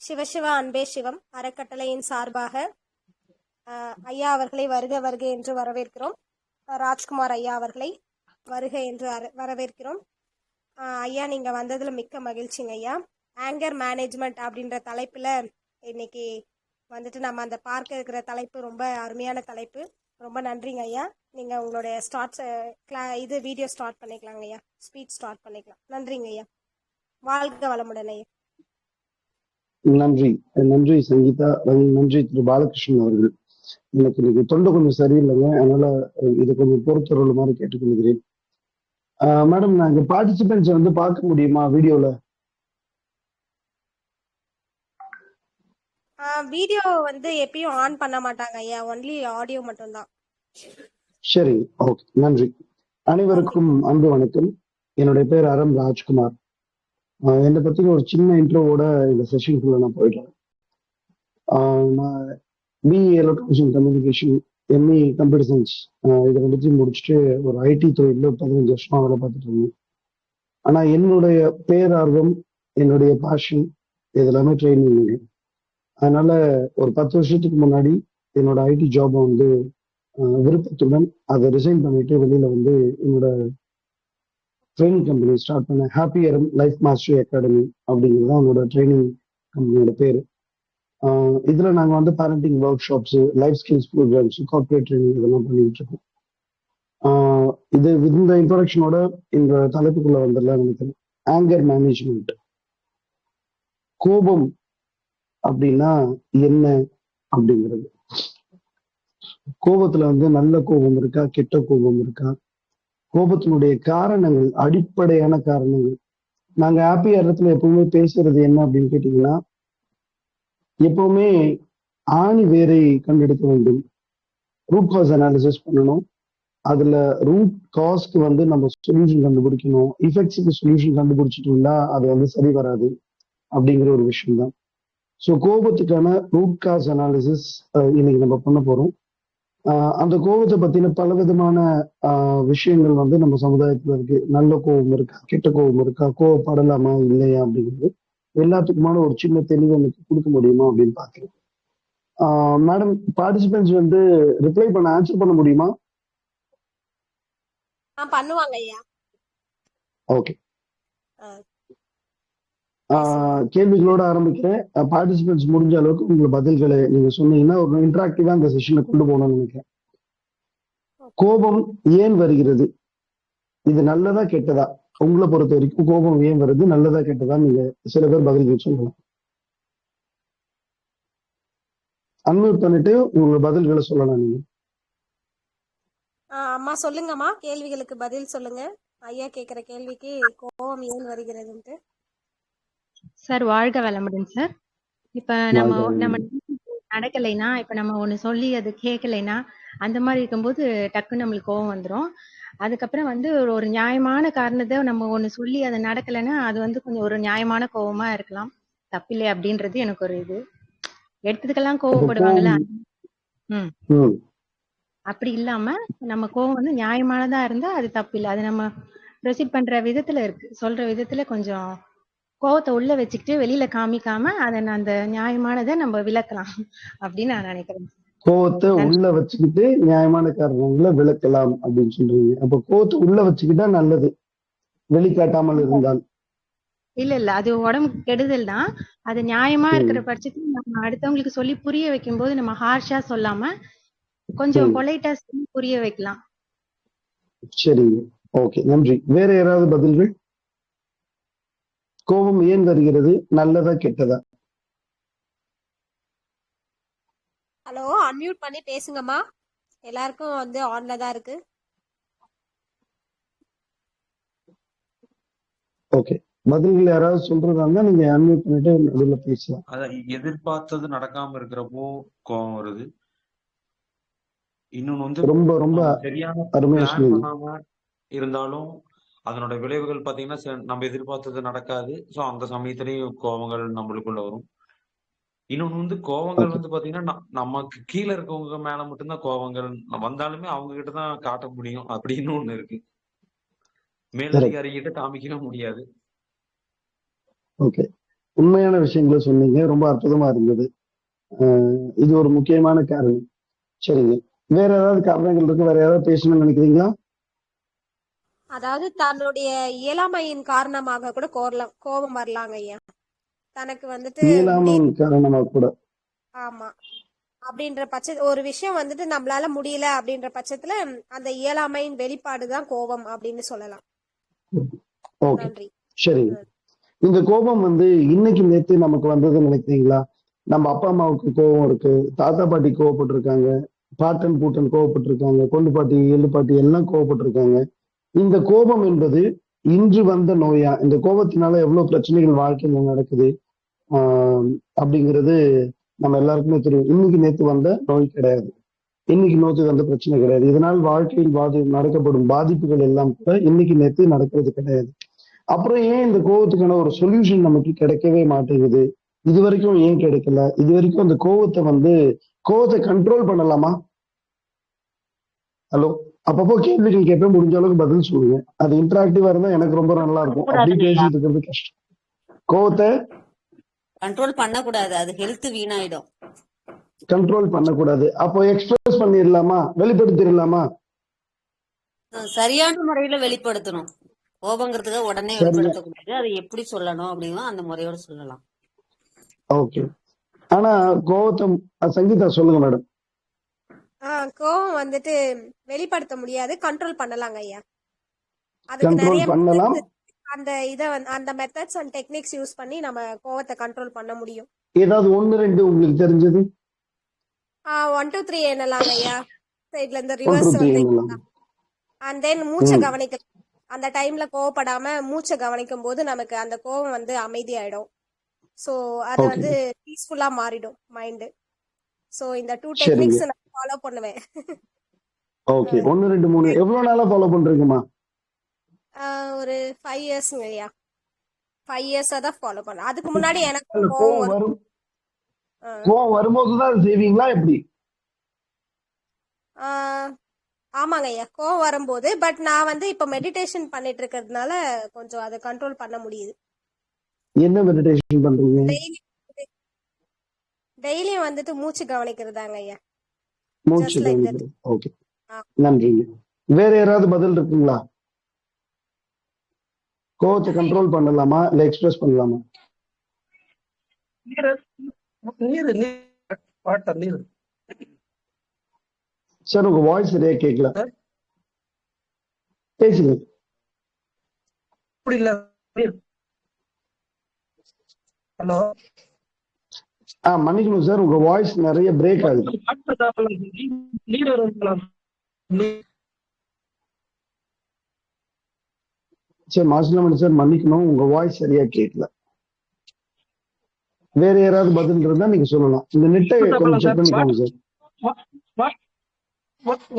சிவசிவா அன்பே சிவம் அறக்கட்டளையின் சார்பாக ஐயா அவர்களை வருக வருக என்று வரவேற்கிறோம். ராஜ்குமார் ஐயா அவர்களை வருக என்று வரவேற்கிறோம். ஐயா நீங்க வந்ததுல மிக்க மகிழ்ச்சிங்க ஐயா. ஆங்கர் மேனேஜ்மெண்ட் அப்படின்ற தலைப்புல இன்னைக்கு வந்துட்டு நம்ம அந்த பார்க்க இருக்கிற தலைப்பு ரொம்ப அருமையான தலைப்பு. ரொம்ப நன்றிங்க ஐயா. நீங்க உங்களுடைய இது வீடியோ ஸ்டார்ட் பண்ணிக்கலாங்க ஐயா. ஸ்பீச் ஸ்டார்ட் பண்ணிக்கலாம். நன்றிங்க ஐயா. வாழ்க வளமுடன் ஐயா. நன்றி நன்றி சங்கீதா, நன்றி திரு பாலகிருஷ்ணன் அவர்கள். எனக்கு இன்னைக்கு தொண்டை கொஞ்சம் சரியில்லைங்க, அதனால இது கொஞ்சம் பொறுத்தருள் மாதிரி கேட்டுக்கொள்கிறேன். மேடம், நான் இங்க பார்ட்டிசிபென்ட்ஸ் வந்து பார்க்க முடியுமா வீடியோல? வீடியோ வந்து எப்பயும் ஆன் பண்ண மாட்டாங்க ஐயா, ஒன்லி ஆடியோ மட்டும்தான். சரி, ஓகே, நன்றி. அனைவருக்கும் அன்பு வணக்கம். என்னுடைய பேர் அரம் ராஜ்குமார். என்னை பத்தி ஒரு சின்ன இன்ட்ரோவோட இந்த செஷனுக்குள்ள நான் போயிடுறேன். நான் BE electronics communication, ME computer science இதை ரெண்டுத்தையும் முடிச்சுட்டு ஒரு ஐடி துறையில் 15 வருஷமா வேலை பார்த்துட்டு இருந்தேன். ஆனா என்னுடைய பேரார்வம், என்னுடைய பேஷன் இது எல்லாமே ட்ரைனிங். அதனால ஒரு 10 வருஷத்துக்கு முன்னாடி என்னோட ஐடி ஜாபை வந்து விருப்பத்துடன் அதை ரிசைன் பண்ணிட்டு வெளியில வந்து என்னோட ட்ரைனிங் கம்பெனி ஸ்டார்ட் பண்ணேன். ஹாப்பியர் லைஃப் மாஸ்டரி அகாடமி அப்படிங்கிறது தான் என்னோட ட்ரைனிங் கம்பெனியோட பேரு. இதுல நாங்க வந்து parenting workshops, life skills programs, corporate training இதெல்லாம் பண்ணிட்டு இருக்கோம். இது இந்த இன்ட்ரோடக்ஷனோட இந்த தலைப்புக்குள்ள வந்துடலாம் நினைக்கிறேன். Anchor management. கோபம் அப்படின்னா என்ன அப்படிங்கிறது. கோபத்துல வந்து நல்ல கோபம் இருக்கா, கெட்ட கோபம் இருக்கா, கோபத்தினுடைய காரணங்கள், அடிப்படையான காரணங்கள். நாங்க ஹாப்பி இடத்துல எப்பவுமே பேசுறது என்ன அப்படின்னு கேட்டீங்கன்னா, எப்பவுமே ஆணி வேரை கண்டெடுக்க வேண்டும், ரூட் காஸ் அனாலிசிஸ் பண்ணணும். அதுல ரூட் காஸ்க்கு வந்து நம்ம சொல்யூஷன் கண்டுபிடிக்கணும். இஃபெக்ட்ஸுக்கு சொல்யூஷன் கண்டுபிடிச்சிட்டோம்னா அது வந்து சரி வராது அப்படிங்கிற ஒரு விஷயம் தான். ஸோ கோபத்துக்கான ரூட் காஸ் அனாலிசிஸ் இன்னைக்கு நம்ம பண்ண போறோம். அந்த கோபத்தை பத்தின பல விதமான விஷயங்கள் வந்து நம்ம சமுதாயத்துல இருக்கு. நல்ல கோபம் இருக்கா, கெட்ட கோபம் இருக்கா, கோவப்படலாமா இல்லையா அப்படிங்கிறது எல்லாத்துக்குமான ஒரு சின்ன தெளிவு எனக்கு கொடுக்க முடியுமா அப்படின்னு பாக்குறேன். மேடம், பார்ட்டிசிபென்ட்ஸ் வந்து ரிப்ளை பண்ண, ஆன்சர் பண்ண முடியுமா? பண்ணுவாங்க ஐயா. ஓகே, கேள்விகளோட ஆரம்பிக்கிறேன். பார்ட்டிசிபென்ட்ஸ் முடிஞ்ச அளவுக்கு உங்க பதில்களை நீங்க சொன்னீங்கன்னா ஒரு இன்டராக்டிவா இந்த செஷனை கொண்டு போகணும்னு நினைக்கிறேன். கோபம் ஏன் வருகிறது? இது நல்லதா கெட்டதா? உங்களை பொறுத்த வரைக்கும் கோபம் ஏன் வருது, நல்லதா கெட்டதா? நீங்க சில பேர் பதில்கள் சொல்லலாம். அன்மியூட் பண்ணிட்டு உங்க பதில்களை சொல்லலாம். நீங்க அம்மா சொல்லுங்கம்மா, கேள்விகளுக்கு பதில் சொல்லுங்க. ஐயா கேக்குற கேள்விக்கு கோபம் ஏன் வருகிறதுன்ட்டு. சார் வாழ்க வளமுடன் சார். இப்ப நம்ம நடக்கலைன்னா, இப்ப நம்ம ஒண்ணு சொல்லி அது கேட்கலைன்னா அந்த மாதிரி இருக்கும்போது டக்குன்னு நம்மளுக்கு கோபம் வந்துடும். அதுக்கப்புறம் வந்து ஒரு நியாயமான காரணத்தை நம்ம ஒண்ணு சொல்லி அது நடக்கலைன்னா அது வந்து கொஞ்சம் ஒரு நியாயமான கோபமா இருக்கலாம், தப்பில்லை அப்படின்றது எனக்கு ஒரு இது. எடுத்ததுக்கெல்லாம் கோவப்படுவாங்கல்ல, அப்படி இல்லாம நம்ம கோவம் வந்து நியாயமானதா இருந்தா அது தப்பில்லை. அது நம்ம ப்ரொசீட் பண்ற விதத்துல இருக்கு, சொல்ற விதத்துல கொஞ்சம் கோவத்தை உள்ள வச்சுக்கிட்டு வெளியில காமிக்காம அதை அந்த நியாயமானதை நம்ம விளக்கலாம் அப்படின்னு நான் நினைக்கிறேன். கோவத்தை உள்ள வச்சுக்கிட்டு நியாயமான காரணங்களை விளக்கலாம் அப்படின்னு சொல்றீங்க. அப்ப கோவத்தை உள்ள வச்சுக்கிட்டா நல்லது, வெளிக்காட்டாமல் இருந்தால்? இல்ல அது உடம்புக்கு கெடுதல் தான். அது நியாயமா இருக்கிற பட்சத்துல நம்ம அடுத்தவங்களுக்கு சொல்லி புரிய வைக்கும் போது நம்ம ஹார்ஷா சொல்லாம கொஞ்சம் பொலைட்டா சொல்லி புரிய வைக்கலாம். சரி, ஓகே, நன்றி. வேற யாராவது பதில்கள்? கோபம் ஏன் வருகிறது, நல்லதா கெட்டதா? ஹலோ, அன்மியூட் பண்ணி பேசுங்கம்மா. எல்லாருக்கும் வந்து ஆன்ல தான் இருக்கு. ஓகே, பதில்கள் யாராவது சொல்றதா நீங்க அன்மியூட் பண்ணிட்டு நடுவுல பேசலாம். அதான் எதிர்பார்த்தது நடக்காம இருக்கிறப்போ கோபம் வருது. இன்னொன்னு வந்து ரொம்ப ரொம்ப சரியான அருமையா பண்ணாம இருந்தாலும் அதனோட விளைவுகள் பாத்தீங்கன்னா நம்ம எதிர்பார்த்தது நடக்காது. சோ அந்த சமயத்திலயும் கோபங்கள் நம்மளுக்குள்ள வரும். இன்னொன்னு வந்து கோபங்கள் வந்து பாத்தீங்கன்னா நமக்கு கீழே இருக்கவங்க மேல மட்டும்தான் கோபங்கள் வந்தாலுமே அவங்க கிட்டதான் காட்ட முடியும் அப்படின்னு ஒண்ணு இருக்கு. மேலதிகாரி கிட்ட காமிக்கவே முடியாது. ஓகே, உண்மையான விஷயங்களை சொன்னீங்க. ரொம்ப அற்புதமா இருந்தது. இது ஒரு முக்கியமான காரணம். சரிங்க. வேற ஏதாவது காரணங்கள் இருக்கு? வேற ஏதாவது பேசணும்னு நினைக்கிறீங்களா? அதாவது தன்னுடைய இயலாமையின் காரணமாக கூட கோபம் வரலாங்க ஐயா. தனக்கு வந்துட்டு இயலாமையின் காரணமா கூட. ஆமா அப்படின்ற ஒரு விஷயம் வந்துட்டு நம்மளால முடியல அப்படின்ற பட்சத்துல அந்த இயலாமையின் வெளிப்பாடுதான் கோபம் அப்படின்னு சொல்லலாம். ஓகே, நன்றி. சரிங்க. இந்த கோபம் இன்னைக்கு நேத்து நமக்கு வந்ததுன்னு நினைக்கிறீங்களா? நம்ம அப்பா அம்மாவுக்கு கோபம் இருக்கு, தாத்தா பாட்டி கோவப்பட்டிருக்காங்க, பாட்டன் பூட்டன் கோவப்பட்டிருக்காங்க, கொண்டு பாட்டி எள்ளு பாட்டி எல்லாம் கோவப்பட்டிருக்காங்க. இந்த கோபம் என்பது இன்று வந்த நோயா? இந்த கோபத்தினால எவ்வளவு பிரச்சனைகள் வாழ்க்கையில நடக்குது அப்படிங்கிறது நம்ம எல்லாருக்குமே தெரியும். இன்னைக்கு நேத்து வந்த நோய் கிடையாது, இன்னைக்கு நேத்து வந்த பிரச்சனை கிடையாது. இதனால் வாழ்க்கையில் நடக்கப்படும் பாதிப்புகள் எல்லாம் கூட இன்னைக்கு நேத்து நடக்கிறது கிடையாது. அப்புறம் ஏன் இந்த கோவத்துக்கான ஒரு சொல்யூஷன் நமக்கு கிடைக்கவே மாட்டேங்குது? இது வரைக்கும் ஏன் கிடைக்கல? இது வரைக்கும் அந்த கோவத்தை கண்ட்ரோல் பண்ணலாமா? ஹலோ, அப்பப்போ கேள்விகள் கேட்பேன், முடிஞ்ச அளவுக்கு பதில் சொல்லுங்க. அது இன்டராக்டிவா இருந்தா எனக்கு ரொம்ப நல்லா இருக்கும். அப்படி பேசிட்டு இருக்கிறது கஷ்டம். கோவத்தை கண்ட்ரோல் பண்ணக்கூடாது, அது ஹெல்த் வீணாயிடும். கண்ட்ரோல் பண்ணக்கூடாது. அப்போ எக்ஸ்பிரஸ் பண்ணிடலாமா? வெளிப்படுத்திடலாமா? சரியான முறையில வெளிப்படுத்தணும். கோபங்கிறதுக்கு உடனே வெளிப்படுத்தக்கூடாது. அதை எப்படி சொல்லணும் அப்படின்னா அந்த முறையோட சொல்லலாம். ஓகே. ஆனா கோவத்தை சங்கீதா சொல்லுங்க மேடம். கோவம் வந்துட்டு வெளிப்படுத்த முடியாது, கண்ட்ரோல் பண்ணலாங்க ஐயா. அதுக்கு கண்ட்ரோல் நிறைய பண்ணலாம். அந்த மெத்தட்ஸ் அண்ட் டெக்னிக்ஸ் யூஸ் பண்ணி நம்ம கோவத்தை கண்ட்ரோல் பண்ண முடியும். ஏதாவது 1 2 உங்களுக்கு தெரிஞ்சது? 1 2 3 என்னலாங்க ஐயா. சைடுல இந்த ரிவர்ஸ் அண்ட் தென் மூச்சை கவனிக்க. அந்த டைம்ல கோவப்படாம மூச்சை கவனிக்கும் போது நமக்கு அந்த கோவம் அமைதியாயிடும். சோ அது பீஸ்ஃபுல்லா மாறிடும் மைண்ட். சோ இந்த 2 டெக்னிக்ஸ் நான் ஃபாலோ பண்ணுவேன். ஓகே. 1 2 3 எவ்வளவு நாளா ஃபாலோ பண்றீங்கம்மா? ஒரு 5 இயர்ஸ்ங்க ஐயா. 5 இயர்ஸா தான் ஃபாலோ பண்ணேன். அதுக்கு முன்னாடி எனக்கு கோவம் வரும்போதுதான் அது செய்வீங்களா எப்படி? ஆமாங்க ஐயா, கோவம் வரும்போது. பட் நான் இப்ப மெடிடேஷன் பண்ணிட்டு இருக்கிறதுனால கொஞ்சம் அதை கண்ட்ரோல் பண்ண முடியுது. என்ன மெடிடேஷன் பண்றீங்க? டெய்லியும் மூச்சு கவனிக்கிறதாங்க ஐயா. மூச்சு கவனிக்கிறது. ஓகே, நன்றிங்க. வேற யாராவது பதில் இருக்குங்களா? கோவத்தை கண்ட்ரோல் பண்ணலாமா இல்ல எக்ஸ்பிரஸ் பண்ணலாமா? சார் உங்க வாய்ஸ் சரியா கேட்கல, பேசுங்க. ஹலோ, மன்னிக்கணும் சார், உங்க வாய்ஸ் நிறைய பிரேக் ஆகுது. சரி மாசிலாமணி சார், மன்னிக்கணும், உங்க வாய்ஸ் சரியா கேட்கல. வேற யாராவது பதில் இருந்தா நீங்க சொல்லலாம். இந்த நெட்டை கொஞ்சம் செக் பண்ணிக்கோங்க சார்.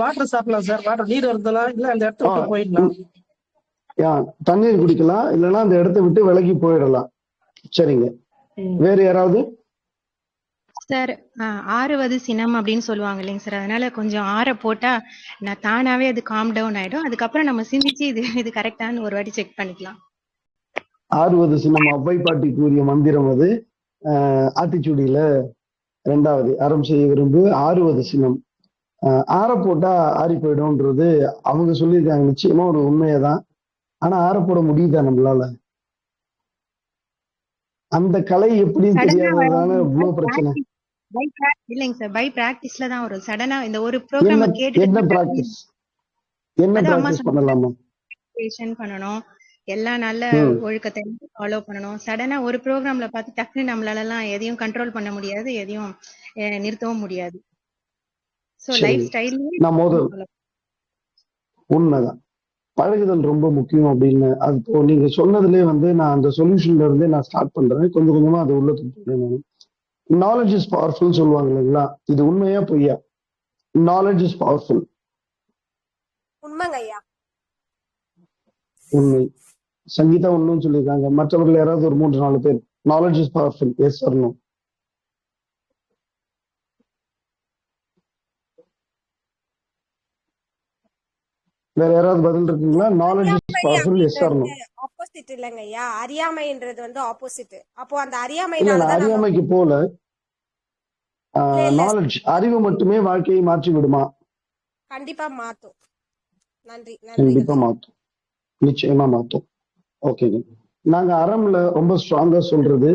வாட்டர் சாப்பிடலாம் சார். வாட்டர் நீர் வருதலாம் இல்ல அந்த இடத்த விட்டு போயிடலாம். தண்ணீர் குடிக்கலாம், இல்லைன்னா அந்த இடத்த விட்டு விலகி போயிடலாம். சரிங்க. வேற யாராவது? சார் ஆறுவது சினம் அப்படின்னு சொல்லுவாங்க இல்லைங்க சார். அதனால கொஞ்சம் ஆற போட்டா நான் தானாவே அது காம் டவுன் ஆயிடும். அதுக்கப்புறம் நம்ம சிந்திச்சு இது கரெக்டான ஒரு வாட்டி செக் பண்ணிக்கலாம். ஆறுவது சினம் அவ்வை பாட்டி கூறிய மந்திரம் அது. ஆத்திச்சூடியில 2வது அறம் செய்ய விரும்பு ஆறுவது சினம். ஆற போட்டா ஆறி போயிடும்ன்றது அவங்க சொல்லியிருக்காங்க. நிச்சயமா ஒரு உண்மையதான். ஆனா ஆற போட முடியுதா நம்மளால? அந்த கலை எப்படின்னு தெரியாததால இவ்வளவு பிரச்சனை. இல்லைங்க சார், பை பிராக்டிஸ்ல தான் வரும். சடனா இந்த ஒரு ப்ரோக்ராம் என்ன பிராக்டிஸ் பண்ணலாமா? பண்ணணும், எல்லா நல்ல ஒழுக்கத்தை ஃபாலோ பண்ணணும். சடனா ஒரு ப்ரோக்ராம்ல பார்த்து டக்குன்னு நம்மளால எல்லாம் எதையும் கண்ட்ரோல் பண்ண முடியாது, எதையும் நிறுத்தவும் முடியாது. சோ லைஃப் ஸ்டைல் உண்மைதான். பழகுதல் ரொம்ப முக்கியம் அப்படின்னு அது நீங்க சொன்னதுலேயே நான் அந்த சொல்யூஷன்ல இருந்தே நான் ஸ்டார்ட் பண்றேன். கொஞ்சம் கொஞ்சமா அது உள்ள தூக்குறேன். நாலேஜ் இஸ் பவர்ஃபுல் சொல்லுவாங்க இல்லைங்களா? இது உண்மையா பொய்யா? Knowledge is powerful. உண்மைங்க ஐயா. உண்மை. சங்கீதா உண்மைன்னு சொல்லியிருக்காங்க. மற்றவர்கள் யாராவது ஒரு 3 4 பேர் knowledge is powerful, yes or no? வேற யாராவது பதில் இருக்குங்களா? Knowledge is powerful, yes or no? Opposite இல்லைங்க ஐயா, அறியாமைன்றது வந்து ஆப்போசிட். அப்போ அந்த இல்ல அறியாமைனாலதான் நம்ம அறியாமைக்கு போல இல்ல நாலேஜ், அறிவு மட்டுமே வாழ்க்கையை மாற்றி விடுமா? கண்டிப்பா மாத்தும். நன்றிகள் கண்டிப்பா ஐயா. மாத்தும், நிச்சயமா மாத்தும். ஓகேங்க. நாங்க அறம்ல ரொம்ப ஸ்ட்ராங்கா சொல்றது,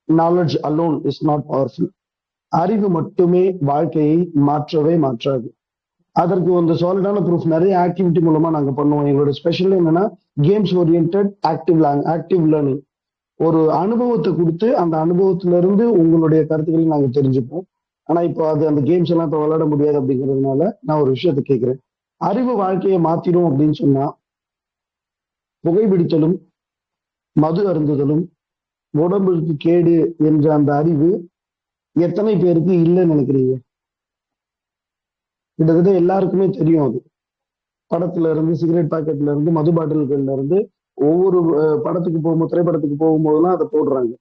knowledge alone is not powerful. அறிவு மட்டுமே வாழ்க்கையை மாற்றவே மாற்றாது. அதற்கு வந்து சாலிடான ப்ரூஃப் நிறைய ஆக்டிவிட்டி மூலமா நாங்க பண்ணுவோம். எங்களோட ஸ்பெஷல் என்னன்னா கேம்ஸ் ஓரியன்ட் ஆக்டிவ் லேர்னிங். ஒரு அனுபவத்தை கொடுத்து அந்த அனுபவத்துல இருந்து உங்களுடைய கருத்துக்களை நாங்க தெரிஞ்சுப்போம். ஆனா இப்போ அந்த கேம்ஸ் எல்லாம் இப்போ விளையாட முடியாது அப்படிங்கிறதுனால நான் ஒரு விஷயத்தை கேட்கிறேன். அறிவு வாழ்க்கையை மாத்திரும் அப்படின்னு சொன்னா புகைப்பிடித்தலும் மது அருந்துதலும் உடம்புக்கு கேடு என்ற அந்த அறிவு எத்தனை பேருக்கு இல்லைன்னு நினைக்கிறீங்க? கிட்டத்தட்ட எல்லாருக்குமே தெரியும். அது படத்துல இருந்து சிகரெட் பாக்கெட்ல இருந்து மது பாட்டில்கள்ல இருந்து ஒவ்வொரு படத்துக்கு போகும்போது திரைப்படத்துக்கு போகும்போதெல்லாம் அதை போடுறாங்க.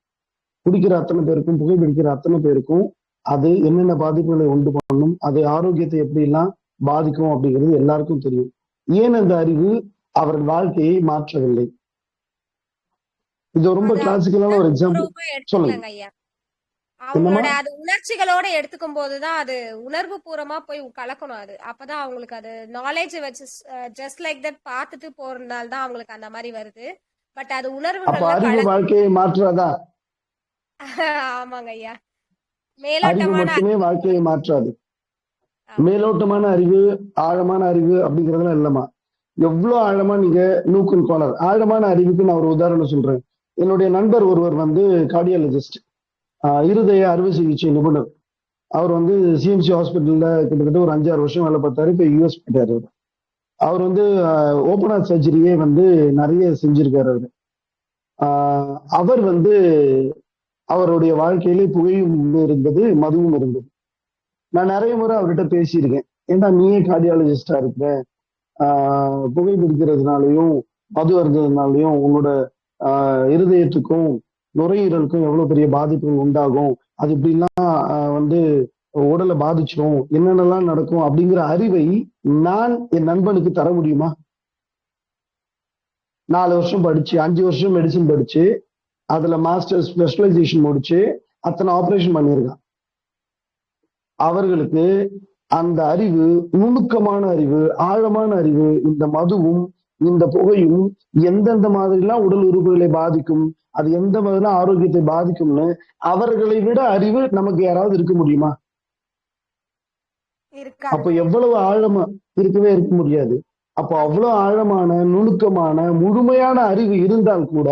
குடிக்கிற அத்தனை பேருக்கும் புகைப்பிடிக்கிற அத்தனை பேருக்கும் அது என்னென்ன பாதிப்புகளை உண்டு பண்ணும், அது ஆரோக்கியத்தை எப்படி எல்லாம் பாதிக்கும் அப்படிங்கிறது எல்லாருக்கும் தெரியும். ஏன் அந்த அறிவு அவர்கள் வாழ்க்கையை மாற்றவில்லை? இது ரொம்ப அது கிளாசிக்கலான ஒரு எக்ஸாம்பிள். உணர்வுபூர்வமா சொல்லுங்க. எடுத்துக்கலங்க ஐயா. என்னமா? அவங்களோட அது உணர்ச்சிகளோட எடுத்துக்கும் போதுதான் அது உணர்வு பூர்வமா போய் கலக்கணும். அது அப்பதான் அவங்களுக்கு அது நாலேஜ் வச்சு ஜஸ்ட் லைக் தட் பார்த்துட்டு போறதுனால தான் அவங்களுக்கு அந்த மாதிரி வருது. பட் அது அப்ப உணர்வுகள்ல அறிவு வாழ்க்கையை மாற்றாதா? ஆமாங்க ஐயா. அறிவு மேலோட்டமான மட்டுமே வாழ்க்கையை மாற்றாது. ஆமா. மேலோட்டமான அறிவு, ஆழமான அறிவு அப்படிங்கறதுலாம் இல்லம்மா. எவ்வளவு ஆழமா நீங்க நூக்குன் கோணர். ஆழமான அறிவுக்கு நான் ஒரு உதாரணம் சொல்றேன். என்னுடைய நண்பர் ஒருவர் வந்து கார்டியாலஜிஸ்ட், இருதய அறுவை சிகிச்சை நிபுணர். அவர் வந்து சிஎம்சி ஹாஸ்பிட்டல்ல கிட்டத்தட்ட ஒரு 5-6 வருஷம் வேலை பார்த்தாரு. இப்ப யூஎஸ் போயிட்டாரு. அவர் வந்து ஓப்பன் ஹார்ட் சர்ஜரியே வந்து நிறைய செஞ்சிருக்காரு அவரு. அவர் வந்து அவருடைய வாழ்க்கையிலே புகையும் இருந்தது, மதுவும் இருந்தது. நான் நிறைய முறை அவர்கிட்ட பேசியிருக்கேன். ஏன்னா நீயே கார்டியாலஜிஸ்டா இருக்கிற, புகைப்பிடிக்கிறதுனாலையும் மது அருந்ததுனாலையும் உன்னோட இருதயத்துக்கும் நுரையீரலுக்கும் எவ்வளவு பெரிய பாதிப்புகள் உண்டாகும், அது இப்படிலாம் வந்து உடலை பாதிச்சிடும், என்னென்னலாம் நடக்கும் அப்படிங்கிற அறிவை நான் என் நண்பனுக்கு தர முடியுமா? 4 வருஷம் படிச்சு 5 வருஷம் மெடிசின் படிச்சு அதுல மாஸ்டர் ஸ்பெஷலைசேஷன் முடிச்சு அத்தனை ஆபரேஷன் பண்ணியிருக்கான். அவர்களுக்கு அந்த அறிவு, நுணுக்கமான அறிவு, ஆழமான அறிவு, இந்த மதுவும் இந்த புகையும் எந்தெந்த மாதிரிலாம் உடல் உறுப்புகளை பாதிக்கும், அது எந்த மாதிரிலாம் ஆரோக்கியத்தை பாதிக்கும்னு அவர்களை விட அறிவு நமக்கு யாராவது இருக்க முடியுமா? அப்ப எவ்வளவு ஆழமா இருக்க முடியாது. அப்போ அவ்வளவு ஆழமான நுணுக்கமான முழுமையான அறிவு இருந்தால் கூட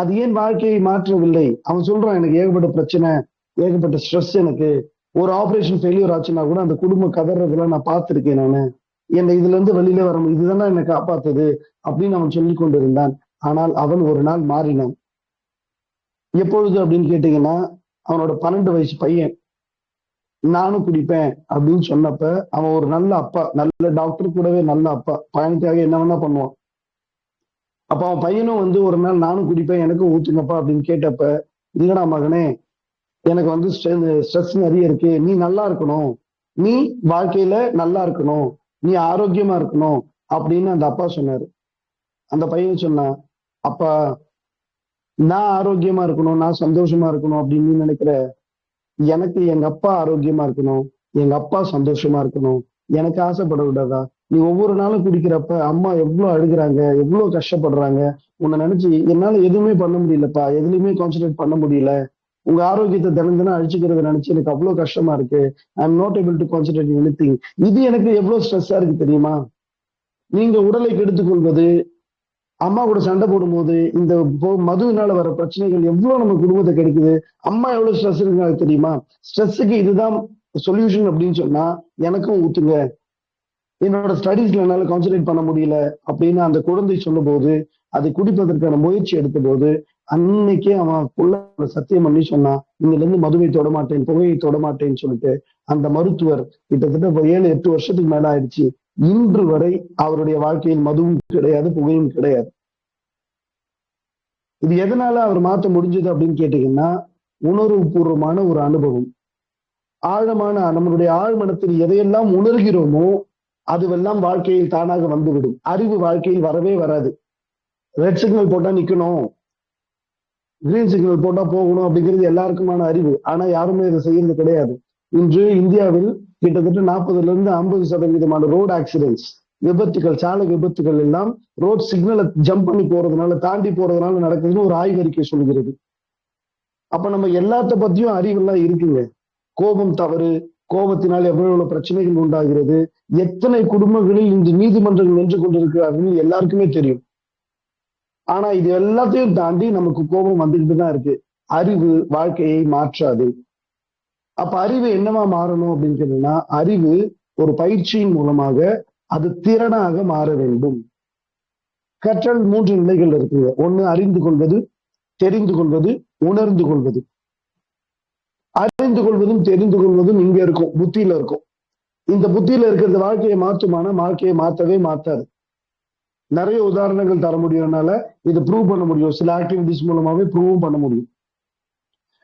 அது ஏன் வாழ்க்கையை மாற்றவில்லை? அவன் சொல்றான், எனக்கு ஏகப்பட்ட பிரச்சனை, ஏகப்பட்ட ஸ்ட்ரெஸ், எனக்கு ஒரு ஆபரேஷன் ஃபெயிலியர் ஆச்சுன்னா கூட அந்த குடும்பம் கதறதெல்லாம் நான் பார்த்திருக்கேன். நானு என்னை இதுல இருந்து வெளியில வர இதுதானே என்னை காப்பாத்துது அப்படின்னு அவன் சொல்லி கொண்டிருந்தான். ஆனால் அவன் ஒரு நாள் மாறினான். எப்பொழுது அப்படின்னு கேட்டீங்கன்னா, அவனோட 12 வயசு பையன் நானும் குடிப்பேன் அப்படின்னு சொன்னப்ப அவன் ஒரு நல்ல அப்பா, நல்ல டாக்டர், கூடவே நல்ல அப்பா, பையனுக்காக என்ன வேணா பண்ணுவான். அப்ப அவன் பையனும் வந்து ஒரு நாள் நானும் குடிப்பேன், எனக்கும் ஊத்துங்கப்பா அப்படின்னு கேட்டப்ப, இல்லடா மகனே, எனக்கு வந்து ஸ்ட்ரெஸ் நிறைய இருக்கு, நீ நல்லா இருக்கணும், நீ வாழ்க்கையில நல்லா இருக்கணும், நீ ஆரோக்கியமா இருக்கணும் அப்படின்னு அந்த அப்பா சொன்னாரு. அந்த பையன் சொன்னான், அப்பா நான் ஆரோக்கியமா இருக்கணும், நான் சந்தோஷமா இருக்கணும் அப்படின்னு நீ நினைக்கிற, எனக்கு எங்க அப்பா ஆரோக்கியமா இருக்கணும், எங்க அப்பா சந்தோஷமா இருக்கணும், எனக்கு ஆசைப்பட விடாதா? நீ ஒவ்வொரு நாளும் குடிக்கிறப்ப அம்மா எவ்வளவு அழுகுறாங்க, எவ்வளவு கஷ்டப்படுறாங்க, உன்னை நினைச்சு என்னால எதுவுமே பண்ண முடியலப்பா, எதுலையுமே கான்சென்ட்ரேட் பண்ண முடியல, உங்க ஆரோக்கியத்தை தினம் தினம் அழிச்சுக்கிறத நினைச்சு எனக்கு அவ்வளவு கஷ்டமா இருக்கு, I am not able to concentrate anything. இது எனக்கு எவ்வளவு ஸ்ட்ரெஸ்ஸா இருக்கு தெரியுமா? நீங்க உடலை கெடுத்துக் கொள்வது, அம்மா கூட சண்டை போடும்போது இந்த மதுவினால வர பிரச்சனைகள் எவ்வளவு நம்ம குடும்பத்தை கெடுக்குது, அம்மா எவ்வளவு ஸ்ட்ரெஸ் இருக்காங்க தெரியுமா? ஸ்ட்ரெஸ்ஸுக்கு இதுதான் சொல்யூஷன் அப்படின்னு சொன்னா எனக்கும் ஊத்துங்க, என்னோட ஸ்டடீஸ்ல என்னால கான்சென்ட்ரேட் பண்ண முடியல அப்படின்னு அந்த குழந்தை சொல்லும் போது, அதை குடிப்பதற்கான முயற்சி எடுத்த போது அன்னைக்கே அவன் சத்தியம் பண்ணி சொன்னான், இன்னில இருந்து மதுவை தொடமாட்டேன், புகையை தொடமாட்டேன்னு சொல்லிட்டு. அந்த மருத்துவர் கிட்டத்தட்ட 7-8 வருஷத்துக்கு மேல ஆயிடுச்சு, இன்று வரை அவருடைய வாழ்க்கையில் மதுவும் கிடையாது, புகையும் கிடையாது. இது எதனால அவர் மாற்ற முடிஞ்சது அப்படின்னு கேட்டீங்கன்னா, உணர்வு பூர்வமான ஒரு அனுபவம், ஆழமான நம்மளுடைய ஆழ்மனத்தில் எதையெல்லாம் உணர்கிறோமோ அதுவெல்லாம் வாழ்க்கையில் தானாக வந்துவிடும். அறிவு வாழ்க்கையில் வரவே வராது. ரெட் சிக்னல் போட்டா நிக்கணும், கிரீன் சிக்னல் போட்டா போகணும் அப்படிங்கிறது எல்லாருக்குமான அறிவு. ஆனா யாருமே இதை செய்யறது கிடையாது. இன்று இந்தியாவில் கிட்டத்தட்ட 40% ரோடு ஆக்சிடென்ட்ஸ், விபத்துகள், சாலை விபத்துகள் எல்லாம் ரோட் சிக்னலை ஜம்ப் பண்ணி போறதுனால, தாண்டி போறதுனால நடக்குதுன்னு ஒரு ஆய்வறிக்கை சொல்கிறது. அப்ப நம்ம எல்லாத்த பத்தியும் அறிவெல்லாம் இருக்குங்க. கோபம் தவறு, கோபத்தினால் எவ்வளவு பிரச்சனைகள் உண்டாகிறது, எத்தனை குடும்பங்களில் இன்று நீதிமன்றங்கள் நின்று கொண்டிருக்கிறார்கள் எல்லாருக்குமே தெரியும். ஆனா இது எல்லாத்தையும் தாண்டி நமக்கு கோபம் வந்துகிட்டு தான் இருக்கு. அறிவு வாழ்க்கையை மாற்றாது. அப்ப அறிவு என்னவா மாறணும் அப்படின்னு கேட்டீங்கன்னா, அறிவு ஒரு பயிற்சியின் மூலமாக அது திறனாக மாற வேண்டும். கற்றல் 3 நிலைகள் இருக்குங்க. ஒண்ணு அறிந்து கொள்வது, தெரிந்து கொள்வது, உணர்ந்து கொள்வது. அறிந்து கொள்வதும் தெரிந்து கொள்வதும் இங்க இருக்கும், புத்தியில இருக்கும். இந்த புத்தியில இருக்கிறது வாழ்க்கையை மாற்றுமான, வாழ்க்கையை மாற்றவே மாற்றாது. நிறைய உதாரணங்கள் தர முடியும்னால இதை ப்ரூவ் பண்ண முடியும், சில ஆக்டிவிட்டிஸ் மூலமாவே ப்ரூவ் பண்ண முடியும்.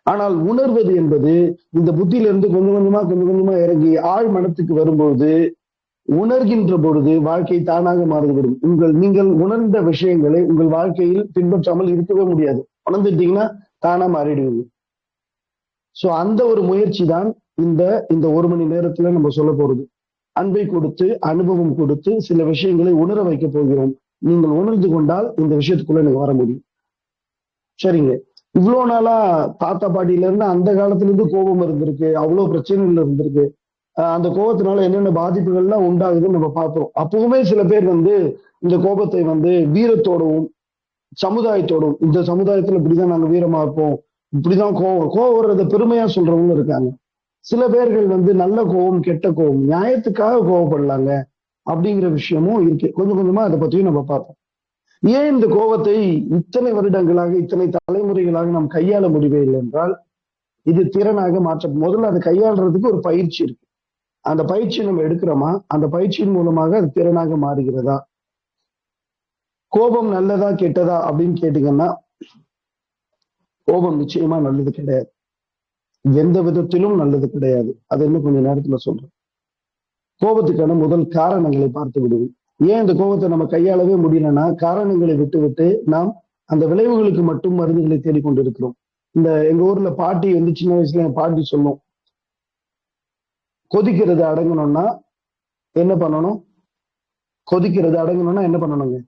ஆனால் உணர்வது என்பது இந்த புத்தியில இருந்து கொஞ்சம் கொஞ்சமா இறங்கி ஆழ் மனத்துக்கு வரும்போது, உணர்கின்ற பொழுது வாழ்க்கை தானாக மாறுபடும். நீங்கள் உணர்ந்த விஷயங்களை உங்கள் வாழ்க்கையில் பின்பற்றாமல் இருக்கவே முடியாது. உணர்ந்துட்டீங்கன்னா தானா மாறிடுவீங்க. சோ அந்த ஒரு முயற்சி தான் இந்த 1 மணி நேரத்துல நம்ம சொல்ல போறது. அன்பை கொடுத்து, அனுபவம் கொடுத்து சில விஷயங்களை உணர வைக்க போகிறோம். நீங்கள் உணர்ந்து கொண்டால் இந்த விஷயத்துக்குள்ள எனக்கு வர முடியும். சரிங்க. இவ்வளவு நாளா தாத்தா பாட்டியில இருந்து அந்த காலத்துல இருந்து கோபம் இருந்திருக்கு, அவ்வளவு பிரச்சனைகள் இருந்திருக்கு. அந்த கோபத்தினால என்னென்ன பாதிப்புகள்லாம் உண்டாகுதுன்னு நம்ம பார்க்கிறோம். அப்பவுமே சில பேர் இந்த கோபத்தை வீரத்தோடவும் சமுதாயத்தோடும், இந்த சமுதாயத்துல இப்படிதான் நாங்க வீரமா இருப்போம், இப்படிதான் கோவம் வர்றத பெருமையா சொல்றவங்களும் இருக்காங்க. சில பேர்கள் நல்ல கோபம், கெட்ட கோபம், நியாயத்துக்காக கோவப்படலாங்க அப்படிங்கிற விஷயமும் இருக்கு. கொஞ்சம் கொஞ்சமா அதை பத்தியும் நம்ம பார்ப்போம். ஏன் இந்த கோபத்தை இத்தனை வருடங்களாக, இத்தனை தலைமுறைகளாக நாம் கையாள முடியவில்லை என்றால், இது திறனாக முதல்ல அதை கையாளுறதுக்கு ஒரு பயிற்சி இருக்கு. அந்த பயிற்சியை நம்ம எடுக்கிறோமா, அந்த பயிற்சியின் மூலமாக அது திறனாக மாறுகிறதா? கோபம் நல்லதா கெட்டதா அப்படின்னு கேட்டீங்கன்னா, கோபம் நிச்சயமா நல்லது கிடையாது. எந்த விதத்திலும் நல்லது கிடையாது. அது இன்னும் கொஞ்ச நேரத்துல சொல்றேன். கோபத்துக்கான முதல் காரணங்களை பார்த்து விடுவோம். ஏன் இந்த கோபத்தை நம்ம கையாளவே முடியலன்னா, காரணங்களை விட்டு நாம் அந்த விளைவுகளுக்கு மட்டும் மருந்துகளை தேடிக்கொண்டிருக்கிறோம். எங்க ஊர்ல பாட்டி சின்ன வயசுல என் பாட்டி சொல்லும், கொதிக்கிறது அடங்கணும்னா என்ன பண்ணணும்? கொதிக்கிறது அடங்கணும்னா என்ன பண்ணணுங்க?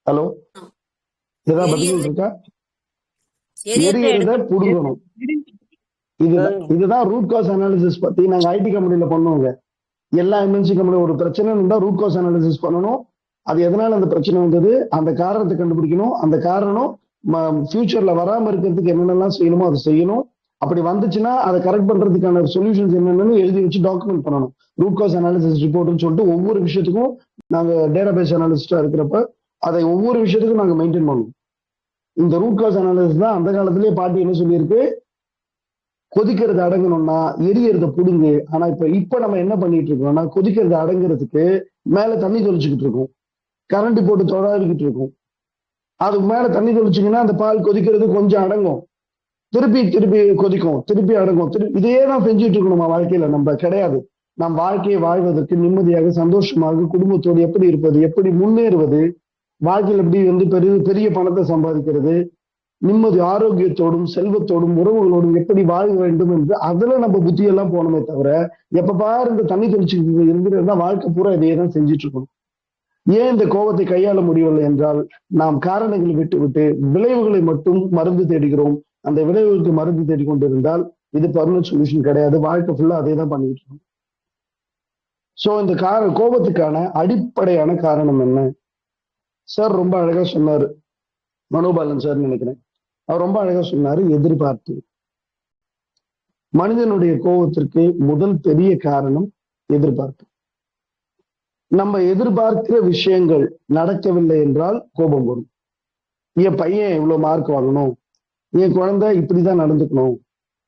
ஹலோ, ஏதாவது பதில் இருக்கா? எரியறத புடுங்கணும். இதுதான் ரூட் காஸ் அனாலிசிஸ் பத்தி நாங்க ஐடி கம்பெனில பண்ணுவோங்க. எல்லா எம்என்சி கம்பெனி ஒரு பிரச்சனை இருந்தா ரூட் காஸ் அனாலிசிஸ் பண்ணணும். அது எதனால அந்த பிரச்சனை வந்தது, அந்த காரணத்தை கண்டுபிடிக்கணும். அந்த காரணம் ஃபியூச்சர்ல வராம இருக்கிறதுக்கு என்னென்னலாம் செய்யணுமோ அதை செய்யணும். அப்படி வந்துச்சுன்னா அதை கரெக்ட் பண்றதுக்கான சொல்யூஷன்ஸ் என்னென்னு எழுதி வச்சு டாக்குமெண்ட் பண்ணணும். ரூட் காஸ் அனாலிசிஸ் ரிப்போர்ட்னு சொல்லிட்டு ஒவ்வொரு விஷயத்துக்கும் நாங்க டேட்டாபேஸ் அனாலிஸ்டா இருக்கிறப்ப அதை ஒவ்வொரு விஷயத்துக்கும் நாங்க மெயின்டைன் பண்ணுவோம். இந்த ரூட் காஸ் அனாலிசிஸ் தான் அந்த காலத்திலேயே பாட்டி என்ன சொல்லியிருக்கு, கொதிக்கிறது அடங்கணும்னா எரியறத புடுங்கு. ஆனா இப்ப நம்ம என்ன பண்ணிட்டு இருக்கோம்னா, கொதிக்கிறது அடங்குறதுக்கு மேல தண்ணி தொளிச்சுக்கிட்டு இருக்கோம், கரண்ட் போட்டு தொடாவிக்கிட்டு இருக்கோம். அதுக்கு மேல தண்ணி தொளிச்சிங்கன்னா அந்த பால் கொதிக்கிறது கொஞ்சம் அடங்கும், திருப்பி கொதிக்கும், திருப்பி அடங்கும், இதையே தான் செஞ்சுட்டு இருக்கணுமா வாழ்க்கையில? நம்ம கிடையாது. நம் வாழ்க்கையை வாழ்வதற்கு நிம்மதியாக, சந்தோஷமாக, குடும்பத்தோடு எப்படி இருப்பது, எப்படி முன்னேறுவது, வாழ்க்கையில் எப்படி பெரிய பணத்தை சம்பாதிக்கிறது, நிம்மதி ஆரோக்கியத்தோடும் செல்வத்தோடும் உறவுகளோடும் எப்படி வாழ வேண்டும் என்று அதுல நம்ம புத்தியெல்லாம் போனோமே தவிர, எப்ப பாரு இந்த தண்ணி தொழிற்சி இருந்துருந்தா வாழ்க்கை பூரா இதையே தான் செஞ்சுட்டு இருக்கணும். ஏன் இந்த கோபத்தை கையாள முடியவில்லை என்றால், நாம் காரணங்களை விட்டு விளைவுகளை மட்டும் மருந்து தேடுகிறோம். அந்த விளைவுகளுக்கு மருந்து தேடிக்கொண்டிருந்தால் இது பர்மனன்ட் சொல்யூஷன் கிடையாது. வாழ்க்கை ஃபுல்லா அதே தான் பண்ணிட்டு இருக்கோம். சோ இந்த கோபத்துக்கான அடிப்படையான காரணம் என்ன? சார் ரொம்ப அழகா சொன்னாரு, மனோபாலன் சார் நினைக்கிறேன். அவர் ரொம்ப அழகா சொன்னாரு, எதிர்பார்ப்பு. மனிதனுடைய கோபத்திற்கு முதல் பெரிய காரணம் எதிர்பார்ப்பு. நம்ம எதிர்பார்க்கிற விஷயங்கள் நடக்கவில்லை என்றால் கோபம் வரும். என் பையன் இவ்வளவு மார்க் வாங்கணும், என் குழந்தை இப்படிதான் நடந்துக்கணும்,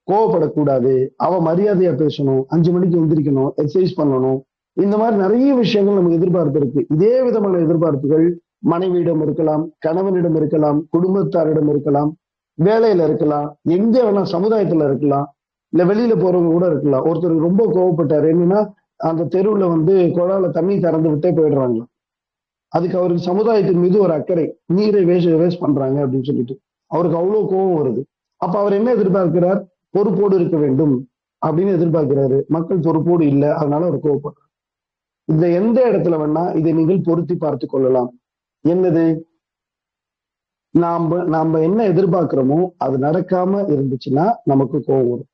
கோவப்படக்கூடாது, அவ மரியாதையா பேசணும், 5 மணிக்கு எந்திரிக்கணும், எக்ஸசைஸ் பண்ணணும், இந்த மாதிரி நிறைய விஷயங்கள் நமக்கு எதிர்பார்ப்பு இருக்கு. இதே விதமான எதிர்பார்ப்புகள் மனைவியிடம் இருக்கலாம், கணவனிடம் இருக்கலாம், குடும்பத்தாரிடம் இருக்கலாம், வேலையில இருக்கலாம், எங்க வேணா சமுதாயத்துல இருக்கலாம், இல்ல வெளியில போறவங்க கூட இருக்கலாம். ஒருத்தர் ரொம்ப கோவப்பட்டாரு, என்னன்னா அந்த தெருவுல குழால தண்ணி திறந்து விட்டே போயிடுறாங்க. அதுக்கு அவருக்கு சமுதாயத்தின் மீது ஒரு அக்கறை, நீரை வேஸ்ட் பண்றாங்க அப்படின்னு சொல்லிட்டு அவருக்கு அவ்வளவு கோபம் வருது. அப்ப அவர் என்ன எதிர்பார்க்கிறார்? பொறுப்போடு இருக்க வேண்டும் அப்படின்னு எதிர்பார்க்கிறாரு. மக்கள் பொறுப்போடு இல்லை, அதனால அவர் கோவப்படுறார். இந்த எந்த இடத்துல வேணா இதை நீங்கள் பொருத்தி பார்த்து கொள்ளலாம். என்னது? நாம என்ன எதிர்பார்க்கிறோமோ அது நடக்காம இருந்துச்சுன்னா நமக்கு கோபம் வரும்.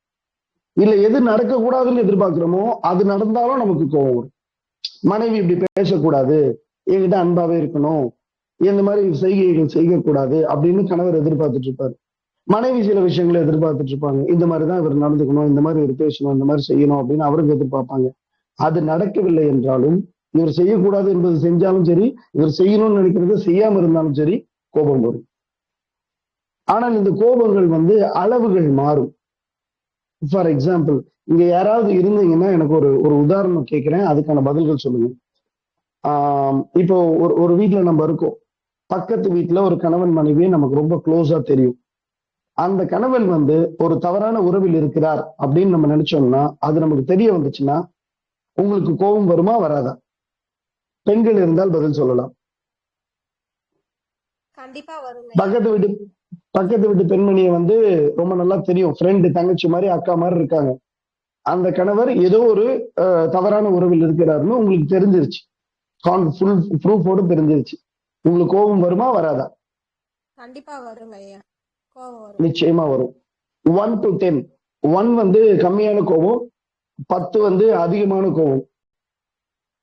இல்ல எது நடக்க கூடாதுன்னு எதிர்பார்க்கிறோமோ அது நடந்தாலும் நமக்கு கோபம் வரும். மனைவி இப்படி பேசக்கூடாது, என்கிட்ட அன்பாவே இருக்கணும், இந்த மாதிரி செய்கைகள் செய்யக்கூடாது அப்படின்னு கணவர் எதிர்பார்த்துட்டு இருப்பாரு. மனைவி சில விஷயங்களை எதிர்பார்த்துட்டு இருப்பாங்க. இந்த மாதிரிதான் இவர் நடந்துக்கணும், இந்த மாதிரி இவர் பேசணும், இந்த மாதிரி செய்யணும் அப்படின்னு அவருக்கு எதிர்பார்ப்பாங்க. அது நடக்கவில்லை என்றாலும், இவர் செய்யக்கூடாது என்பது செஞ்சாலும் சரி, இவர் செய்யணும்னு நினைக்கிறத செய்யாம இருந்தாலும் சரி, கோபம் வரும். ஆனால் இந்த கோபங்கள் அளவுகள் மாறும். ஃபார் எக்ஸாம்பிள், இங்க யாராவது இருந்தீங்கன்னா எனக்கு ஒரு உதாரணம் கேட்கிறேன், அதுக்கான பதில்கள் சொல்லுங்க. இப்போ ஒரு வீட்டுல நம்ம இருக்கோம். பக்கத்து வீட்டுல ஒரு கணவன் மனைவியை நமக்கு ரொம்ப க்ளோஸா தெரியும். அந்த கணவன் ஒரு தவறான உறவில் இருக்கிறார் அப்படின்னு நம்ம நினைச்சோம்னா, அது நமக்கு தெரிய வந்துச்சுன்னா உங்களுக்கு கோபம் வருமா வராதா? பெண்கள் இருந்தால் பதில் சொல்லலாம். கண்டிப்பா வருங்க. பக்கத்து வீட்டு பெண்மணியை ரொம்ப நல்லா தெரியும், ஃப்ரெண்டு, தங்கச்சி மாதிரி, அக்கா மாதிரி இருக்காங்க. அந்த கணவர் ஏதோ ஒரு தவறான உறவில் இருக்கிறாருன்னு உங்களுக்கு தெரிஞ்சிருச்சு, ஃபுல் ப்ரூஃபோடு தெரிஞ்சிருச்சு. உங்களுக்கு கோபம் வருமா வராதா? கண்டிப்பா வருங்க ஐயா, கோபம் வரும். நிச்சயமா வரும். 1 to 10. 1 கம்மியான கோபம், 10 அதிகமான கோபம்.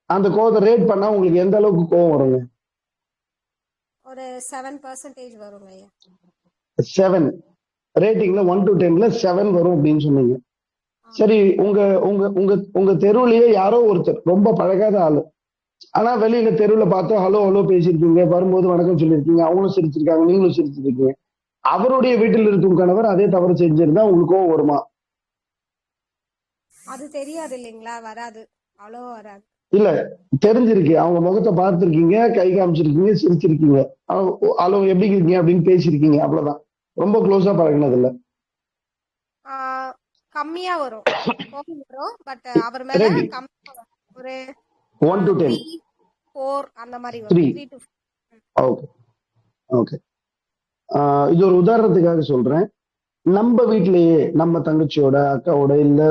அந்த கோபத்தை ரேட் பண்ணா உங்களுக்கு எந்த அளவுக்கு கோபம் வருங்க? ஒரு 7% வருங்க ஐயா. 7 ரேட்டிங்ல 1 to 10ல 7 வரும் அப்படின்னு சொன்னீங்க. சரி, உங்க உங்க உங்க உங்க தெருவுலயே யாரோ ஒருத்தர் ரொம்ப பழகாத ஆளு, ஆனா வெளியில தெருவுல பார்த்து ஹலோ ஹலோ பேசியிருக்கீங்க, வரும்போது வணக்கம் சொல்லியிருக்கீங்க, அவங்களும் சிரிச்சிருக்காங்க, நீங்களும் சிரிச்சிருக்கீங்க. அவருடைய வீட்டில் இருக்கும் கணவர் அதே தவறு செஞ்சிருந்தா உங்களுக்கு கோவம் வருமா? அது தெரியாது இல்லைங்களா, வராது, அவ்வளோ வராது. இல்ல, தெரிஞ்சிருக்கு, அவங்க முகத்தை பார்த்திருக்கீங்க, கை காமிச்சிருக்கீங்க, சிரிச்சிருக்கீங்க, ஹலோ எப்படி இருக்கீங்க அப்படின்னு பேசியிருக்கீங்க, அவ்வளவுதான். ரொம்ப க்ளோஸா பழகினது இல்ல. கம்மியா வரும், கோபம் வரும், பட் அவர் மேல கம்மியா வரும். ஒரு 1 to 10, 4 அந்த மாதிரி வரும். 3 to 4. Okay okay. இது ஒரு உதாரணத்துக்காக சொல்றேன். நம்ம வீட்டிலேயே நம்ம தங்கச்சியோட, அக்காவோட, இல்ல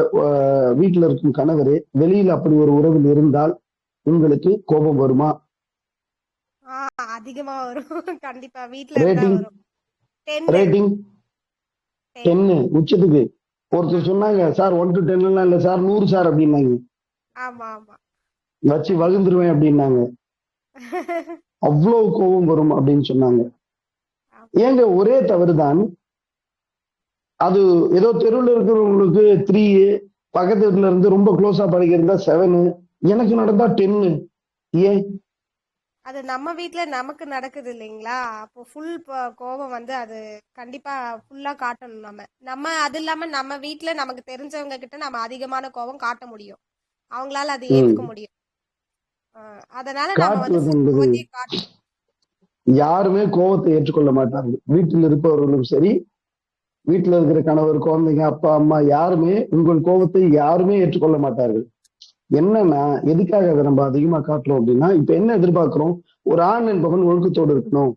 வீட்டுல இருக்கும் கணவரே வெளியில அப்படி ஒரு உறவில் இருந்தால் உங்களுக்கு கோபம் வருமா? அதிகமா வரும். கண்டிப்பா வீட்டுல இருந்தா வரும். ரேட்டிங் 10 உச்சத்துக்கு. ஒருத்தர் சொன்னாங்க, சார் 1 to 10 இல்ல சார் 100 சார் அப்படின்னாங்க. ஆமா ஆமா, வச்சு வகுந்துருவேன் அப்படின்னாங்க. அவ்வளவு கோபம் வரும் அப்படின்னு சொன்னாங்க. ஏங்க, ஒரே தவறுதான். அது ஏதோ தெருவில் இருக்கிறவங்களுக்கு 3, பக்கத்து வீட்டுல இருந்து ரொம்ப க்ளோஸா பழகிருந்தா 7, எனக்கு நடந்தா 10. ஏன்? அது நம்ம வீட்டுல நமக்கு நடக்குது இல்லைங்களா, அப்போ ஃபுல் கோபம் அது கண்டிப்பா ஃபுல்லா காட்டணும். நம்ம அது இல்லாம நம்ம வீட்டுல நமக்கு தெரிஞ்சவங்க கிட்ட நம்ம அதிகமான கோபம் காட்ட முடியும், அவங்களால அதை ஏத்துக்க முடியும். அதனால நம்ம யாருமே கோபத்தை ஏற்றுக்கொள்ள மாட்டார்கள். வீட்டில் இருப்பவர்களும் சரி, வீட்டுல இருக்கிற கணவர், குழந்தைங்க, அப்பா, அம்மா, யாருமே உங்கள் கோபத்தை யாருமே ஏற்றுக்கொள்ள மாட்டார்கள். என்னன்னா, எதுக்காக அதை நம்ம அதிகமா காட்டுறோம் அப்படின்னா, இப்ப என்ன எதிர்பார்க்கிறோம்? ஒரு ஆண் என்பவன் ஒழுக்கத்தோடு இருக்கணும்,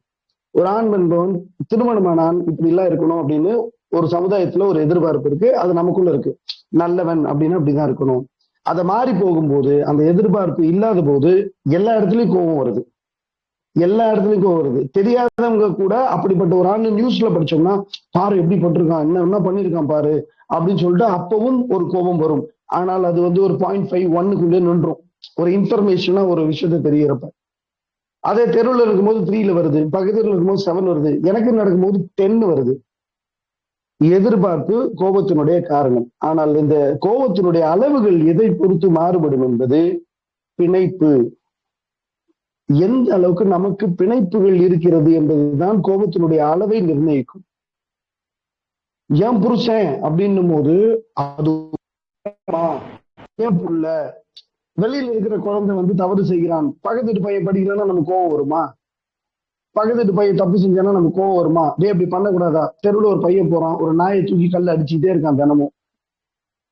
ஒரு ஆண் என்பவன் திருமணமான ஆண் இப்படி எல்லாம் இருக்கணும் அப்படின்னு ஒரு சமுதாயத்துல ஒரு எதிர்பார்ப்பு இருக்கு. அது நமக்குள்ள இருக்கு. நல்லவன் அப்படின்னா அப்படிதான் இருக்கணும். அதை மாறி போகும்போது, அந்த எதிர்பார்ப்பு இல்லாத போது எல்லா இடத்துலயும் கோபம் வருது. தெரியாதவங்க கூட அப்படிப்பட்ட ஒரு ஆண் நியூஸ்ல படிச்சோம்னா, பாரு எப்படி பட்டிருக்கான், என்ன பண்ணிருக்கான் பாரு அப்படின்னு சொல்லிட்டு அப்பவும் ஒரு கோபம் வரும். ஆனால் அது ஒரு 0.5, 1க்குள்ளே நின்றும், ஒரு இன்ஃபர்மேஷனா ஒரு விஷயத்த தெரிகிறப்ப. அதே தெருவில் இருக்கும்போது 3ல வருது, பக்கத்துல இருக்கும்போது 7 வருது, எனக்கு நடக்கும்போது 10 வருது. எதிர்பார்ப்பு கோபத்தினுடைய காரணம். ஆனால் இந்த கோபத்தினுடைய அளவுகள் எதை பொறுத்து மாறுபடும் என்பது பிணைப்பு. எந்த அளவுக்கு நமக்கு பிணைப்புகள் இருக்கிறது என்பதுதான் கோபத்தினுடைய அளவை நிர்ணயிக்கும். என் புருஷன் அப்படின்னும் போது அது என் புள்ள, வெளியில இருக்கிற குழந்தை தவறு செய்கிறான், பக்கத்து பையன் படிக்கலன்னா நமக்கு கோபம் வருமா? பக்கத்து பையன் தப்பு செஞ்சானா நமக்கு கோபம் வருமா? அப்படி பண்ணக்கூடாதா? தெருவில் ஒரு பையன் போறான், ஒரு நாயை தூக்கி கல்ல அடிச்சுட்டே இருக்கான் தினமும்,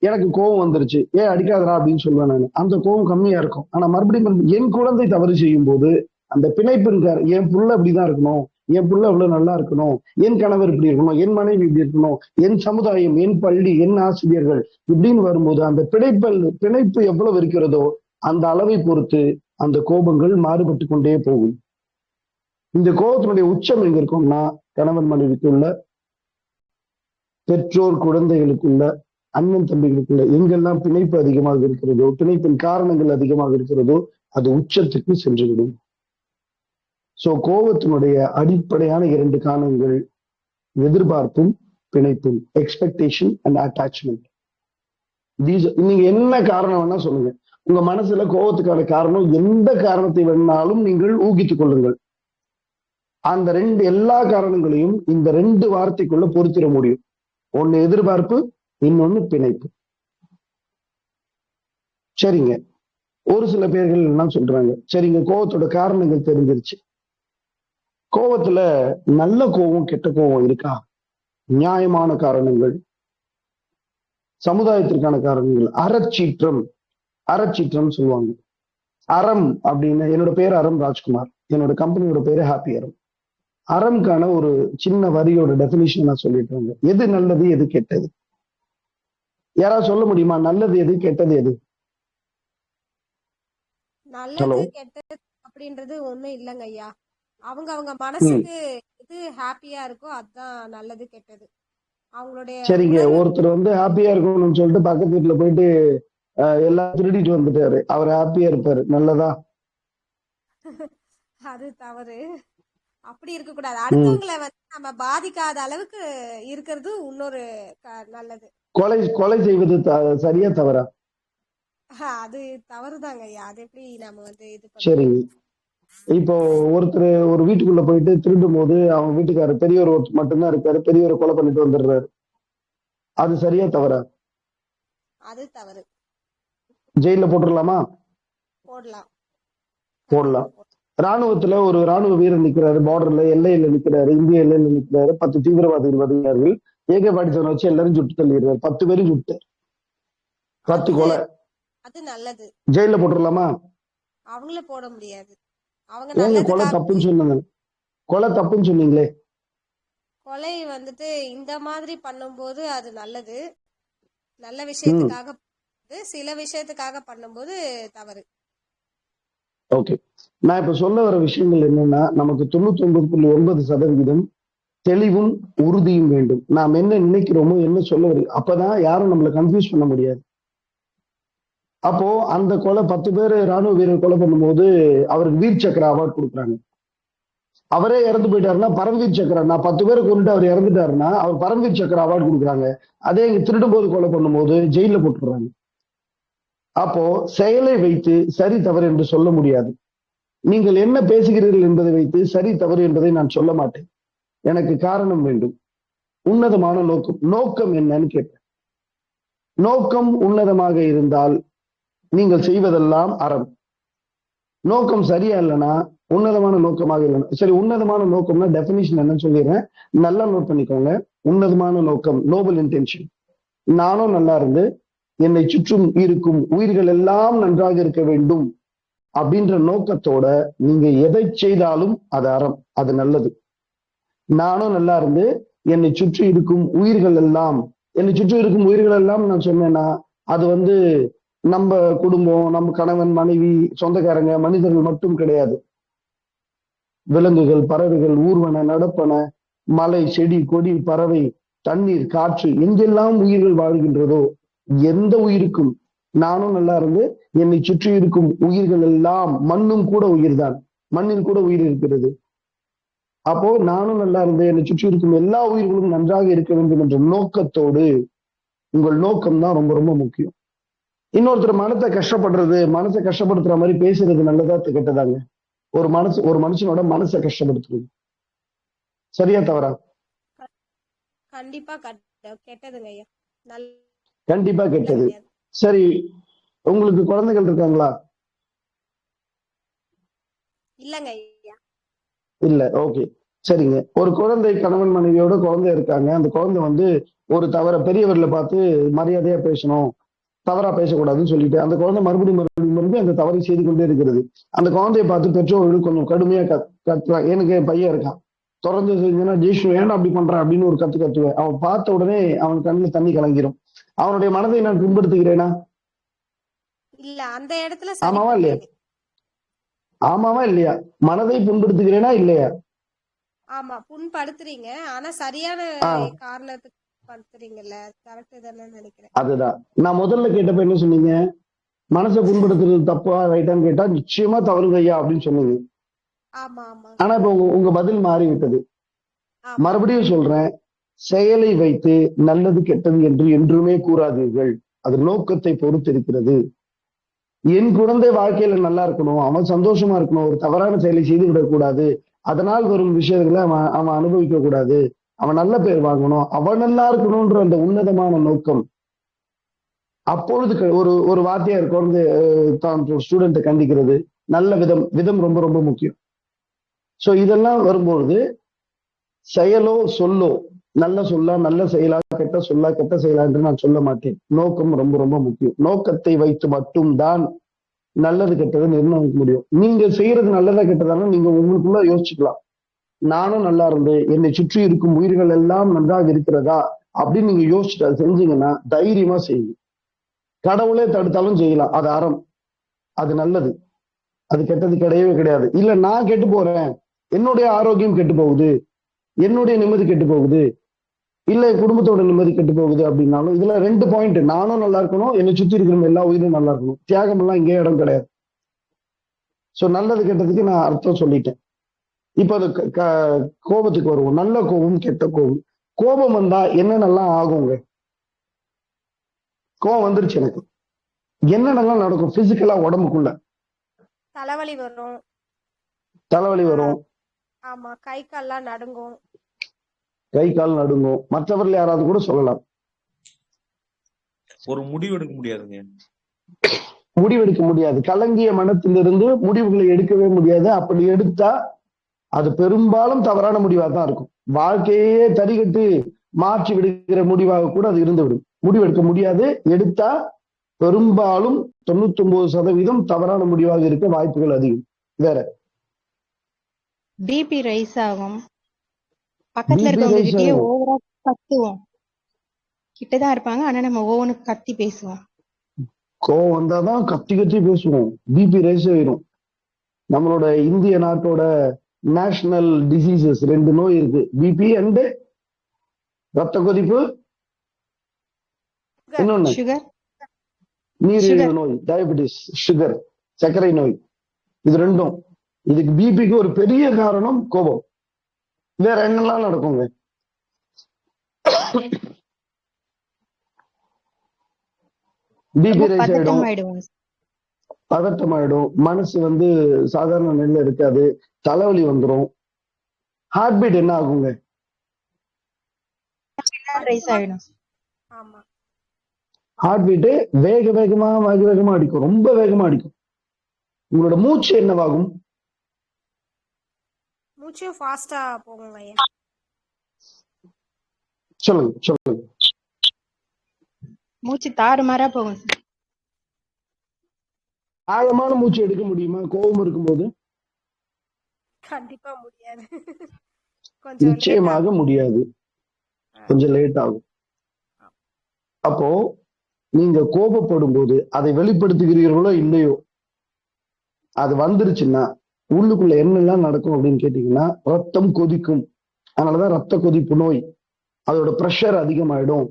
எனக்கு கோபம் வந்துருச்சு, ஏன் அடிக்காதரா அப்படின்னு சொல்லுவேன் நான். அந்த கோபம் கம்மியா இருக்கும். ஆனா மறுபடியும் என் குழந்தை தவறு செய்யும் போது அந்த பிணைப்பின் என் புள்ள இப்படிதான் இருக்கணும், என் புள்ள இவ்வளவு நல்லா இருக்கணும், என் கணவர் இப்படி இருக்கணும், என் மனைவி இப்படி இருக்கணும், என் சமுதாயம், என் பள்ளி, என் ஆசிரியர்கள் இப்படின்னு வரும்போது அந்த பிணைப்பு எவ்வளவு இருக்கிறதோ அந்த அளவை பொறுத்து அந்த கோபங்கள் மாறுபட்டு கொண்டே போகும். இந்த கோபத்தினுடைய உச்சம் எங்க இருக்கும்னா கணவன் மனைவிக்குள்ள, பெற்றோர் குழந்தைகளுக்குள்ள, அண்ணன் தம்பிகளுக்குள்ள எங்கெல்லாம் பிணைப்பு அதிகமாக இருக்கிறதோ, பிணைப்பின் காரணங்கள் அதிகமாக இருக்கிறதோ அது உச்சத்துக்கு சென்றுவிடும். சோ கோபத்தினுடைய அடிப்படையான 2 காரணங்கள் எதிர்பார்ப்பும் பிணைப்பும், எக்ஸ்பெக்டேஷன் அண்ட் அட்டாச்மெண்ட். நீங்க என்ன காரணம் வேணா சொல்லுங்க, உங்க மனசுல கோபத்துக்கான காரணம் எந்த காரணத்தை வேணாலும் நீங்கள் ஊகித்துக் கொள்ளுங்கள். அந்த எல்லா காரணங்களையும் இந்த 2 வார்த்தைக்குள்ள பொருத்திட முடியும். ஒண்ணு எதிர்பார்ப்பு, இன்னொன்னு பிணைப்பு. சரிங்க, ஒரு சில பேர்கள் என்ன சொல்றாங்க, சரிங்க கோபத்தோட காரணங்கள் தெரிஞ்சிருச்சு, கோபத்துல நல்ல கோபம் கெட்ட கோபம் இருக்கா, நியாயமான காரணங்கள், சமுதாயத்திற்கான காரணங்கள், அறச்சீற்றம் சொல்லுவாங்க. அறம் அப்படின்னு, என்னோட பேர் அறம் ராஜ்குமார், என்னோட கம்பெனியோட பேரு ஹாப்பி அறம். அறம்கான ஒரு சின்ன வரியோட டெபினிஷன் நான் சொல்லிட்டு, எது நல்லது எது கெட்டது, யாராவது சொல்ல முடியுமா? நல்லது எது கெட்டது எது? நல்லது கெட்டது அப்படின்றது ஒண்ணும் இல்லைங்க ஐயா. அவங்க மனசுக்கு எது ஹாப்பியா இருக்கோ அதுதான் நல்லது கெட்டது. அவங்களுடைய சரிங்க, ஒருத்தர் ஹாப்பியா இருக்கணும்னு சொல்லிட்டு பக்கத்து வீட்டுல போயிட்டு எல்லாம் திருடிட்டு வந்துட்டாரு, அவர் ஹாப்பியா இருப்பாரு, நல்லதா? அது தவறு. அப்படி இருக்க கூடாது. அடுத்தவங்களை நம்ம பாதிக்காத அளவுக்கு இருக்கிறது இன்னொரு நல்லது. கொலை செய்வது சரியா தவறா? அது தவறுதாங்க ஐயா. அது எப்படி நம்ம இது சரிங்க, இப்போ ஒருத்தர் ஒரு வீட்டுக்குள்ள போயிட்டு திருடும் போது அவங்க வீட்டுக்காரர் பெரியவர் மட்டும்தான் இருக்காரு, பெரியவரை கொலை பண்ணிட்டு வந்துடுறாரு, அது சரியா தவறா? அது தவறு. ஜெயில போட்டுடலாமா? போடலாம். ராணுவத்துல ஒரு ராணுவ வீரர் நிக்கிறாரு, பார்டர்ல எல்லையில நிக்கிறாரு, இந்திய எல்லையில நிக்கிறாரு, 10 தீவிரவாதிகள் வருகிறார்கள், ஏகபாடித்தவனை வச்சு எல்லாரும் சுட்டு தள்ளிடுறாரு, 10 பேரும் சுட்டு 10 கொலை, அது நல்லது. ஜெயில போட்டுடலாமா? அவங்கள போட முடியாது. ஏங்க கொலை தப்புன்னு சொன்னாங்க, கொலை தப்புன்னு சொன்னீங்களே. கொலை இந்த மாதிரி பண்ணும்போது அது நல்லது, நல்ல விஷயத்துக்காக, சில விஷயத்துக்காக பண்ணும்போது தவறு. ஓகே, நான் இப்ப சொல்ல வர விஷயங்கள் என்னன்னா, நமக்கு 99.9% தெளிவும் உறுதியும் வேண்டும். நாம் என்ன நினைக்கிறோமோ, என்ன சொல்ல வரும், அப்பதான் யாரும் நம்மளை கன்ஃபியூஸ் பண்ண முடியாது. அப்போ அந்த கொலை 10 பேர் ராணுவ வீரர் கொலை பண்ணும்போது அவருக்கு வீர் சக்கர அவார்டு கொடுக்குறாங்க. அவரே இறந்து போயிட்டாருன்னா பரம்வீர் சக்கர, நான் 10 பேரை கொண்டு அவர் இறந்துட்டாருன்னா அவர் பரம்வீர் சக்கர அவார்டு கொடுக்குறாங்க. அதே இங்க திருடும் போது கொலை பண்ணும்போது ஜெயில போட்டுடுறாங்க. அப்போ செயலை வைத்து சரி தவறு என்று சொல்ல முடியாது. நீங்கள் என்ன பேசுகிறீர்கள் என்பதை வைத்து சரி தவறு என்பதை நான் சொல்ல மாட்டேன். எனக்கு காரணம் வேண்டும், உன்னதமான நோக்கம் என்னன்னு கேட்பேன். நோக்கம் உன்னதமாக இருந்தால் நீங்கள் செய்வதெல்லாம் அறம். நோக்கம் சரியா இல்லைன்னா, உன்னதமான நோக்கமாக இல்லைன்னா, சரி உன்னதமான நோக்கம்னா டெபினிஷன் என்னன்னு சொல்லிடுறேன், நல்லா நோட் பண்ணிக்கோங்க. உன்னதமான நோக்கம், நோபல் இன்டென்ஷன், நானும் நல்லா இருந்து என்னை சுற்றும் இருக்கும் உயிர்கள் எல்லாம் நன்றாக இருக்க வேண்டும் அப்படின்ற நோக்கத்தோட நீங்க எதை செய்தாலும் அது அறம், அது நல்லது. நானும் நல்லா இருந்து என்னை சுற்றி இருக்கும் உயிர்கள் எல்லாம், நான் சொன்னேன்னா அது நம்ம குடும்பம், நம்ம கணவன் மனைவி சொந்தக்காரங்க மனிதர்கள் மட்டும் கிடையாது, விலங்குகள், பறவைகள், ஊர்வன, நடப்பன, மலை, செடி, கொடி, பறவை, தண்ணீர், காற்று, எங்கெல்லாம் உயிர்கள் வாழ்கின்றதோ எந்த உயிருக்கும் நானும் நல்லா இருந்து என்னை சுற்றி இருக்கும் உயிர்கள் எல்லாம், மண்ணும் கூட உயிர்தான், மண்ணில் கூட உயிர் இருக்கிறது. அப்போ நானும் நல்லா இருந்து என்னை சுற்றி இருக்கும் எல்லா உயிர்களும் நன்றாக இருக்க வேண்டும் என்ற நோக்கத்தோடு, உங்கள் நோக்கம் தான் ரொம்ப ரொம்ப முக்கியம். இன்னொருத்தர் மனசை கஷ்டப்படுத்துற மாதிரி பேசுறது நல்லதா கெட்டதாங்க? ஒரு மனுஷனோட மனசை கஷ்டப்படுத்துறது சரியா தவறா? கண்டிப்பா கெட்டதுங்க ஐயா. கண்டிப்பா கெட்டது. சரி, உங்களுக்கு குழந்தைகள் இருக்காங்களா? இல்லங்க ஐயா. இல்ல, ஓகே, சரிங்க. ஒரு குழந்தை, கணவன் மனைவியோட குழந்தை இருக்காங்க, அந்த குழந்தை ஒரு தவற பெரியவர்களை பார்த்து மரியாதையா பேசணும், தவறா பேசக்கூடாதுன்னு சொல்லிட்டு அந்த குழந்தை மறுபடியும் அந்த தவறை செய்து கொண்டே இருக்கிறது. அந்த குழந்தையை பார்த்து பெற்றோர்கள் கொஞ்சம் கடுமையா கத்துறாங்க. எனக்கு என் பையன் இருக்கான், தொடர்ந்து செஞ்சா ஜெய்ஷு ஏன்னா அப்படி பண்றான் அப்படின்னு ஒரு கத்துவேன். அவன் பார்த்த உடனே அவன் கண்ணில் தண்ணி கலங்கிரும். அவனுடைய மனதை நான் புண்படுத்துகிறேனா? இல்ல, அந்த இடத்துல ஆமாவா சரி இல்லையா? கிடையாது. ஆமாவா இல்லையா? மனதை புண்படுத்துகிறேனா இல்லையா? ஆமா, புண்படுத்துறீங்க. ஆனா சரியான ஆஹ் காரணத்துக்கு படுத்துறீங்கல்ல, கரெக்ட் தானே நினைக்கிறேன். அதுதான் நான் முதல்ல கேட்டப்ப என்ன சொன்னீங்க? மனசை புண்படுத்துறது தப்பா ரைட்டான்னு கேட்டா நிச்சயமா தவறுங்க ஐயா அப்படின்னு சொன்னீங்க. ஆமா ஆமா ஆனா இப்ப உங்க பதில் மாறிவிட்டது. ஆமா. மறுபடியும் சொல்றேன், செயலை வைத்து நல்லது கெட்டது என்று என்றுமே கூறாதீர்கள். அது நோக்கத்தை பொறுத்து இருக்கிறது. என் குழந்தை வாழ்க்கையில நல்லா இருக்கணும், அவன் சந்தோஷமா இருக்கணும், ஒரு தவறான செயலை செய்து விடக்கூடாது, அதனால் வரும் விஷயங்களை அவன் அனுபவிக்க கூடாது, அவன் நல்ல பேர் வாங்கணும், அவன் நல்லா இருக்கணும்ன்ற அந்த உன்னதமான நோக்கம். அப்பொழுது ஒரு வாத்தியார் குழந்தை தான் ஸ்டூடெண்ட்டை கண்டிக்கிறது, நல்ல விதம் ரொம்ப ரொம்ப முக்கியம். சோ இதெல்லாம் வரும்பொழுது செயலோ சொல்லோ, நல்ல சொல்லா நல்ல செயலா, கெட்ட சொல்லா கெட்ட செயலா என்று நான் சொல்ல மாட்டேன். நோக்கம் ரொம்ப ரொம்ப முக்கியம். நோக்கத்தை வைத்து மட்டும்தான் நல்லது கெட்டதை நிர்ணயிக்க முடியும். நீங்க செய்யறது நல்லதா கெட்டதானா நீங்க உங்களுக்குள்ள யோசிச்சுக்கலாம். நானும் நல்லா இருந்து என்னை சுற்றி இருக்கும் உயிர்கள் எல்லாம் நன்றாக இருக்கிறதா அப்படின்னு நீங்க யோசிச்சுட்டு அதை செஞ்சீங்கன்னா தைரியமா செய்யுங்க. கடவுளே தடுத்தாலும் செய்யலாம், அது அறம், அது நல்லது, அது கெட்டது கிடையவே கிடையாது. இல்ல நான் கெட்டு போறேன், என்னுடைய ஆரோக்கியம் கெட்டு போகுது, என்னுடைய நிம்மதி கெட்டு போகுது, இல்ல என் குடும்பத்தோட நிம்மதி கெட்டு போகுது அப்படின்னாலும் இதுல 2 பாயிண்ட். நானும் நல்லா இருக்கணும், என்னை சுத்தி இருக்கிற எல்லா உயிரும் நல்லா இருக்கணும். தியாகம் எல்லாம் இங்கே இடம் கிடையாது. சோ நல்லது கெட்டதுக்கு நான் அர்த்தம் சொல்லிட்டேன். இப்ப அது கோபத்துக்கு வருவோம். நல்ல கோபம் கெட்ட கோபம். கோபம் வந்தா என்னென்னலாம் ஆகுங்க? கோபம் வந்துருச்சு எனக்கு, என்னென்னலாம் நடக்கும் பிசிக்கலா உடம்புக்குள்ள? தலைவலி வரும். தலைவலி வரும். ஆமா, கை கால்லாம் நடுங்கும். கை கால் நடுங்கும். மற்றவர்கள் யாராவது கூட சொல்லலாம். ஒரு முடிவு எடுக்க முடியாதுங்க. முடிவெடுக்க முடியாது. கலங்கிய மனத்திலிருந்து முடிவுகளை எடுக்கவே முடியாது. அப்படி எடுத்தா அது பெரும்பாலும் தவறான முடிவா தான் இருக்கும். வாழ்க்கையே தறிகட்டு மாற்றி விடுகிற முடிவாக கூட அது இருந்து விடும். முடிவெடுக்க முடியாது. எடுத்தா பெரும்பாலும் 99% தவறான முடிவாக இருக்க வாய்ப்புகள் அதிகம். வேற பிபி ரைஸ் ஆகும். பக்கத்துல இருக்கவங்க கிட்டயே ஓவரா கத்துவோம். கிட்டதான் இருப்பாங்க, ஆனா நம்ம ஓவனுக்கு கத்தி பேசுவோம். கோவம் வந்தாதான் கத்தி கத்தி பேசுவோம், பிபி ரைஸ் ஆயிரும். நம்மளோட இந்திய நாட்டோட நேஷனல் டிசீசஸ் 2 நோய் இருக்கு, பிபி அண்ட் ரத்த கொதிப்பு, இன்னொன்னு சுகர், நீரிழிவு நோய், டயபெட்டிஸ், சுகர், சர்க்கரை நோய். இது 2ம். இதுக்கு பிபிக்கு ஒரு பெரிய காரணம் கோபம். வேற என்னெல்லாம் நடக்குங்க? பிபி ரைஸ் ஆயிடும், பதட்டமாயிடும், மனசு சாதாரண நிலையில இருக்காது, தலைவலி வந்துடும். ஹார்ட் பீட் என்ன ஆகுங்க? ஹார்ட் பீட் வேக வேகமா அடிக்கும், ரொம்ப வேகமா அடிக்கும். உங்களோட மூச்சு என்னவாகும்? மூச்சு ஃபாஸ்டா போகுங்க. சொல்லுங்க. மூச்சு தாறுமாறா போகும். ஆழமான மூச்சு எடுக்க முடியுமா கோபம் இருக்கும்போது? கண்டிப்பா முடியாது. நிச்சயமாக முடியாது. கொஞ்சம் லேட் ஆகும். அப்போ நீங்க கோபப்படும் போது அதை வெளிப்படுத்துகிறீர்களோ இல்லையோ, அது வந்துருச்சுன்னா உள்ளுக்குள்ள என்னெல்லாம் நடக்கும் அப்படின்னு கேட்டீங்கன்னா, ரத்தம் கொதிக்கும். அதனாலதான் ரத்த கொதிப்பு நோய். அதோட பிரஷர் அதிகமாயிடும்.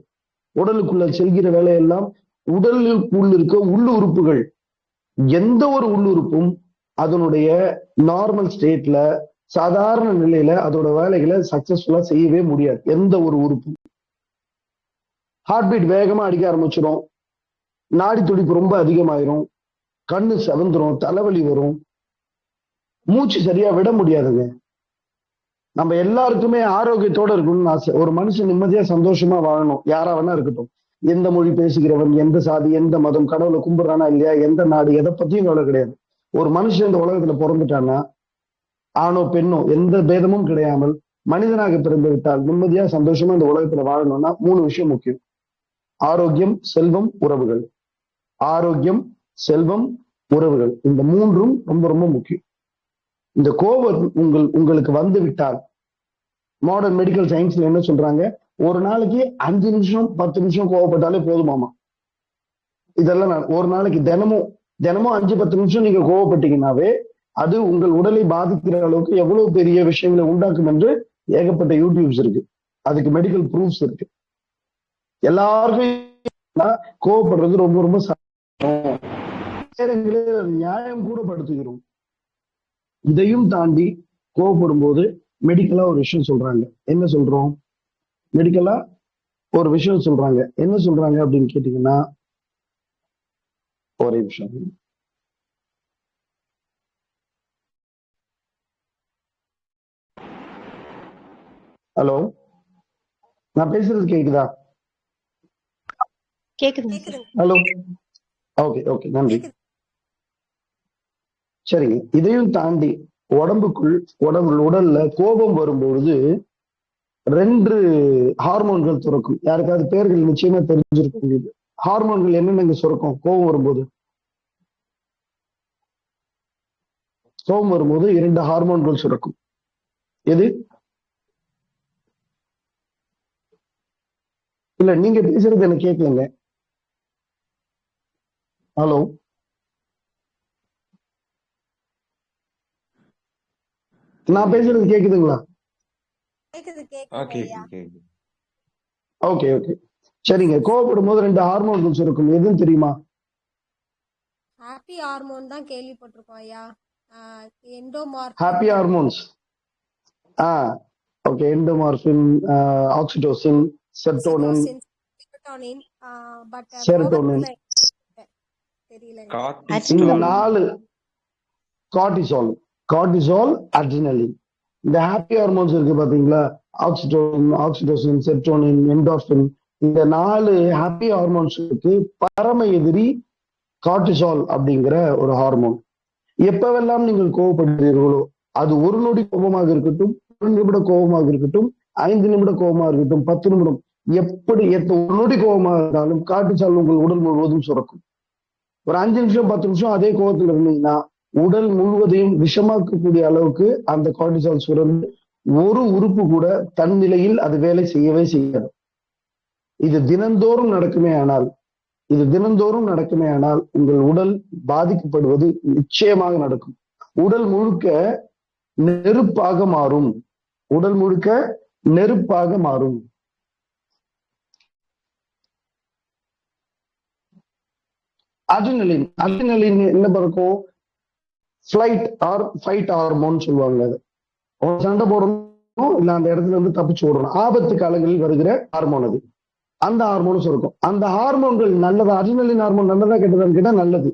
உடலுக்குள்ள செல்கிற வேலையெல்லாம் உடலுக்குள்ள இருக்க உள்ளுறுப்புகள், எந்த ஒரு உள்ளுறுப்பும் அதனுடைய நார்மல் ஸ்டேட்ல சாதாரண நிலையில அதோட வேலைகளை சக்சஸ்ஃபுல்லா செய்யவே முடியாது. எந்த ஒரு உறுப்பும். ஹார்ட் பீட் வேகமா அடிக்க ஆரம்பிச்சிடும், நாடி துடிப்பு ரொம்ப அதிகமாயிரும், கண்ணு செவந்துரும், தலைவலி வரும், மூச்சு சரியா விட முடியாதுங்க. நம்ம எல்லாருக்குமே ஆரோக்கியத்தோட இருக்கணும்னு ஆசை. ஒரு மனுஷன் நிம்மதியா சந்தோஷமா வாழணும், யாரா வேணா இருக்கட்டும். எந்த மொழி பேசுகிறவன், எந்த சாதி, எந்த மதம், கடவுளை கும்பிடுறானா இல்லையா, எந்த நாடு, எதை பத்தியும் கவலை கிடையாது. ஒரு மனுஷன் இந்த உலகத்துல பிறந்துட்டான்னா, ஆணோ பெண்ணோ எந்த பேதமும் கிடையாமல் மனிதனாக பிறந்து விட்டால் நிம்மதியா சந்தோஷமா இந்த உலகத்துல வாழணும்னா 3 விஷயம் முக்கியம்: ஆரோக்கியம், செல்வம், உறவுகள். ஆரோக்கியம், செல்வம், உறவுகள், இந்த மூன்றும் ரொம்ப ரொம்ப முக்கியம். இந்த கோபம் உங்களுக்கு வந்து விட்டால், மாடர்ன் மெடிக்கல் சயின்ஸ்ல என்ன சொல்றாங்க, ஒரு நாளைக்கு 5 நிமிஷம் 10 நிமிஷம் கோவப்பட்டாலே போதுமாமா. இதெல்லாம் ஒரு நாளைக்கு தினமும் 5-10 நிமிஷம் நீங்க கோவப்பட்டீங்கன்னாவே அது உங்கள் உடலை பாதிக்கிற அளவுக்கு எவ்வளவு பெரிய விஷயங்களை உண்டாக்கும் என்று ஏகப்பட்ட யூடியூப்ஸ் இருக்கு. அதுக்கு மெடிக்கல் ப்ரூஃப்ஸ் இருக்கு. எல்லாருக்கும் கோவப்படுறது ரொம்ப ரொம்ப நியாயம் கூட படுத்துகிறோம். இதையும் தாண்டி கோவப்படும் போது மெடிக்கலா ஒரு விஷயம் சொல்றாங்க. என்ன சொல்றோம்? மெடிக்கலா ஒரு விஷயம் சொல்றாங்க. என்ன சொல்றாங்க அப்படின்னு கேட்டீங்கன்னா, ஒரே விஷயம். ஹலோ, நான் பேசுறது கேக்குதா? கேக்குதுங்க சார். ஹலோ, ஓகே ஓகே, நன்றி. சரிங்க. இதையும் தாண்டி உடல்ல கோபம் வரும்பொழுது 2 ஹார்மோன்கள் சுரக்கும். யாருக்காவது பேர்கள் நிச்சயமா தெரிஞ்சிருக்கும். ஹார்மோன்கள் என்னென்ன சுரக்கும் கோபம் வரும்போது? கோபம் வரும்போது 2 ஹார்மோன்கள் சுரக்கும். எது? இல்ல, நீங்க பேசுறது எனக்கு கேட்கலங்க. ஹலோ, நான் பேசுறது கேக்குதுங்களா? ஓகே ஓகே, சரிங்க. கோவப்படும் போது 2 ஹார்மோன்கள் சுரக்கும். எதுன்னு தெரியுமா? ஹாப்பி ஹார்மோன் தான் கேள்விப்பட்டிருக்கோம் ஐயா. Endomorphin. Happy hormones. Okay. Endomorphin, oxytocin, serotonin. But serotonin, தெரியல. இந்த 4 கார்டிசால், அட்ரினலின். இந்த ஹாப்பி ஹார்மோன்ஸ் இருக்கு பாத்தீங்களா? Oxytocin, serotonin, endorphin. இந்த 4 ஹாப்பி ஹார்மோன்ஸுக்கு பரம எதிரி கார்டிசால் அப்படிங்கிற ஒரு ஹார்மோன். எப்பவெல்லாம் நீங்கள் கோபப்படுகிறீர்களோ, அது 1 நொடி கோபமாக இருக்கட்டும், 1 நிமிட கோபமாக இருக்கட்டும், 5 நிமிட கோபமாக இருக்கட்டும், 10 நிமிடம், எப்படி 1 நொடி கோபமாக இருந்தாலும் கார்டிசால் உங்கள் உடல் முழுவதும் சுரக்கும். ஒரு 5 நிமிஷம் 10 நிமிஷம் அதே கோபத்தில் இருந்தீங்கன்னா உடல் முழுவதையும் விஷமாக்கக்கூடிய அளவுக்கு அந்த கார்டிசால் சுரந்து ஒரு உறுப்பு கூட தன் நிலையில் அது வேலை செய்யவே செய்யாது. இது தினந்தோறும் நடக்குமே ஆனால் உங்கள் உடல் பாதிக்கப்படுவது நிச்சயமாக நடக்கும். உடல் முழுக்க நெருப்பாக மாறும். அட்ரினலின் என்ன பறக்கும்? ஃபிளைட் ஆர் ஃபைட் ஹார்மோன் சொல்லுவாங்க. அது சண்டை போடணும், இல்ல அந்த இடத்துல இருந்து தப்பிச்சு ஓடணும், ஆபத்து காலங்களில் வருகிற ஹார்மோன் அது. அந்த ஹார்மோனும் சுரக்கும். அந்த ஹார்மோன்கள் நல்லதா? அட்ரினலின் ஹார்மோன் நல்லதா கெட்டதான்னு கேட்டா நல்லது.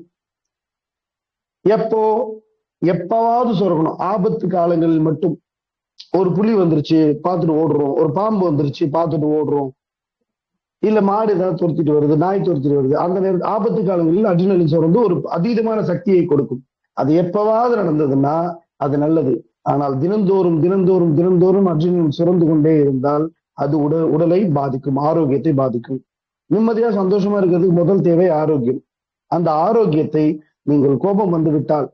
எப்பவாவது சுரக்கணும். ஆபத்து காலங்களில் மட்டும். ஒரு புலி வந்துருச்சு பார்த்துட்டு ஓடுறோம், ஒரு பாம்பு வந்துருச்சு பார்த்துட்டு ஓடுறோம், இல்ல மாடு ஏதாவது துரத்திட்டு வருது, நாய் துரத்திட்டு வருது, அந்த நேரத்தில் ஆபத்து காலங்களில் அட்ரினலின் சுரந்து ஒரு அதீதமான சக்தியை கொடுக்கும். அது எப்பவாவது நடந்ததுன்னா அது நல்லது. ஆனால் தினந்தோறும் அட்ரினலின் சுரந்து கொண்டே இருந்தால் அது உடலை பாதிக்கும், ஆரோக்கியத்தை பாதிக்கும். நிம்மதியா சந்தோஷமா இருக்கிறதுக்கு முதல் தேவை ஆரோக்கியம். அந்த ஆரோக்கியத்தை நீங்கள் கோபம் வந்து விட்டால்,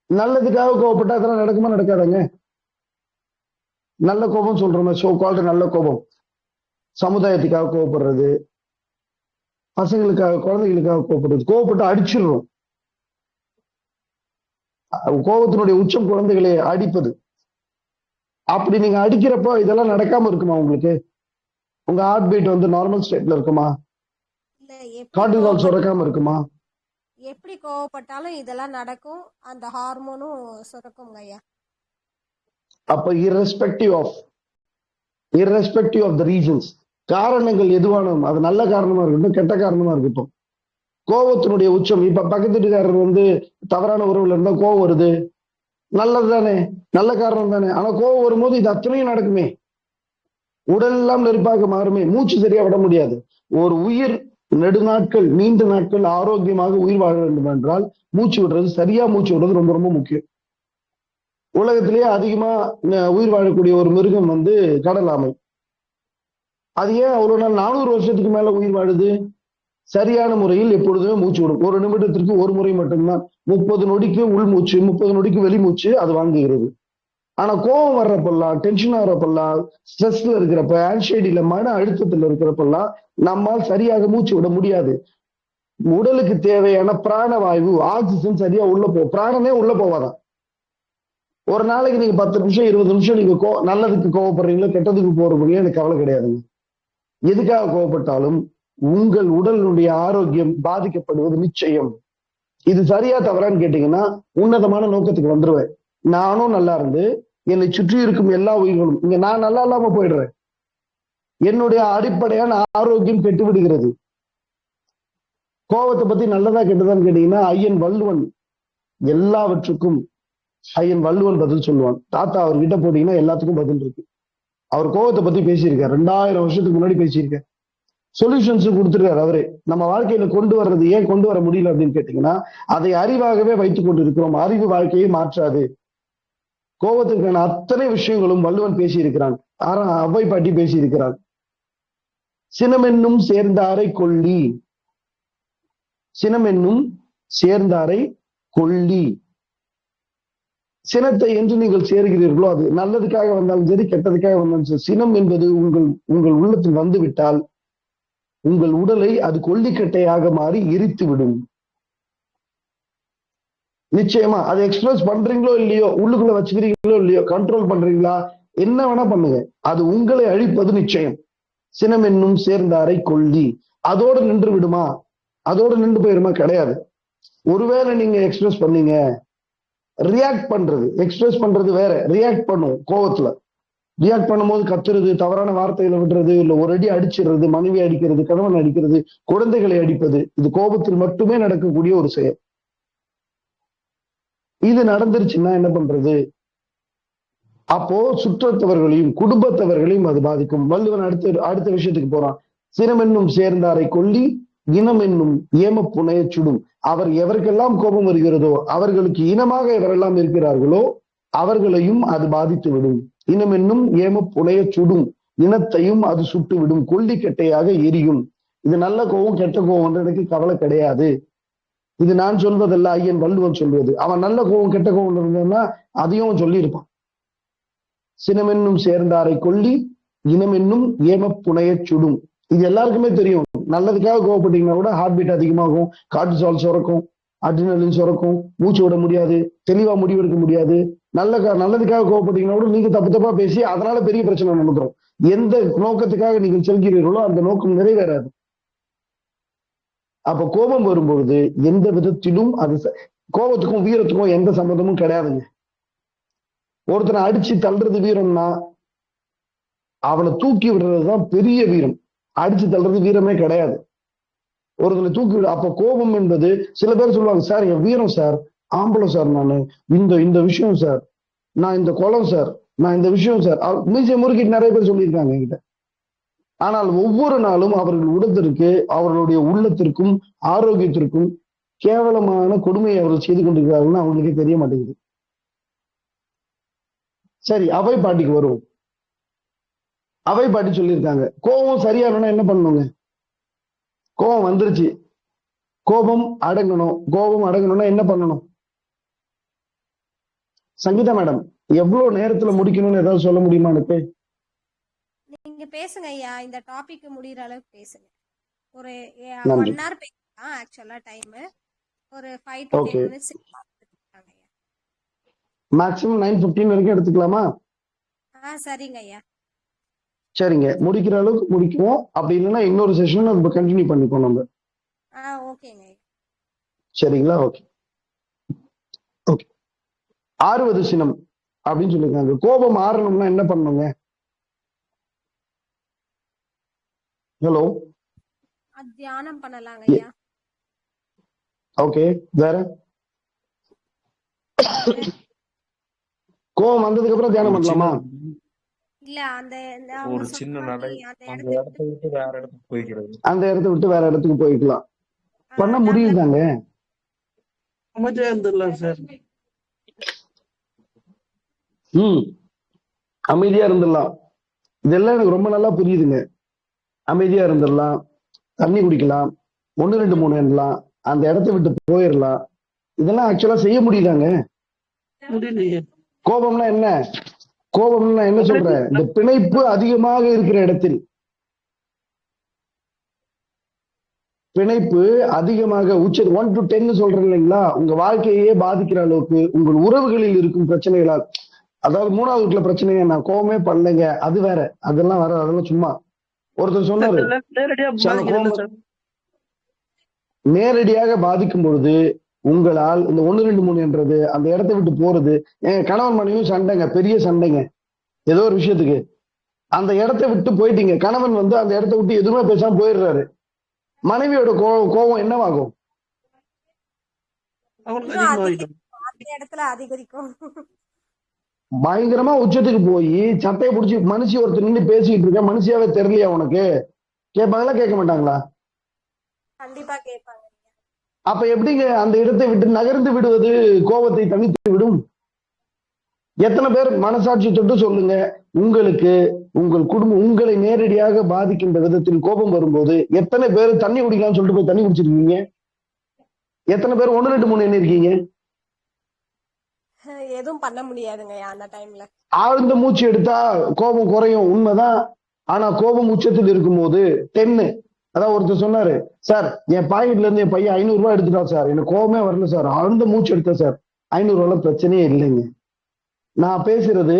நல்லதுக்காக கோபப்பட்டா அதெல்லாம் நடக்குமா? நடக்காதங்க. நல்ல கோபம் சொல்றோம், சோ கால்டு நல்ல கோபம், சமுதாயத்துக்காக கோபப்படுறது, பசங்களுக்காக குழந்தைகளுக்காக கோபப்படுறது, கோபப்பட்டு அடிச்சிடுறோம். கோபத்தினுடைய உச்சம் குழந்தைகளை அடிப்பது. அப்படி நீங்க அடிக்கிறப்போ இதெல்லாம் நடக்காம இருக்குமா? உங்களுக்கு உங்க ஹார்ட் பீட் வந்து நார்மல் ஸ்டேட்ல இருக்குமா? கார்டிசால் சுரக்காம இருக்குமா? எப்படி கோவப்பட்டாலும் இதெல்லாம் நடக்கும், அந்த ஹார்மோனும் சுரக்கும் ஐயா. அப்ப irrespective of the reasons, காரணங்கள் எதுவானும், அது நல்ல காரணமா இருக்கட்டும் கெட்ட காரணமா இருக்கட்டும், கோபத்தினுடைய உச்சம். இப்ப பக்கத்து வீட்டுக்காரர் வந்து தவறான உறவுல இருந்தா கோபம் வருது, நல்லது தானே, நல்ல காரணம் தானே. ஆனா கோபம் வரும்போது இது அத்தனையும் நடக்குமே, உடல் எல்லாம் நெருப்பாக மாறுமே, மூச்சு சரியா விட முடியாது. ஒரு உயிர் நீண்ட நாட்கள் ஆரோக்கியமாக உயிர் வாழ வேண்டும் என்றால் சரியா மூச்சு விடுறது ரொம்ப ரொம்ப முக்கியம். உலகத்திலேயே அதிகமா உயிர் வாழக்கூடிய ஒரு மிருகம் வந்து கடல் ஆமை. அது ஏன் அவ்வளவு நாள் 400 வருஷத்துக்கு மேல உயிர் வாழுது? சரியான முறையில் எப்பொழுதுமே மூச்சு விடும். ஒரு நிமிடத்திற்கு ஒரு முறை மட்டும்தான். 30 நொடிக்கு உள்மூச்சு, 30 நொடிக்கு வெளிமூச்சு அது வாங்குகிறது. ஆனா கோபம் வர்றப்பெல்லாம், டென்ஷன் ஆகிறப்பெல்லாம், ஸ்ட்ரெஸ்ல இருக்கிறப்ப, ஆன்சைட்டில மன அழுத்தத்துல இருக்கிறப்பெல்லாம் நம்மால் சரியாக மூச்சு விட முடியாது. உடலுக்கு தேவையான பிராணவாயு, ஆக்சிஜன் சரியா உள்ள பிராணமே உள்ள போவாதான். ஒரு நாளைக்கு நீங்க 10 நிமிஷம் 20 நிமிஷம் நீங்க நல்லதுக்கு கோவப்படுறீங்களோ கெட்டதுக்கு போறீங்களோ எனக்கு கவலை கிடையாதுங்க. எதுக்காக கோவப்பட்டாலும் உங்கள் உடலுடைய ஆரோக்கியம் பாதிக்கப்படுவது நிச்சயம். இது சரியா தவறான்னு கேட்டீங்கன்னா உன்னதமான நோக்கத்துக்கு வந்துருவேன். நானும் நல்லா இருந்து என்னை சுற்றி இருக்கும் எல்லா உயிர்களும் இங்க நான் நல்லா இல்லாம போயிடுறேன். என்னுடைய அடிப்படையான ஆரோக்கியம் கெட்டு விடுகிறது. கோபத்தை பத்தி நல்லதா கெட்டதான்னு கேட்டீங்கன்னா ஐயன் வள்ளுவன் எல்லாவற்றுக்கும் ஐயன் வள்ளுவன் பதில் சொல்லுவான். தாத்தா அவர்கிட்ட போட்டீங்கன்னா எல்லாத்துக்கும் பதில் இருக்கு. அவர் கோபத்தை பத்தி பேசியிருக்காரு, 2000 வருஷத்துக்கு முன்னாடி பேசியிருக்காரு. சொல்யூஷன்ஸ் கொடுத்துருக்காரு அவரே. நம்ம வாழ்க்கையில கொண்டு வர்றது ஏன் கொண்டு வர முடியல அப்படின்னு கேட்டீங்கன்னா அதை அறிவாகவே வைத்துக் கொண்டு இருக்கிறோம். அறிவு வாழ்க்கையை மாற்றாது. கோபத்திற்கான அத்தனை விஷயங்களும் வள்ளுவன் பேசியிருக்கிறான். அவ்வை பாட்டி பேசியிருக்கிறான். சினமென்னும் சேர்ந்தாரை கொல்லி, சினமென்னும் சேர்ந்தாரை கொல்லி. சினத்தை என்று நீங்கள் சேர்கிறீர்களோ அது நல்லதுக்காக வந்தாலும் சரி கெட்டதுக்காக வந்தாலும் சரி, சினம் என்பது உங்கள் உள்ளத்தில் வந்துவிட்டால் உங்கள் உடலை அது கொல்லிக்கட்டையாக மாறி எரித்து விடும். நிச்சயமா அதை எக்ஸ்பிரஸ் பண்றீங்களோ இல்லையோ, உள்ளுக்குள்ள வச்சுக்கிறீங்களோ இல்லையோ, கண்ட்ரோல் பண்றீங்களா, என்ன வேணா பண்ணுங்க, அது உங்களை அழிப்பது நிச்சயம். சினம் என்னும் சேர்ந்தாரை கொல்லி. அதோடு நின்று விடுமா? அதோடு நின்று போயிருமா? கிடையாது. ஒருவேளை நீங்க எக்ஸ்பிரஸ் பண்ணீங்க, ரியாக்ட் பண்றது, எக்ஸ்பிரஸ் பண்றது வேற, ரியாக்ட் பண்ணும். கோவத்துல ரியாக்ட் பண்ணும்போது கத்துறது, தவறான வார்த்தைகளை விடுறது, இல்ல ஒரு அடி அடிச்சிடுறது, மனைவி அடிக்கிறது, கணவன் அடிக்கிறது, குழந்தைகளை அடிப்பது, இது கோபத்தில் மட்டுமே நடக்கக்கூடிய ஒரு செயல். இது நடந்துருச்சுன்னா என்ன பண்றது? அப்போ சுற்றத்தவர்களையும் குடும்பத்தவர்களையும் அது பாதிக்கும். வள்ளுவன் அடுத்த விஷயத்துக்கு போறான். சினம் என்னும் சேர்ந்தாரை கொல்லி, இனம் என்னும் ஏம புனைய சுடும். அவர் எவருக்கெல்லாம் கோபம் வருகிறதோ அவர்களுக்கு இனமாக எவரெல்லாம் இருக்கிறார்களோ அவர்களையும் அது பாதித்து விடும். இனம் என்னும் ஏம புனைய சுடும். இனத்தையும் அது சுட்டு விடும், கொல்லிக்கட்டையாக எரியும். இது நல்ல கோபம் கெட்ட கோபம் எனக்கு கவலை கிடையாது. இது நான் சொல்வதல்ல, ஐயன் வள்ளுவன் சொல்வது. அவன் நல்ல கோபம் கெட்ட கோபம் இருந்ததுன்னா அதையும் சொல்லியிருப்பான். சினமென்னும் சேர்ந்தாரை கொல்லி, இனமென்னும் ஏம புனைய சுடும். இது எல்லாருக்குமே தெரியும். நல்லதுக்காக கோவப்பட்டீங்கன்னா கூட ஹார்ட் பீட் அதிகமாகும், கார்டிசால் சுரக்கும், அட்ரினலின் சுரக்கும், மூச்சு விட முடியாது, தெளிவா முடிவெடுக்க முடியாது. நல்லதுக்காக கோவப்பட்டீங்கன்னா கூட நீங்க தப்பா பேசி அதனால பெரிய பிரச்சனை நடந்துரும். எந்த நோக்கத்துக்காக நீங்கள் செல்கிறீர்களோ அந்த நோக்கம் நிறைவேறாது. அப்ப கோபம் வரும்பொழுது எந்த விதத்திலும் அது கோபத்துக்கும் வீரத்துக்கும் எந்த சம்மந்தமும் கிடையாதுங்க. ஒருத்தனை அடிச்சு தள்ளுறது வீரம்னா அவனை தூக்கி விடுறதுதான் பெரிய வீரம். அடிச்சு தள்ளுறது வீரமே கிடையாது. ஒருத்தனை தூக்கி விட. அப்ப கோபம் என்பது சில பேர் சொல்லுவாங்க, சார் என் வீரம் சார், ஆம்பளை சார், நானு இந்த விஷயம் சார், நான் இந்த குளம் சார், நான் இந்த விஷயம் சார், மீசை முறுக்கிட்டு நிறைய பேர் சொல்லியிருக்காங்க என்கிட்ட. ஆனால் ஒவ்வொரு நாளும் அவர்கள் உடத்திற்கு, அவர்களுடைய உள்ளத்திற்கும் ஆரோக்கியத்திற்கும் கேவலமான கொடுமையை அவர்கள் செய்து கொண்டிருக்கிறார்கள்னு அவங்களுக்கே தெரிய மாட்டேங்குது. சரி, அவை பாட்டிக்கு வருவோம். அவை பாட்டி சொல்லியிருக்காங்க, கோபம் சரியாகணும்னா என்ன பண்ணணுங்க? கோபம் வந்துருச்சு, கோபம் அடங்கணும். கோபம் அடங்கணும்னா என்ன பண்ணணும்? சங்கீதா மேடம், எவ்வளவு நேரத்துல முடிக்கணும்னு ஏதாவது சொல்ல முடியுமா எனக்கு? நீங்க பேசுங்க ஐயா, இந்த டாபிக் முடியற அளவுக்கு பேசுங்க. ஒரு 1 hour பேசலாம். ஆக்சுவலா டைம் ஒரு 5 to 10 minutes. மேக்ஸிமம் 9:15 வரைக்கும் எடுத்துக்கலாமா? சரிங்க ஐயா. சரிங்க, முடிக்கிற அளவுக்கு முடிக்குவோம். அப்படி இல்லைன்னா இன்னொரு செஷன் நம்ம கண்டினியூ பண்ணிப்போம் நம்ம. ஓகேங்க. சரிங்களா? Okay okay. 6வது சினம் அப்படின்னு சொல்லிருக்காங்க. கோபம் ஆறணும்னா என்ன பண்ணணுங்க? ஹலோ, தியானம் பண்ணலாங்க ஐயா. ஓகே, வேற? கோபம் வந்ததுக்கு அப்புறம் தியானம் பண்ணலாமா? இல்ல, அந்த ஒரு சின்ன நடை, அந்த இடத்தை விட்டு வேற இடத்துக்கு போய்க்கிறது. அந்த இடத்தை விட்டு வேற இடத்துக்கு போய்க்கலாம். பண்ண முடியுதாங்க. அமைதியா இருந்துடலாம் சார். அமைதியா இருந்துடலாம். இதெல்லாம் எனக்கு ரொம்ப நல்லா புரியுதுங்க. அமைதியா இருந்துடலாம், தண்ணி குடிக்கலாம், 1 2 3 எண்ணலாம், அந்த இடத்த விட்டு போயிடலாம். இதெல்லாம் ஆக்சுவலா செய்ய முடியலாங்க. முடியலையே. கோபம்னா என்ன? கோபம்னா என்ன சொல்றேன்? இந்த பிணைப்பு அதிகமாக இருக்கிற இடத்தில், பிணைப்பு அதிகமாக உச்ச 1 to 10 சொல்றேன் இல்லைங்களா, உங்க வாழ்க்கையே பாதிக்கிற அளவுக்கு உங்கள் உறவுகளில் இருக்கும் பிரச்சனைகளால், அதாவது 3வது வீட்டுல பிரச்சனைங்க, நான் கோபமே பண்ணலைங்க, அது வேற, அதெல்லாம் வர, அதெல்லாம் சும்மா. ஒருத்தர் சொன்னாரு, நேரடியா சில பாதிக்கிறேன் கோபம் சார். நேரடியாக பாதிக்கும் பொழுது உங்களால் இந்த 1 2 3 என்றது அந்த இடத்தை விட்டு போறது, என் கணவன் மனைவியும் சண்டைங்க, பெரிய சண்டைங்க, ஏதோ ஒரு விஷயத்துக்கு அந்த இடத்தை விட்டு போயிட்டீங்க. கணவன் வந்து அந்த இடத்தை விட்டு எதுவுமே பேசாம போயிடுறாரு. மனைவியோட கோபம் என்னவாகும்? அவங்களுக்கு இன்னும் அதிகமாகிடும். அந்த இடத்துல அதிகரிக்கும். பயங்கரமா உச்சத்துக்கு போய் சட்டையை பிடிச்சி மனுஷி ஒருத்தர் நின்று பேசிட்டு இருக்க, மனுஷியாவே தெரியலையா உனக்கு? கேட்பாங்களா கேட்க மாட்டாங்களா? கண்டிப்பா கேட்பாங்க. அப்ப எப்படிங்க அந்த இடத்தை விட்டு நகர்ந்து விடுவது கோபத்தை தணித்து விடும்? எத்தனை பேர் மனசாட்சி தொட்டு சொல்லுங்க, உங்களுக்கு உங்கள் குடும்பம் உங்களை நேரடியாக பாதிக்கின்ற விதத்தில் கோபம் வரும்போது எத்தனை பேர் தண்ணி குடிக்கலாம்னு சொல்லிட்டு போய் தண்ணி குடிச்சிருக்கீங்க? எத்தனை பேர் 1 2 3 என்ன இருக்கீங்க? எதுவும் பண்ண முடியாதுங்க அந்த டைம்ல. ஆழ்ந்த மூச்சு எடுத்தா கோபம் குறையும், உண்மைதான். ஆனா கோபம் உச்சத்தில் இருக்கும்போது 10, அதான் ஒருத்தர் சொன்னாரு, சார் என் பாக்கெட்ல இருந்து என் பையன் 500 ரூபாய் எடுத்துட்டா சார், எனக்கு கோபமே வரல சார், ஆழ்ந்த மூச்சு எடுத்தா சார், 500 ரூபாய் பிரச்சனையே இல்லைங்க. நான் பேசுறது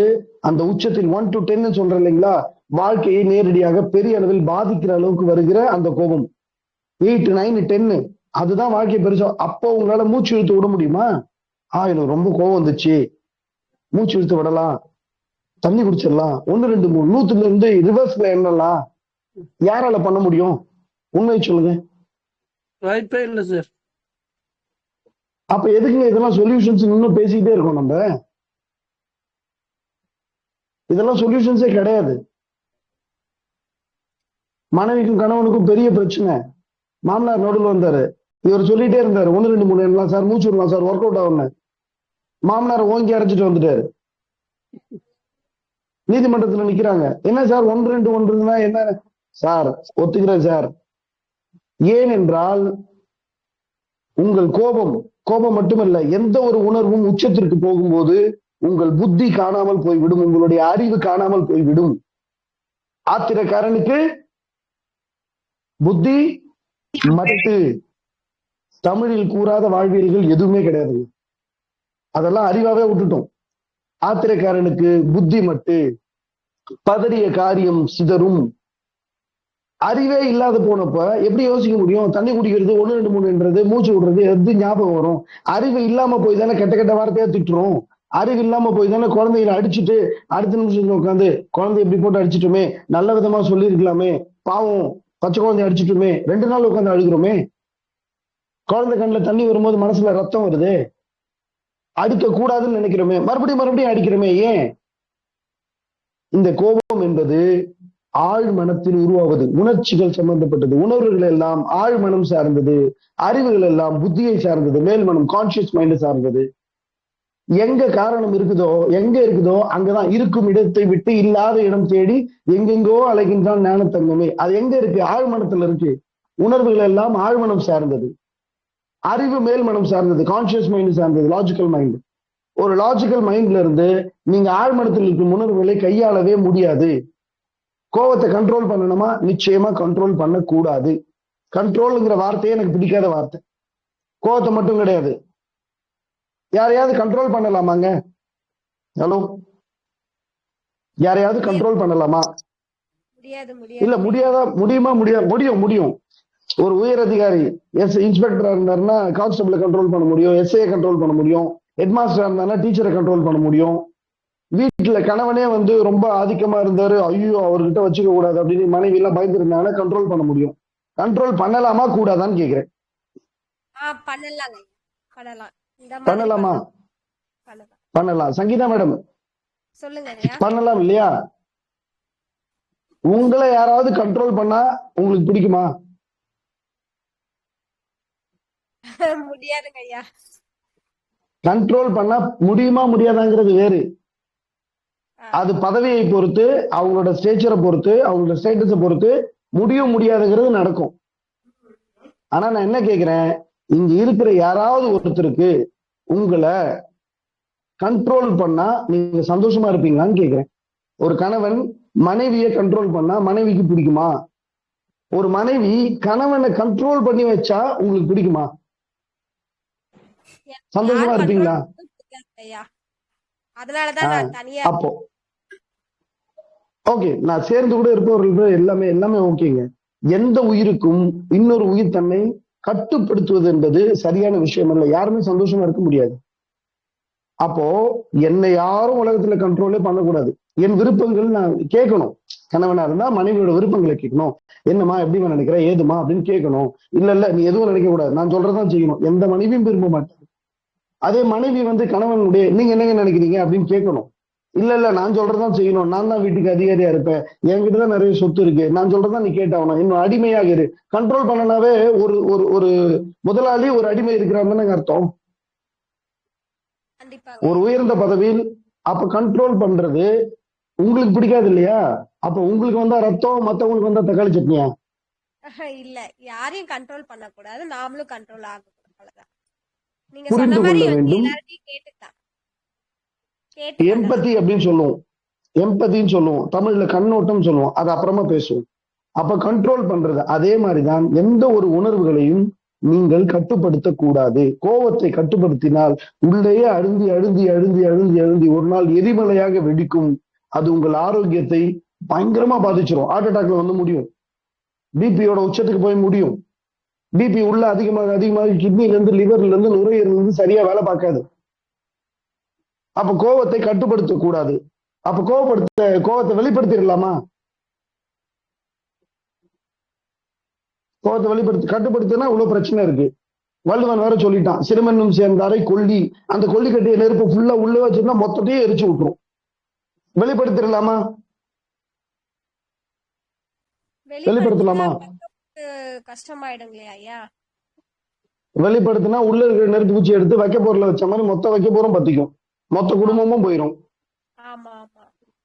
அந்த உச்சத்தில் 1 to 10 சொல்றேன் இல்லைங்களா, வாழ்க்கையை நேரடியாக பெரிய அளவில் பாதிக்கிற அளவுக்கு வருகிற அந்த கோபம் 8 9 10, அதுதான் வாழ்க்கை பெருசா. அப்போ உங்களால மூச்சு இழுத்து விட முடியுமா? எனக்கு ரொம்ப கோபம் வந்துச்சு, மூச்சு இழுத்து விடலாம், தண்ணி குடிச்சிடலாம், 1 2 3 100ல இருந்து ரிவர்ஸ்ல எண்ணலாம், யாரால பண்ண முடியும்? உண்மை சொல்லுங்க. வாய்ப்பே இல்லை சார். அப்ப எதுக்குங்க இதெல்லாம் சொல்யூஷன்ஸ் இன்னும் பேசிக்கிட்டே இருக்கோம்? நம்ம இதெல்லாம் சொல்யூஷன்ஸே கிடையாது. மனைவிக்கும் கணவனுக்கும் பெரிய பிரச்சனை. மாமனார் நடுவில் வந்தாரு, இவர் சொல்லிட்டே இருந்தாரு 1 2 3 எண்ணலாம் சார், மூச்சு விடலாம் சார், ஒர்க் அவுட் ஆகணும். மாமனார் ஓங்கி அரைச்சிட்டு வந்துட்டாரு. நீதிமன்றத்துல நிக்கிறாங்க, என்ன சார் 1 2 1 என்ன சார்? ஒத்துக்கிறேன் சார். ஏனென்றால் உங்கள் கோபம் மட்டுமல்ல, எந்த ஒரு உணர்வும் உச்சத்திற்கு போகும்போது உங்கள் புத்தி காணாமல் போய்விடும், உங்களுடைய அறிவு காணாமல் போய்விடும். ஆத்திரக்காரனுக்கு புத்தி மட்டு. தமிழில் கூறாத வாழ்வியல்கள் எதுவுமே கிடையாது, அதெல்லாம் அறிவாவே விட்டுட்டோம். ஆத்திரக்காரனுக்கு புத்தி மட்டு, பதறிய காரியம் சிதறும். அறிவே இல்லாத போனப்ப எப்படி யோசிக்க முடியும்? தண்ணி குடிக்கிறது 1 2 3ன்றது, மூச்சு விடுறது எது ஞாபகம் வரும்? அறிவு இல்லாம போய் தானே கெட்ட கெட்ட வார்த்தையா திட்டுறோம். அறிவு இல்லாம போய் தானே குழந்தைகளை அடிச்சுட்டு அடுத்த நிமிஷத்துல உட்காந்து குழந்தை எப்படி போட்டு அடிச்சுட்டுமே, நல்ல விதமா சொல்லி இருக்கலாமே, பாவம் பச்சை குழந்தை அடிச்சுட்டுமே, 2 நாள் உட்காந்து அழுகிறோமே. குழந்தை கண்ணுல தண்ணி வரும்போது மனசுல ரத்தம் வருது, அடிக்க கூடாதுன்னு நினைக்கிறோமே, மறுபடியும் அடிக்கிறோமே. ஏன்? இந்த கோபம் என்பது ஆழ் மனத்தில் உருவாவது, உணர்ச்சிகள் சம்பந்தப்பட்டது. உணர்வுகள் எல்லாம் ஆழ் மனம் சார்ந்தது, அறிவுகள் எல்லாம் புத்தியை சார்ந்தது, மேல் மனம் கான்சியஸ் மைண்ட் சார்ந்தது. எங்க காரணம் எங்க இருக்குதோ அங்கதான் இருக்கும் இடத்தை விட்டு இல்லாத இடம் தேடி எங்கெங்கோ அலைகின்றான் ஞானத்தங்கமே. அது எங்க இருக்கு? ஆழ்மனத்துல இருக்கு. உணர்வுகள் எல்லாம் ஆழ்மனம் சார்ந்தது, அறிவு மேல் மனம் சார்ந்தது, கான்சியஸ் மைண்ட் சார்ந்தது, லாஜிக்கல் மைண்ட். ஒரு லாஜிக்கல் மைண்ட்ல இருந்து நீங்க ஆழ்மனத்தில் இருக்கும் உணர்வுகளை கையாளவே முடியாது. கோபத்தை கண்ட்ரோல் பண்ணணுமா? நிச்சயமா கண்ட்ரோல் பண்ணக்கூடாது. கண்ட்ரோல்ங்கிற வார்த்தையே எனக்கு பிடிக்காத வார்த்தை. கோபத்தை மட்டும் கிடையாது, யாரையாவது கண்ட்ரோல் பண்ணலாமாங்க? ஹலோ, யாரையாவது கண்ட்ரோல் பண்ணலாமா? இல்ல, முடியாதா? முடியுமா? முடியும். ஒரு உயர் அதிகாரி இன்ஸ்பெக்டரா இருந்தாருன்னா கான்ஸ்டபிளை கண்ட்ரோல் பண்ண முடியும், எஸ்ஐ கண்ட்ரோல் பண்ண முடியும், ஹெட் மாஸ்டரா இருந்தாருன்னா டீச்சரை கண்ட்ரோல் பண்ண முடியும். வீட்டுல கணவனே வந்து ரொம்ப ஆதிக்கமா இருந்தாரு, ஐயோ அவர்கிட்ட வச்சுக்க கூடாது அப்படின்னு மனைவி எல்லாம் பயந்து இருந்தாங்கன்னா கண்ட்ரோல் பண்ண முடியும். கண்ட்ரோல் பண்ணலாமா கூடாதான்னு கேக்குறேன். பண்ணலாமா? பண்ணலாம். சங்கீதா மேடம் சொல்லுங்க. பண்ணலாம் இல்லையா? உங்களை யாராவது கண்ட்ரோல் பண்ணா உங்களுக்கு பிடிக்குமா? முடியாதுங்க ஐயா. கண்ட்ரோல் பண்ணா முடியுமா முடியாதாங்கிறது வேறு. அது பதவியை பொறுத்து, அவங்களோட ஸ்டேச்சரை பொறுத்து, அவங்களோட ஸ்டேட்டஸை பொறுத்து முடியும் முடியாதுங்கிறது நடக்கும். ஆனா நான் என்ன கேக்குறேன், இங்க இருக்கிற யாராவது ஒருத்தருக்கு உங்களை கண்ட்ரோல் பண்ணா நீங்க சந்தோஷமா இருப்பீங்களான்னு கேக்குறேன். ஒரு கணவன் மனைவியை கண்ட்ரோல் பண்ணா மனைவிக்கு பிடிக்குமா? ஒரு மனைவி கணவனை கண்ட்ரோல் பண்ணி வச்சா உங்களுக்கு பிடிக்குமா? சந்தோஷமா யார் இருப்பீங்களா? கண்ட்ரோல் பிடிக்காது ஐயா. அதனாலதான் நான் தனியா அப்போ ஓகே, நான் சேர்ந்து கூட இருப்பவர்கள் எல்லாமே எல்லாமே ஓகேங்க. எந்த உயிருக்கும் இன்னொரு உயிர் தன்னை கட்டுப்படுத்துவது என்பது சரியான விஷயம் இல்லை. யாருமே சந்தோஷமா இருக்க முடியாது. அப்போ என்னை யாரும் உலகத்துல கண்ட்ரோலே பண்ணக்கூடாது. என் விருப்பங்கள் நான் கேட்கணும். கணவனா இருந்தா மனைவியோட விருப்பங்களை கேட்கணும். என்னம்மா எப்படிமா நினைக்கிற, ஏதுமா அப்படின்னு கேட்கணும். இல்ல நீ எதுவும் நினைக்க கூடாது, நான் சொல்றதான் செய்யணும். எந்த மனைவியும் விரும்ப மாட்டேன். அதே மனைவி கணவனுடைய நீங்க என்னங்க நினைக்கிறீங்க அப்படின்னு கேட்கணும். இல்ல நான் சொல்றதான் செய்யணும், நான் தான் வீட்டுக்கு அதிகாரியா இருப்பேன், என்கிட்டதான் நிறைய சொத்து இருக்கு, நான் சொல்றதான் நீ கேட்டாகணும், இன்னும் அடிமையாக இரு. கண்ட்ரோல் பண்ணனாவே ஒரு ஒரு ஒரு முதலாளி ஒரு அடிமை இருக்கிறான்னு அர்த்தம். ஒரு உயர்ந்த பதவியில் அப்ப கண்ட்ரோல் பண்றது உங்களுக்கு பிடிக்காது இல்லையா? அப்ப உங்களுக்கு வந்தா ரத்தம், மத்தவங்களுக்கு வந்தா தக்காளி சட்னியா? இல்ல, யாரையும் கண்ட்ரோல் பண்ணக்கூடாது, நாமளும் கண்ட்ரோல் ஆகக்கூடாது. நீங்க புரிந்து சொன்ன மாதிரி கொள்ள வேண்டும். எல்லாரையும் கேட்டுக்கலாம். எம்பதி அப்படின்னு சொல்லுவோம், எம்பதின்னு சொல்லுவோம், தமிழ்ல கண்ணோட்டம் சொல்லுவோம், அது அப்புறமா பேசுவோம். அப்ப கண்ட்ரோல் பண்றது அதே மாதிரிதான். எந்த ஒரு உணர்வுகளையும் நீங்கள் கட்டுப்படுத்த கூடாது. கோபத்தை கட்டுப்படுத்தினால் உள்ளேயே அழுந்தி அழுந்தி அழுந்தி அழுந்தி அழுந்தி ஒரு நாள் எரிமலையாக வெடிக்கும். அது உங்கள் ஆரோக்கியத்தை பயங்கரமா பாதிச்சிடும். ஹார்ட் அட்டாக்ல முடியும், பிபியோட உச்சத்துக்கு போய் முடியும். பிபி உள்ள அதிகமாக அதிகமாக கிட்னில இருந்து லிவர்ல இருந்து நுரையீரல இருந்து சரியா வேலை பார்க்காது. அப்ப கோபத்தை கட்டுப்படுத்த கூடாது. அப்ப கோபத்தை வெளிப்படுத்திடலாமா? கோபத்தை கட்டுப்படுத்தினா இவ்வளவு பிரச்சனை இருக்கு. வள்ளுவன் வேற சொல்லிட்டான், சிறுமண்ணும் சேர்ந்தாரை கொல்லி. அந்த கொல்லி கட்டிய நெருப்பு ஃபுல்லா உள்ள வச்சிருந்தா மொத்தத்தையும் எரிச்சு விட்டுரும். வெளிப்படுத்திடலாமா? வெளிப்படுத்தலாமா? கஷ்டமாயிடுங்களே ஐயா. வெளிப்படுத்தினா உள்ள இருக்கிற நெருப்பு பூச்சி எடுத்து வைக்க பொருளை வச்ச மாதிரி மொத்த வைக்க போறோம் பத்திக்கும், மொத்த குடும்பமும் போயிடும்.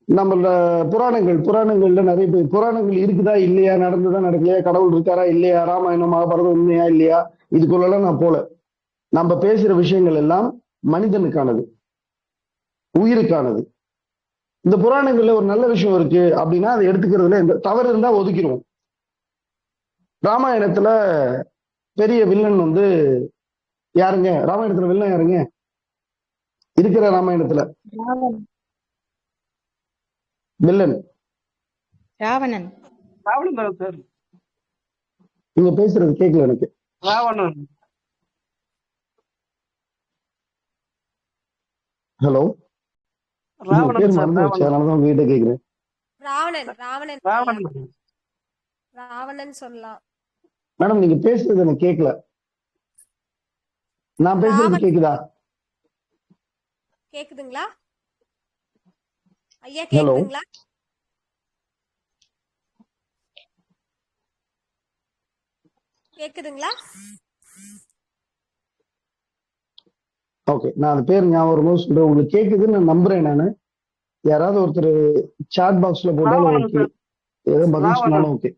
நம்மளோட புராணங்கள்ல நிறைய பேர் புராணங்கள் இருக்குதா இல்லையா, நடந்துதா நடக்கலையா, கடவுள் இருக்காரா இல்லையா, ராமாயணம் மகாபாரதம் உண்மையா இல்லையா, இதுக்குள்ளெல்லாம் நான் போல. நம்ம பேசுற விஷயங்கள் எல்லாம் மனிதனுக்கானது, உயிருக்கானது. இந்த புராணங்கள்ல ஒரு நல்ல விஷயம் இருக்கு அப்படின்னா அதை எடுத்துக்கிறதுல எந்த தவறு இருந்தா ஒதுக்கிடுவோம். ராமாயணத்துல பெரிய வில்லன் யாருங்க? ராமாயணத்துல வில்லன் யாருங்க இருக்கிற? ராமாயணத்துல வில்லன் ராவணன். ராவணன் சார். நீங்க பேசுறது கேட்கல எனக்கு. ராவணன். ஹலோ, பேர் மறந்து வச்சு அதனாலதான் உங்ககிட்ட கேக்குறேன். ராவணன் சொல்லலாம் மேடம். நீங்க பேசுறது எனக்கு கேட்கல. நான் பேசுறது கேக்குதா? கேக்குதுங்களா ஐயா? கேக்குதுங்களா? கேக்குதுங்களா? ஓகே, நான் அந்த பேர் ஞாபகம் சொல்றேன். உங்களுக்கு கேக்குதுன்னு நான் நம்புறேன். நானு யாராவது ஒருத்தர் சாட் பாக்ஸ்ல போட்டாலும் ஓகே, ஏதோ பதில் சொன்னாலும் ஓகே.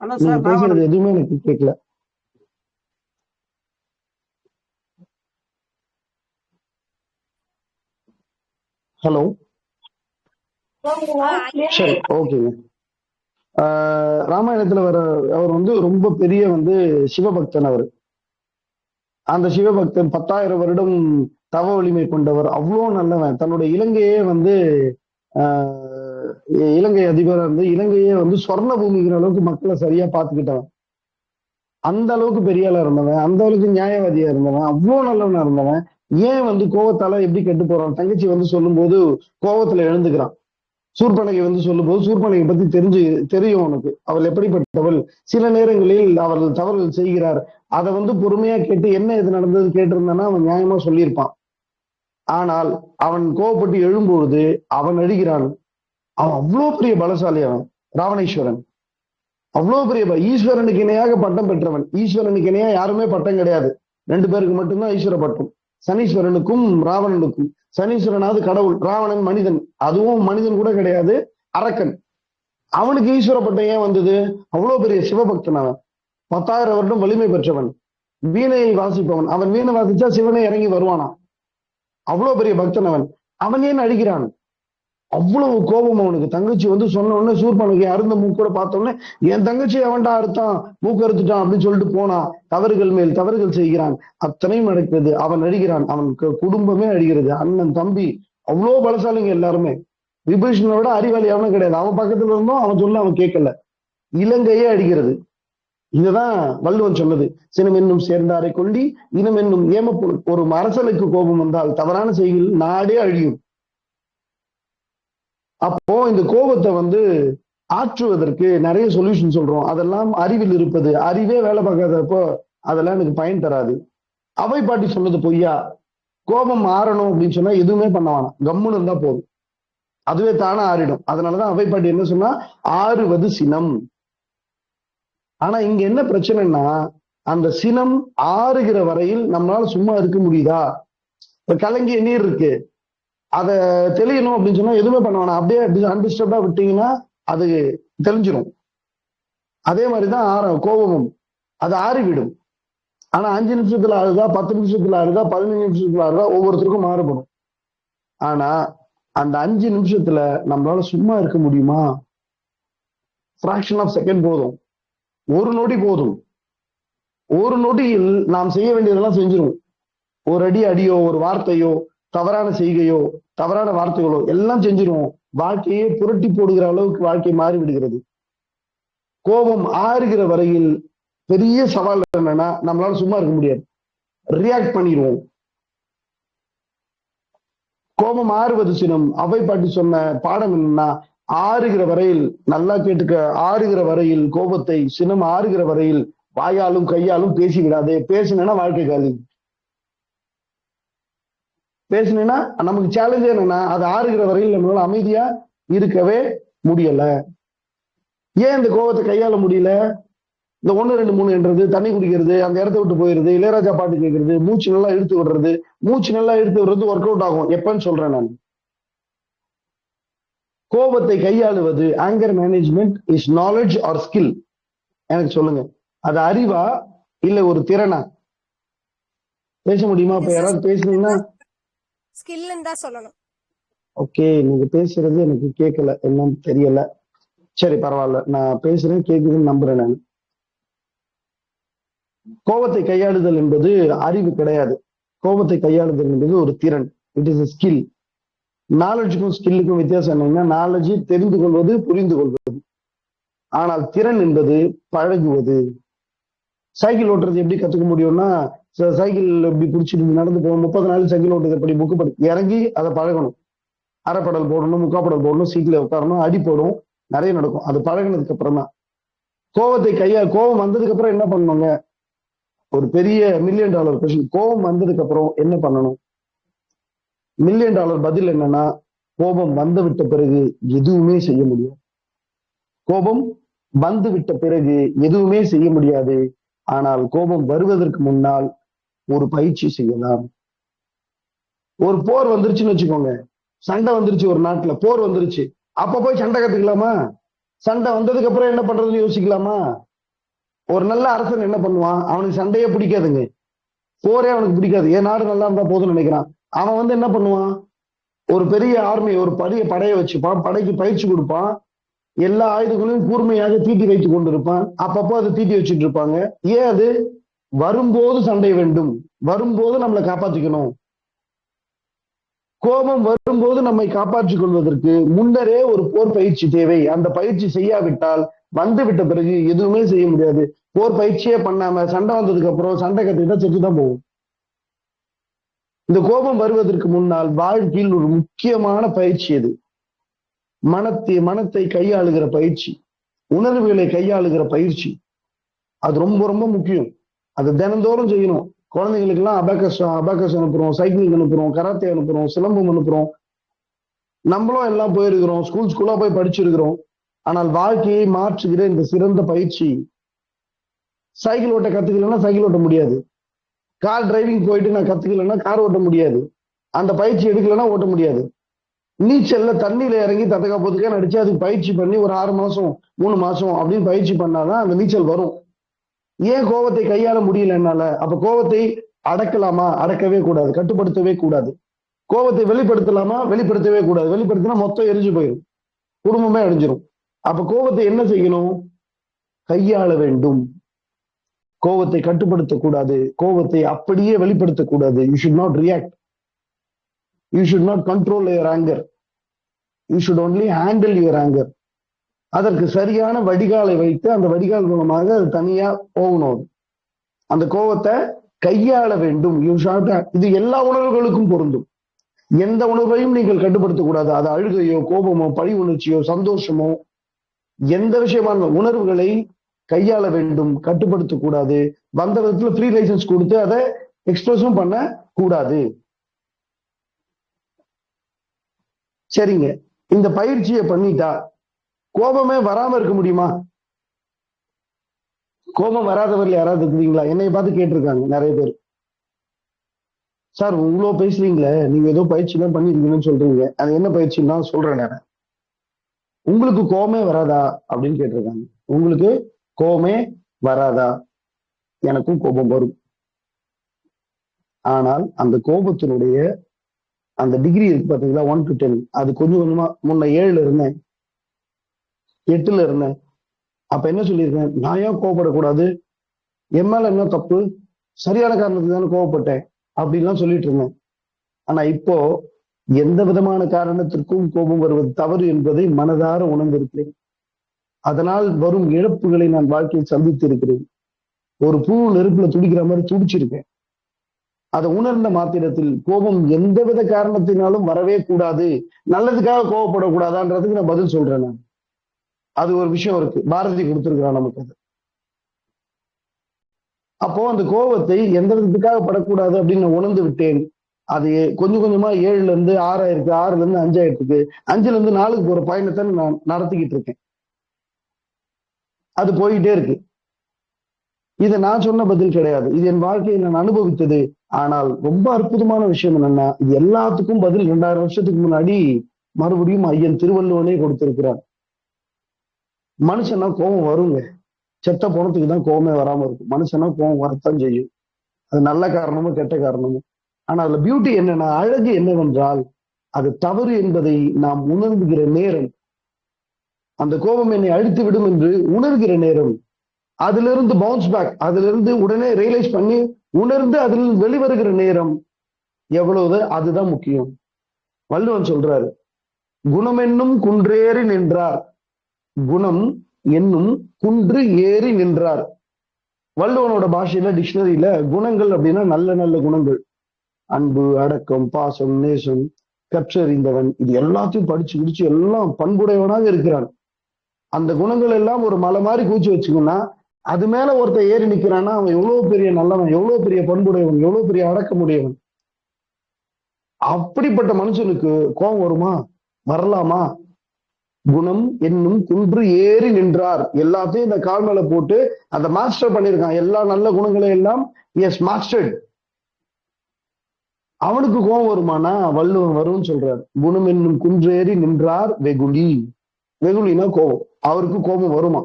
நீங்க பேசுறது எதுவுமே எனக்கு கேட்கல. ஹலோ, சரி ஓகேங்க. ராமாயணத்துல வர அவர் ரொம்ப பெரிய சிவபக்தன். அவர் அந்த சிவபக்தன் 10,000 வருடம் தவ வலிமை கொண்டவர். அவ்வளோ நல்லவன். தன்னுடைய இலங்கையே இலங்கை அதிபராக இருந்து இலங்கையே சொர்ண பூமிங்கிற அளவுக்கு மக்களை சரியா பார்த்துக்கிட்டவன். அந்த அளவுக்கு பெரிய ஆளா இருந்தவன், அந்த அளவுக்கு நியாயவாதியா இருந்தவன், அவ்வளோ நல்லவனா இருந்தவன். ஏன் கோவத்தால எப்படி கெட்டு போறான்? தங்கச்சி சொல்லும் போது கோவத்துல எழுந்துக்கிறான். சூர்பனகை சொல்லும் போது சூர்பனகை பத்தி தெரியும் அவனுக்கு, அவள் எப்படிப்பட்டவள். சில நேரங்களில் அவர்கள் தவறுகள் செய்கிறார். அதை பொறுமையா கேட்டு என்ன இது நடந்தது கேட்டிருந்தானா அவன் நியாயமா சொல்லியிருப்பான். ஆனால் அவன் கோவப்பட்டு எழும்பொழுது அவன் அடிக்கிறான். அவன் அவ்வளோ பெரிய பலசாலி. அவன் ராவணேஸ்வரன் அவ்வளோ பெரிய ஈஸ்வரனுக்கு இணையாக பட்டம் பெற்றவன். ஈஸ்வரனுக்கு இணையா யாருமே பட்டம் கிடையாது. 2 பேருக்கு மட்டும்தான் ஈஸ்வர பட்டம், சனீஸ்வரனுக்கும் ராவணனுக்கும். சனீஸ்வரனாவது கடவுள், ராவணன் மனிதன், அதுவும் மனிதன் கூட கிடையாது, அரக்கன். அவனுக்கு ஈஸ்வர பட்டம் ஏன் வந்தது? அவ்வளவு பெரிய சிவபக்தன் அவன். 10,000 வருடம் வலிமை பெற்றவன், வீணையை வாசிப்பவன். அவன் வீணை வாசிச்சா சிவனை இறங்கி வருவானா? அவ்வளவு பெரிய பக்தன் அவன். அவன் ஏன் அடிக்கிறான்? அவ்வளவு கோபம் அவனுக்கு. தங்கச்சி வந்து சொன்ன உடனே சூர்பனுக்கு அருந்த மூக்கூட பார்த்த உடனே என் தங்கச்சி அவன்டா அறுத்தான், மூக்கு அறுத்துட்டான் அப்படின்னு சொல்லிட்டு போனா. தவறுகள் மேல் தவறுகள் செய்கிறான், அத்தனையும் நடக்கிறது. அவன் அடிக்கிறான், அவன் குடும்பமே அடிக்கிறது, அண்ணன் தம்பி அவ்வளோ பலசாலிங்க எல்லாருமே. விபீஷணனை விட அறிவாளி அவனும் கிடையாது. அவன் பக்கத்துல இருந்தும் அவன் சொல்ல அவன் கேட்கல. இலங்கையே அடிக்கிறது. இதுதான் வள்ளுவன் சொன்னது, சினம் என்னும் சேர்ந்தாரை கொண்டி இனம் என்னும் ஏமப்பொருள். ஒரு அரசனுக்கு கோபம் வந்தால் தவறான செய்திகள் நாடே அழியும். அப்போ இந்த கோபத்தை வந்து ஆற்றுவதற்கு நிறைய சொல்யூஷன் சொல்றோம். அதெல்லாம் அறிவில் இருப்பது. அறிவே வேலை பார்க்காதப்போ அதெல்லாம் எனக்கு பயன் தராது. அவை பாட்டி சொன்னது பொய்யா? கோபம் ஆறணும் அப்படின்னு சொன்னா எதுவுமே பண்ண வேணாம், கம்முன்னு இருந்தா போதும், அதுவே தானே ஆறிடும். அதனாலதான் அவை பாட்டி என்ன சொன்னா, ஆறுவது சினம். ஆனா இங்க என்ன பிரச்சனைன்னா, அந்த சினம் ஆறுகிற வரையில் நம்மளால சும்மா இருக்க முடியுதா? இப்ப கலங்கிய நீர் இருக்கு, அதை தெளியணும் அப்படின்னு சொன்னா எதுவுமே பண்ண வேணாம், அப்படியே அன்டிஸ்டர்ப்டா விட்டீங்கன்னா அது தெளிஞ்சிடும். அதே மாதிரிதான் கோபமும், அது ஆறிவிடும். ஆனா 5 நிமிஷத்துல ஆறுதா, 10 நிமிஷத்துல ஆறுதா, 15 நிமிஷத்துல ஆறுதா, ஒவ்வொருத்தருக்கும் மாறுபடும். ஆனா அந்த 5 நிமிஷத்துல நம்மளால சும்மா இருக்க முடியுமா? ஃபிராக்ஷன் ஆஃப் செகண்ட் போதும், ஒரு நொடி போதும். ஒரு நொடியில் நாம் செய்ய வேண்டியதெல்லாம் செஞ்சிடும். ஒரு அடியோ, ஒரு வார்த்தையோ, தவறான செய்கையோ, தவறான வார்த்தைகளோ எல்லாம் செஞ்சிருவோம். வாழ்க்கையே புரட்டி போடுகிற அளவுக்கு வாழ்க்கை மாறி விடுகிறது. கோபம் ஆறுகிற வரையில் பெரிய சவால் என்னன்னா, நம்மளால சும்மா இருக்க முடியாது, ரியாக்ட் பண்ணிடுவோம். கோபம் ஆறுவது சினம். அவை பாட்டி சொன்ன பாடம் என்னன்னா, ஆறுகிற வரையில், நல்லா கேட்டுக்க, ஆறுகிற வரையில் கோபத்தை, சினம் ஆறுகிற வரையில் வாயாலும் கையாலும் பேசி விடாதே. பேசினா வாழ்க்கை காலி. பேசினா நமக்கு சேலஞ்ச் என்னன்னா, அது ஆறுகிற வரையில் நம்மளால அமைதியா இருக்கவே முடியல. ஏன் இந்த கோபத்தை கையாள முடியல? இந்த 1 2 3 என்றது, தண்ணி குடிக்கிறது, அந்த இடத்த விட்டு போயிருது, இளையராஜா பாட்டு கேட்கறது, மூச்சு நல்லா இழுத்து விடுறது. மூச்சு நல்லா இழுத்து விடுறது ஒர்க் அவுட் ஆகும். எப்பன்னு சொல்றேன் நான். கோபத்தை கையாளுவது, anchor management is knowledge R skill? எனக்கு சொல்லுங்க, அது அறிவா இல்ல ஒரு திறனா? பேச முடியுமா? இப்ப யாராவது பேசுனீங்கன்னா ஸ்கில்லுன்னு தான் சொல்லணும். ஓகே, நீங்க பேசுறது எனக்கு கேட்கல, என்னன்னு தெரியல. சரி பரவாயில்ல, நான் பேசுறேன், கேட்குதுன்னு நம்புறேன் நான். கோபத்தை கையாளுதல் என்பது அறிவு கிடையாது. கோபத்தை கையாளுதல் என்பது ஒரு திறன். It is a skill. நாலேஜுக்கும் ஸ்கில்லுக்கும் வித்தியாசம் என்னன்னா, நாலேஜ் தெரிந்து கொள்வது, புரிந்து கொள்வது. ஆனால் திறன் என்பது பழகுவது. சைக்கிள் ஓட்டுறது எப்படி கத்துக்க முடியும்னா, சைக்கிள் எப்படி பிடிச்சிட்டு நடந்து போகணும், 30 நாள் சைக்கிள் ஓட்டுறது எப்படி, புக்கு படி இறங்கி அதை பழகணும். அரைப்படல் போடணும், முக்காப்படல் போடணும், சீட்ல உட்காரணும், அடி போடும், நிறைய நடக்கும். அது பழகினதுக்கு அப்புறம் தான். கோபத்தை கோபம் வந்ததுக்கு அப்புறம் என்ன பண்ணணுங்க? ஒரு பெரிய $1 மில்லியன் கொஸ்டின். கோபம் வந்ததுக்கு அப்புறம் என்ன பண்ணணும்? $1 மில்லியன் பதில் என்னன்னா, கோபம் வந்து விட்ட பிறகு எதுவுமே செய்ய முடியாது. கோபம் வந்து விட்ட பிறகு எதுவுமே செய்ய முடியாது. ஆனால் கோபம் வருவதற்கு முன்னால் ஒரு பயிற்சி செய்யலாம். ஒரு போர் வந்துருச்சுன்னு வச்சுக்கோங்க, சண்டை வந்துருச்சு, ஒரு நாட்டுல போர் வந்துருச்சு, அப்ப போய் சண்டை கத்துக்கலாமா? சண்டை வந்ததுக்கு அப்புறம் என்ன பண்றதுன்னு யோசிக்கலாமா? ஒரு நல்ல அரசன் என்ன பண்ணுவான்? அவனுக்கு சண்டையே பிடிக்காதுங்க, போரே அவனுக்கு பிடிக்காது. என் நாடு நல்லா இருந்தா போதும்னு நினைக்கிறான். அவன் வந்து என்ன பண்ணுவான்? ஒரு பெரிய ஆர்மி, ஒரு பெரிய படையை வச்சுப்பான், படைக்கு பயிற்சி கொடுப்பான், எல்லா ஆயுதங்களையும் கூர்மையாக தீட்டி வைத்து கொண்டிருப்பான். அப்பப்போ அதை தீட்டி வச்சுட்டு இருப்பாங்க. ஏன்? அது வரும்போது சண்டை வேண்டும், வரும்போது நம்மளை காப்பாற்றிக்கணும். கோபம் வரும்போது நம்மை காப்பாற்றிக் கொள்வதற்கு முன்னரே ஒரு போர் பயிற்சி தேவை. அந்த பயிற்சி செய்யாவிட்டால் வந்து விட்ட பிறகு எதுவுமே செய்ய முடியாது. போர் பயிற்சியே பண்ணாம சண்டை வந்ததுக்கு அப்புறம் சண்டை கத்துக்கிட்டா செத்துதான் போகும். இந்த கோபம் வருவதற்கு முன்னால் வாழ்க்கையில் ஒரு முக்கியமான பயிற்சி அது. மனத்தை கையாளுகிற பயிற்சி, உணர்வுகளை கையாளுகிற பயிற்சி. அது ரொம்ப ரொம்ப முக்கியம். அது தினந்தோறும் செய்யணும். குழந்தைங்களுக்கு எல்லாம் அபாக்கஸ் அனுப்புறோம், சைக்கிளிங் அனுப்புறோம், கராத்தே அனுப்புறோம், சிலம்பம் அனுப்புறோம். நம்மளும் எல்லாம் போயிருக்கிறோம், ஸ்கூலா போய் படிச்சிருக்கிறோம். ஆனால் வாழ்க்கையை மாற்றுகிற இந்த சிறந்த பயிற்சி. சைக்கிள் ஓட்ட கத்துக்கலன்னா சைக்கிள் ஓட்ட முடியாது. கார் டிரைவிங் போயிட்டு நான் கத்துக்கலன்னா கார் ஓட்ட முடியாது. அந்த பயிற்சி எடுக்கலன்னா ஓட்ட முடியாது. நீச்சல்ல தண்ணியில இறங்கி தத்தக்கா நடிச்சு அதுக்கு பயிற்சி பண்ணி ஒரு 6 மாசம் 3 மாசம் அப்படின்னு பயிற்சி பண்ணாதான் அந்த நீச்சல் வரும். ஏன் கோபத்தை கையாள முடியல என்னால? அப்ப கோபத்தை அடக்கலாமா? அடக்கவே கூடாது, கட்டுப்படுத்தவே கூடாது. கோபத்தை வெளிப்படுத்தலாமா? வெளிப்படுத்தவே கூடாது. வெளிப்படுத்தினா மொத்தம் எரிஞ்சு போயிடும், குடும்பமே அழிஞ்சிரும். அப்ப கோபத்தை என்ன செய்யணும்? கையாள வேண்டும். கோபத்தை கட்டுப்படுத்தக்கூடாது, கோபத்தை அப்படியே வெளிப்படுத்தக்கூடாது. You should not react, you should not control your anger, you should only handle your anger. அதற்கு சரியான வடிகாலை வைத்து அந்த வடிகால் மூலமாக அது தனியா போகணும். அந்த கோபத்தை கையாள வேண்டும். இது எல்லா உணர்வுகளுக்கும் பொருந்தும். எந்த உணர்வையும் நீங்கள் கட்டுப்படுத்தக்கூடாது. அது அழுகையோ, கோபமோ, பழி உணர்ச்சியோ, சந்தோஷமோ, எந்த விஷயமான உணர்வுகளை கையாள வேண்டும், கட்டுப்படுத்தக்கூடாது. வந்த விதத்துல ஃப்ரீ லைசன்ஸ் கொடுத்து அதை எக்ஸ்பிரஸும் பண்ண கூடாது. சரிங்க, இந்த பயிற்சியை பண்ணிட்டா கோபமே வராம இருக்க முடியுமா? கோபம் வராதவர்கள் யாராவது இருக்கிறீங்களா? என்னை பார்த்து கேட்டிருக்காங்க நிறைய பேர். சார் இவ்வளோ பேசுறீங்களே, நீங்க ஏதோ பயிற்சி எல்லாம் பண்ணிருக்கீங்கன்னு சொல்றீங்க, அது என்ன பயிற்சின்னு தான் சொல்றேன் நான். உங்களுக்கு கோபமே வராதா அப்படின்னு கேட்டிருக்காங்க. உங்களுக்கு கோபமே வராதா? எனக்கும் கோபம் வரும். ஆனால் அந்த கோபத்தினுடைய அந்த டிகிரி இருக்கு பாத்தீங்களா, 1 to 10, அது கொஞ்சம் கொஞ்சமா முன்ன 7ல இருந்தேன், 8ல இருந்தேன். அப்ப என்ன சொல்லியிருக்கேன்? நான் ஏன் கோவப்படக்கூடாது? என் மேல என்ன தப்பு? சரியான காரணத்துக்கு தானே கோவப்பட்டேன் அப்படின்லாம் சொல்லிட்டு இருந்தேன். ஆனா இப்போ எந்த விதமான காரணத்திற்கும் கோபம் வருவது தவறு என்பதை மனதார உணர்ந்திருக்கிறேன். அதனால் வரும் இழப்புகளை நான் வாழ்க்கையில் சந்தித்து இருக்கிறேன். ஒரு பூ நெருப்புல துடிக்கிற மாதிரி துடிச்சிருக்கேன். அதை உணர்ந்த மாத்திரத்தில் கோபம் எந்தவித காரணத்தினாலும் வரவே கூடாது, நல்லதுக்காக கோவப்படக்கூடாதான்றதுக்கு நான் பதில் சொல்றேன். நான் அது ஒரு விஷயம் இருக்கு, பாரதி கொடுத்திருக்கிறான் நமக்கு அது. அப்போ அந்த கோபத்தை எந்த விதத்துக்காக படக்கூடாது அப்படின்னு நான் உணர்ந்து விட்டேன். அது கொஞ்சம் கொஞ்சமா 7ல இருந்து 6 ஆயிருக்கு, 6ல இருந்து 5 ஆயிருக்கு, 5ல இருந்து 4க்கு போற பயணத்தை நான் நடத்திக்கிட்டு இருக்கேன். அது போயிட்டே இருக்கு. இது நான் சொன்ன பதில் கிடையாது, இது என் வாழ்க்கையை நான் அனுபவித்தது. ஆனால் ரொம்ப அற்புதமான விஷயம் என்னன்னா, இது எல்லாத்துக்கும் பதில் 2000 வருஷத்துக்கு முன்னாடி மறுபடியும் ஐயன் திருவள்ளுவனே கொடுத்திருக்கிறார். மனுஷனா கோபம் வருங்க, செத்த போனத்துக்கு தான் கோபமே வராம இருக்கும். மனுஷனா கோபம் வரத்தான் செய்யும், அது நல்ல காரணமும் கெட்ட காரணமும். ஆனா அதுல பியூட்டி என்னன்னா, அழகு என்னவென்றால் அது தவறு என்பதை நாம் உணர்ந்துகிற நேரம், அந்த கோபம் என்னை அழித்து விடும் என்று உணர்கிற நேரம், அதிலிருந்து பவுன்ஸ் பேக், அதிலிருந்து உடனே ரியலைஸ் பண்ணி உணர்ந்து அதில் வெளிவருகிற நேரம் எவ்வளவு, அதுதான் முக்கியம். வள்ளுவன் சொல்றாரு, குணம் என்னும் குன்றேறி நின்றார், குணம் என்னும் குன்று ஏறி நின்றார். வள்ளுவனோட பாஷையில டிக்ஷனரியில குணங்கள் அப்படின்னா நல்ல நல்ல குணங்கள், அன்பு, அடக்கம், பாசம், நேசம், கற்றறிந்தவன், இது எல்லாத்தையும் படிச்சு குடிச்சு எல்லாம் பண்புடையவனாக இருக்கிறான். அந்த குணங்கள் எல்லாம் ஒரு மலை மாதிரி கூச்சி வச்சுக்கோன்னா, அது மேல ஒருத்தர் ஏறி நிக்கிறான்னா அவன் எவ்வளவு பெரிய நல்லவன், எவ்வளவு பெரிய பண்புடையவன், எவ்வளவு பெரிய அடக்கமுடையவன். அப்படிப்பட்ட மனுஷனுக்கு கோபம் வருமா? வரலாமா? குணம் என்னும் குன்று ஏறி நின்றார். எல்லாத்தையும் இந்த கால் மேல போட்டு அந்த மாஸ்டர் பண்ணியிருக்கான், எல்லா நல்ல குணங்களை எல்லாம் எஸ் மாஸ்டர்ட். அவனுக்கு கோபம் வருமானா? வள்ளுவன் வரும்னு சொல்றார். குணம் என்னும் குன்றேறி நின்றார் வெகுளி. வெகுளினா கோபம், அவருக்கு கோபம் வருமா?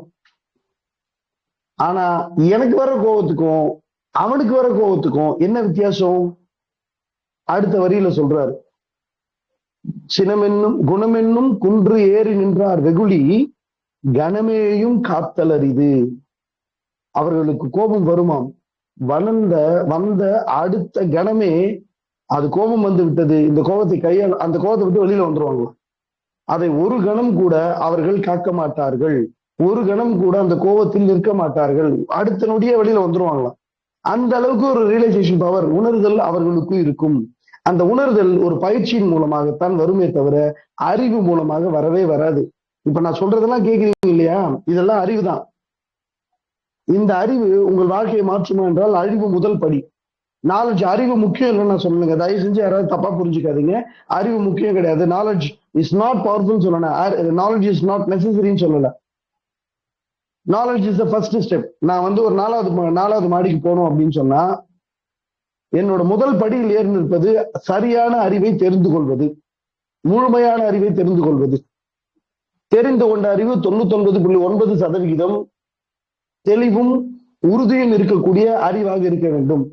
ஆனா எனக்கு வர கோபத்துக்கும் அவனுக்கு வர கோபத்துக்கும் என்ன வித்தியாசம்? அடுத்த வரியில சொல்றாரு, சினமென்னும் குணமென்னும் குன்று ஏறி நின்றார் வெகுளி, கனமேயும் காத்தலரிது. அவர்களுக்கு கோபம் வருமாம், வந்த அடுத்த கணமே அது கோபம் வந்து விட்டது, இந்த கோபத்தை கையால் அந்த கோபத்தை விட்டு வெளியில வந்துருவாங்களாம். அதை ஒரு கணம் கூட அவர்கள் காக்க மாட்டார்கள், ஒரு கணம் கூட அந்த கோபத்தில் நிற்க மாட்டார்கள், அடுத்த நொடியே வெளியில வந்துருவாங்களாம். அந்த அளவுக்கு ஒரு ரியலைசேஷன் பவர், உணர்தல் அவர்களுக்கு இருக்கும். அந்த உணர்தல் ஒரு பயிற்சியின் மூலமாகத்தான் வருமே தவிர அறிவு மூலமாக வரவே வராது. இப்ப நான் சொல்றதெல்லாம் கேட்கிறீங்க இல்லையா, இதெல்லாம் அறிவு தான். இந்த அறிவு உங்கள் வாழ்க்கையை மாற்றுமா என்றால் அறிவு முதல் படி. நாலேஜ், அறிவு முக்கியம் இல்லைன்னு நான் சொல்லுங்க, தயவு செஞ்சு யாராவது தப்பா புரிஞ்சுக்காதீங்க. அறிவு முக்கியம் கிடையாது, நாலேஜ் இஸ் நாட் பவர்ஃபுல் சொல்லணும், நாலேஜ் இஸ் நாட் நெசசரின்னு சொல்லல. Knowledge is the first step. நான் ஒரு 4வது மாடிக்கு போகணும் அப்படின்னு சொன்னா என்னோட முதல் படியில் ஏறி நிற்பது சரியான அறிவை தெரிந்து கொள்வது, முழுமையான அறிவை தெரிந்து கொள்வது. தெரிந்து கொண்ட அறிவு 99.9% தெளிவும் உறுதியும் இருக்கக்கூடிய அறிவாக இருக்க வேண்டும்.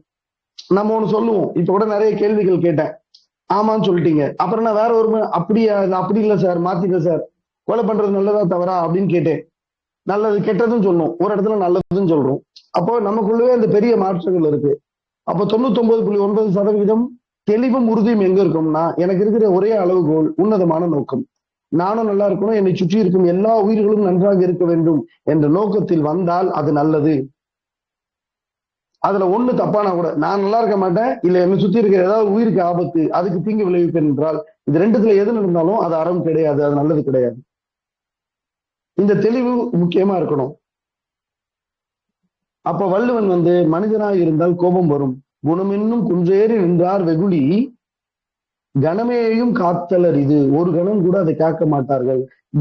நம்ம ஒண்ணு சொல்லுவோம், இப்ப கூட நிறைய கேள்விகள் கேட்டேன், ஆமான்னு சொல்லிட்டீங்க, அப்புறம் நான் வேற ஒரு அப்படியா, அப்படி இல்லை சார், மாத்திக்க சார், கொலை பண்றது நல்லதா தவறா அப்படின்னு கேட்டேன். நல்லது கெட்டதுன்னு சொல்லணும், ஒரு இடத்துல நல்லதுன்னு சொல்றோம். அப்போ நமக்குள்ளவே அந்த பெரிய மாற்றங்கள் இருக்கு. அப்போ 99.9% தெளிவும் உறுதியும் எங்க இருக்கும்னா, எனக்கு இருக்கிற ஒரே அளவுகோல் உன்னதமான நோக்கம். நானும் நல்லா இருக்கணும், என்னை சுற்றி இருக்கும் எல்லா உயிர்களும் நன்றாக இருக்க வேண்டும் என்ற நோக்கத்தில் வந்தால் அது நல்லது. அதுல ஒண்ணு தப்பானா கூட நான் நல்லா இருக்க மாட்டேன், இல்ல என்னை சுத்தி இருக்கிற ஏதாவது உயிருக்கு ஆபத்து, அதுக்கு தீங்கு விளைவிப்பேன் என்றால் இது ரெண்டுத்துல எது நடந்தாலும் அது அறம் கிடையாது, அது நல்லது கிடையாது. இந்த தெளிவு முக்கியமா இருக்கணும். அப்ப வள்ளுவன் மனிதனாக இருந்தால் கோபம் வரும், குணமென்னும் குன்றேறி நின்றார் வெகுளி கணமேயும் காத்தலர், இது ஒரு கணம் கூட அதை காக்க மாட்டார்கள்.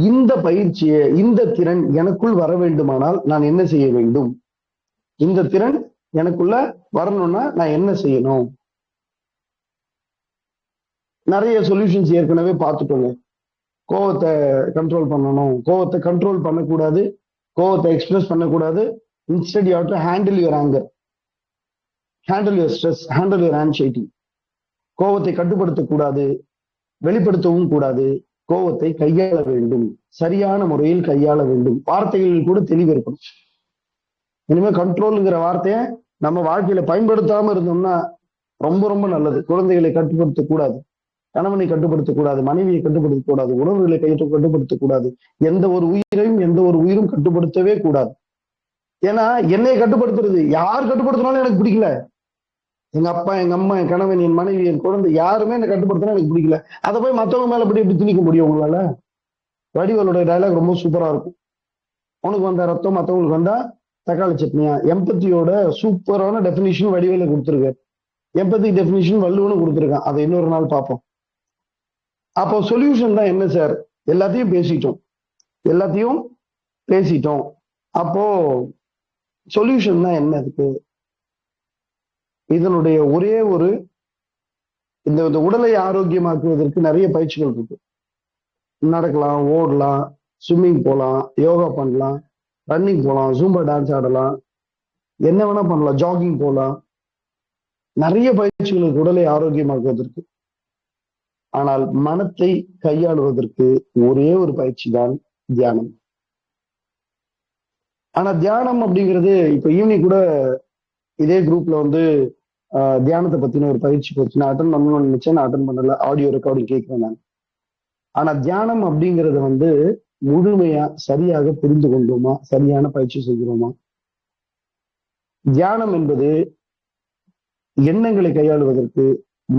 இந்த பயிற்சியை, இந்த திறன் எனக்குள் வர வேண்டுமானால் நான் என்ன செய்ய வேண்டும்? இந்த திறன் எனக்குள்ள வரணும்னா நான் என்ன செய்யணும்? நிறைய சொல்யூஷன்ஸ் ஏற்கனவே பார்த்துட்டோங்க. கோவத்தை கண்ட்ரோல் பண்ணணும், கோவத்தை கண்ட்ரோல் பண்ணக்கூடாது, கோவத்தை எக்ஸ்பிரஸ் பண்ணக்கூடாது. Instead you have to handle your anchor, handle your stress, handle your anxiety. கோவத்தை கட்டுப்படுத்தக்கூடாது, வெளிப்படுத்தவும் கூடாது. கோவத்தை கையாள வேண்டும், சரியான முறையில் கையாள வேண்டும். வார்த்தைகளில் கூட தெளிவு இருக்கணும். இனிமே கண்ட்ரோல்ங்கிற வார்த்தையை நம்ம வாழ்க்கையில பயன்படுத்தாம இருந்தோம்னா ரொம்ப ரொம்ப நல்லது. குழந்தைகளை கட்டுப்படுத்தக்கூடாது, கணவனை கட்டுப்படுத்தக்கூடாது, மனைவியை கட்டுப்படுத்தக்கூடாது, உறவுகளை கட்டுப்படுத்தக்கூடாது, எந்த ஒரு உயிரையும் எந்த ஒரு உயிரும் கட்டுப்படுத்தவே கூடாது. ஏன்னா என்னை கட்டுப்படுத்துறது யார் கட்டுப்படுத்தினாலும் எனக்கு பிடிக்கல. எங்க அப்பா, எங்க அம்மா, என் கணவன், என் மனைவி, என் குழந்தை யாருமே என்னை கட்டுப்படுத்தினா எனக்கு பிடிக்கல. அதை போய் மற்றவங்க மேல எப்படி திணிக்க முடியும் உங்களால? வடிவேலோட டயலாக் ரொம்ப சூப்பரா இருக்கும். உனக்கு வந்த ரத்தம் மற்றவங்களுக்கு வந்தா தக்காளி சட்னியா? எம்பத்தியோட சூப்பரான டெபினிஷன் வடிவேல கொடுத்துருக்காரு. எம்பத்தி டெபினிஷன் வள்ளுவனும் கொடுத்துருக்கான். அதை இன்னொரு நாள் பார்ப்போம். அப்போ சொல்யூஷன் தான் என்ன சார்? எல்லாத்தையும் பேசிட்டோம். அப்போ சொல்யூஷன் தான் என்ன இருக்கு? இதனுடைய ஒரே ஒரு இந்த உடலை ஆரோக்கியமாக்குவதற்கு நிறைய பயிற்சிகள் இருக்கு. நடக்கலாம், ஓடலாம், ஸ்விம்மிங் போகலாம், யோகா பண்ணலாம், ரன்னிங் போகலாம், ஜூம்பா டான்ஸ் ஆடலாம், என்ன வேணா பண்ணலாம், ஜாகிங் போகலாம். நிறைய பயிற்சிகள் இருக்கு உடலை ஆரோக்கியமாக்குவதற்கு. ஆனால் மனத்தை கையாளுவதற்கு ஒரே ஒரு பயிற்சி தான் தியானம். ஆனா தியானம் அப்படிங்கிறது இப்ப ஈவினிங் கூட இதே குரூப்ல தியானத்தை பத்தின ஒரு பயிற்சி போச்சு. நான் அட்டன் பண்ணணும்னு நினைச்சேன், நான் அட்டன் பண்ணல. ஆடியோ ரெக்கார்டிங் கேட்கிறேன் நான். ஆனா தியானம் அப்படிங்கறத முழுமையா சரியாக புரிந்து கொண்டோமா, சரியான பயிற்சி செய்கிறோமா? தியானம் என்பது எண்ணங்களை கையாளுவதற்கு,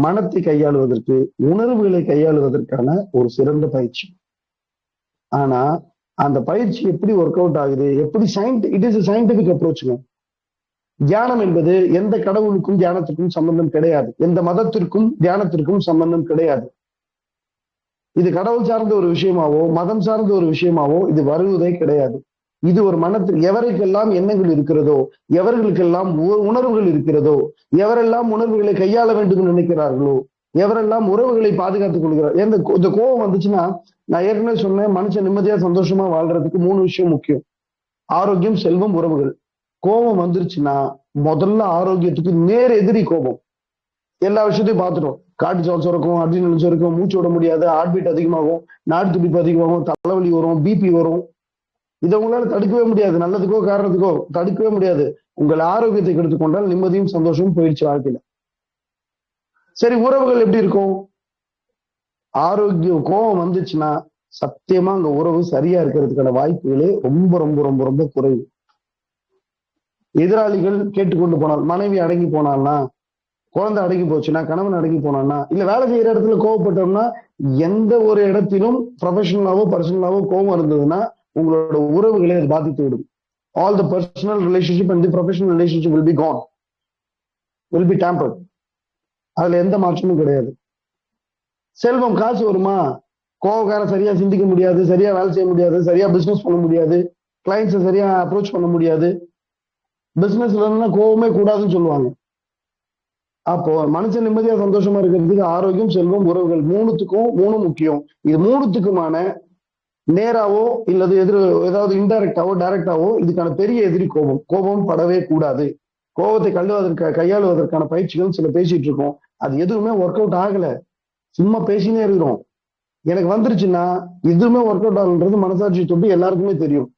மனத்தை கையாளுவதற்கு, உணர்வுகளை கையாளுவதற்கான ஒரு சிறந்த பயிற்சி. ஆனா அந்த பயிற்சி எப்படி ஒர்க் அவுட் ஆகுது, எப்படி இட் இஸ் சயின்டிபிக் அப்ரோச்சுங்க. தியானம் என்பது எந்த கடவுளுக்கும் தியானத்திற்கும் சம்பந்தம் கிடையாது, எந்த மதத்திற்கும் தியானத்திற்கும் சம்பந்தம் கிடையாது. இது கடவுள் சார்ந்த ஒரு விஷயமாவோ மதம் சார்ந்த ஒரு விஷயமாவோ இது வருவதே கிடையாது. இது ஒரு மனத்தில் எவருக்கெல்லாம் எண்ணங்கள் இருக்கிறதோ, எவர்களுக்கெல்லாம் உணர்வுகள் இருக்கிறதோ, எவரெல்லாம் உணர்வுகளை கையாள வேண்டும் நினைக்கிறார்களோ, எவரெல்லாம் உறவுகளை பாதுகாத்துக் கொள்கிறார். இந்த கோபம் வந்துச்சுன்னா, நான் ஏற்கனவே சொன்னேன், மனுஷன் நிம்மதியா சந்தோஷமா வாழ்றதுக்கு 3 விஷயம் முக்கியம்: ஆரோக்கியம், செல்வம், உறவுகள். கோபம் வந்துருச்சுன்னா முதல்ல ஆரோக்கியத்துக்கு நேர் எதிரி கோபம். எல்லா விஷயத்தையும் பார்த்துட்டோம். கார்டிசால் சுரக்கும், அட்ரினலின் சுரக்கும், மூச்சு விட முடியாது, ஹார்ட் பீட் அதிகமாகும், நாடி துடிப்பு அதிகமாகும், தலைவலி வரும், பிபி வரும். இதை உங்களால தடுக்கவே முடியாது. நல்லதுக்கோ காரணத்துக்கோ தடுக்கவே முடியாது. உங்கள் ஆரோக்கியத்தை கெடுத்துக் கொண்டால் நிம்மதியும் சந்தோஷமும் போயிடுச்சு வாழ்க்கையில. சரி, உறவுகள் எப்படி இருக்கும்? ஆரோக்கியம் கோபம் வந்துச்சுன்னா சத்தியமா அங்க உறவு சரியா இருக்கிறதுக்கான வாய்ப்புகளே ரொம்ப ரொம்ப ரொம்ப ரொம்ப குறைவு. எதிராளிகள் கேட்டுக்கொண்டு போனால், மனைவி அடங்கி போனால்னா, குழந்தை அடங்கி போச்சுன்னா, கணவன் அடங்கி போனான்னா, இல்ல வேலை செய்யற இடத்துல கோவப்பட்டோம்னா, எந்த ஒரு இடத்திலும் ப்ரொஃபஷனலாவோ பர்சனலாவோ கோபம் இருந்ததுன்னா உங்களோட உறவுகளை அது பாதித்து விடும். All the personal relationship and the professional relationship will be gone, will be tampered. அதுல எந்த மாற்றமும் கிடையாது. செல்வம், காசு வருமா? கோவக்காரன் சரியா சிந்திக்க முடியாது, சரியா வேலை செய்ய முடியாது, சரியா பிசினஸ் பண்ண முடியாது, கிளைண்ட்ஸை சரியா அப்ரோச் பண்ண முடியாது. பிசினஸ்ல இருந்தா கோவமே கூடாதுன்னு சொல்லுவாங்க. அப்போ மனுஷன் நிம்மதியா சந்தோஷமா இருக்கிறதுக்கு ஆரோக்கியம், செல்வம், உறவுகள் 3த்துக்கும் 3 முக்கியம். இது 3த்துக்குமான நேராவோ இல்லது ஏதாவது இன்டைரக்டாவோ டைரக்டாவோ இதுக்கான பெரிய எதிரி கோபம். கோபம் படவே கூடாது. கோபத்தை கையாளுவதற்கான பயிற்சிகள் சில பேசிட்டு இருக்கோம். அது எதுவுமே ஒர்க் அவுட் ஆகல. சும்மா பேசினே இருக்கிறோம். எனக்கு வந்துருச்சுன்னா எதுவுமே ஒர்க் அவுட் ஆகுன்றது மனசாட்சி தொட்டு எல்லாருக்குமே தெரியும்.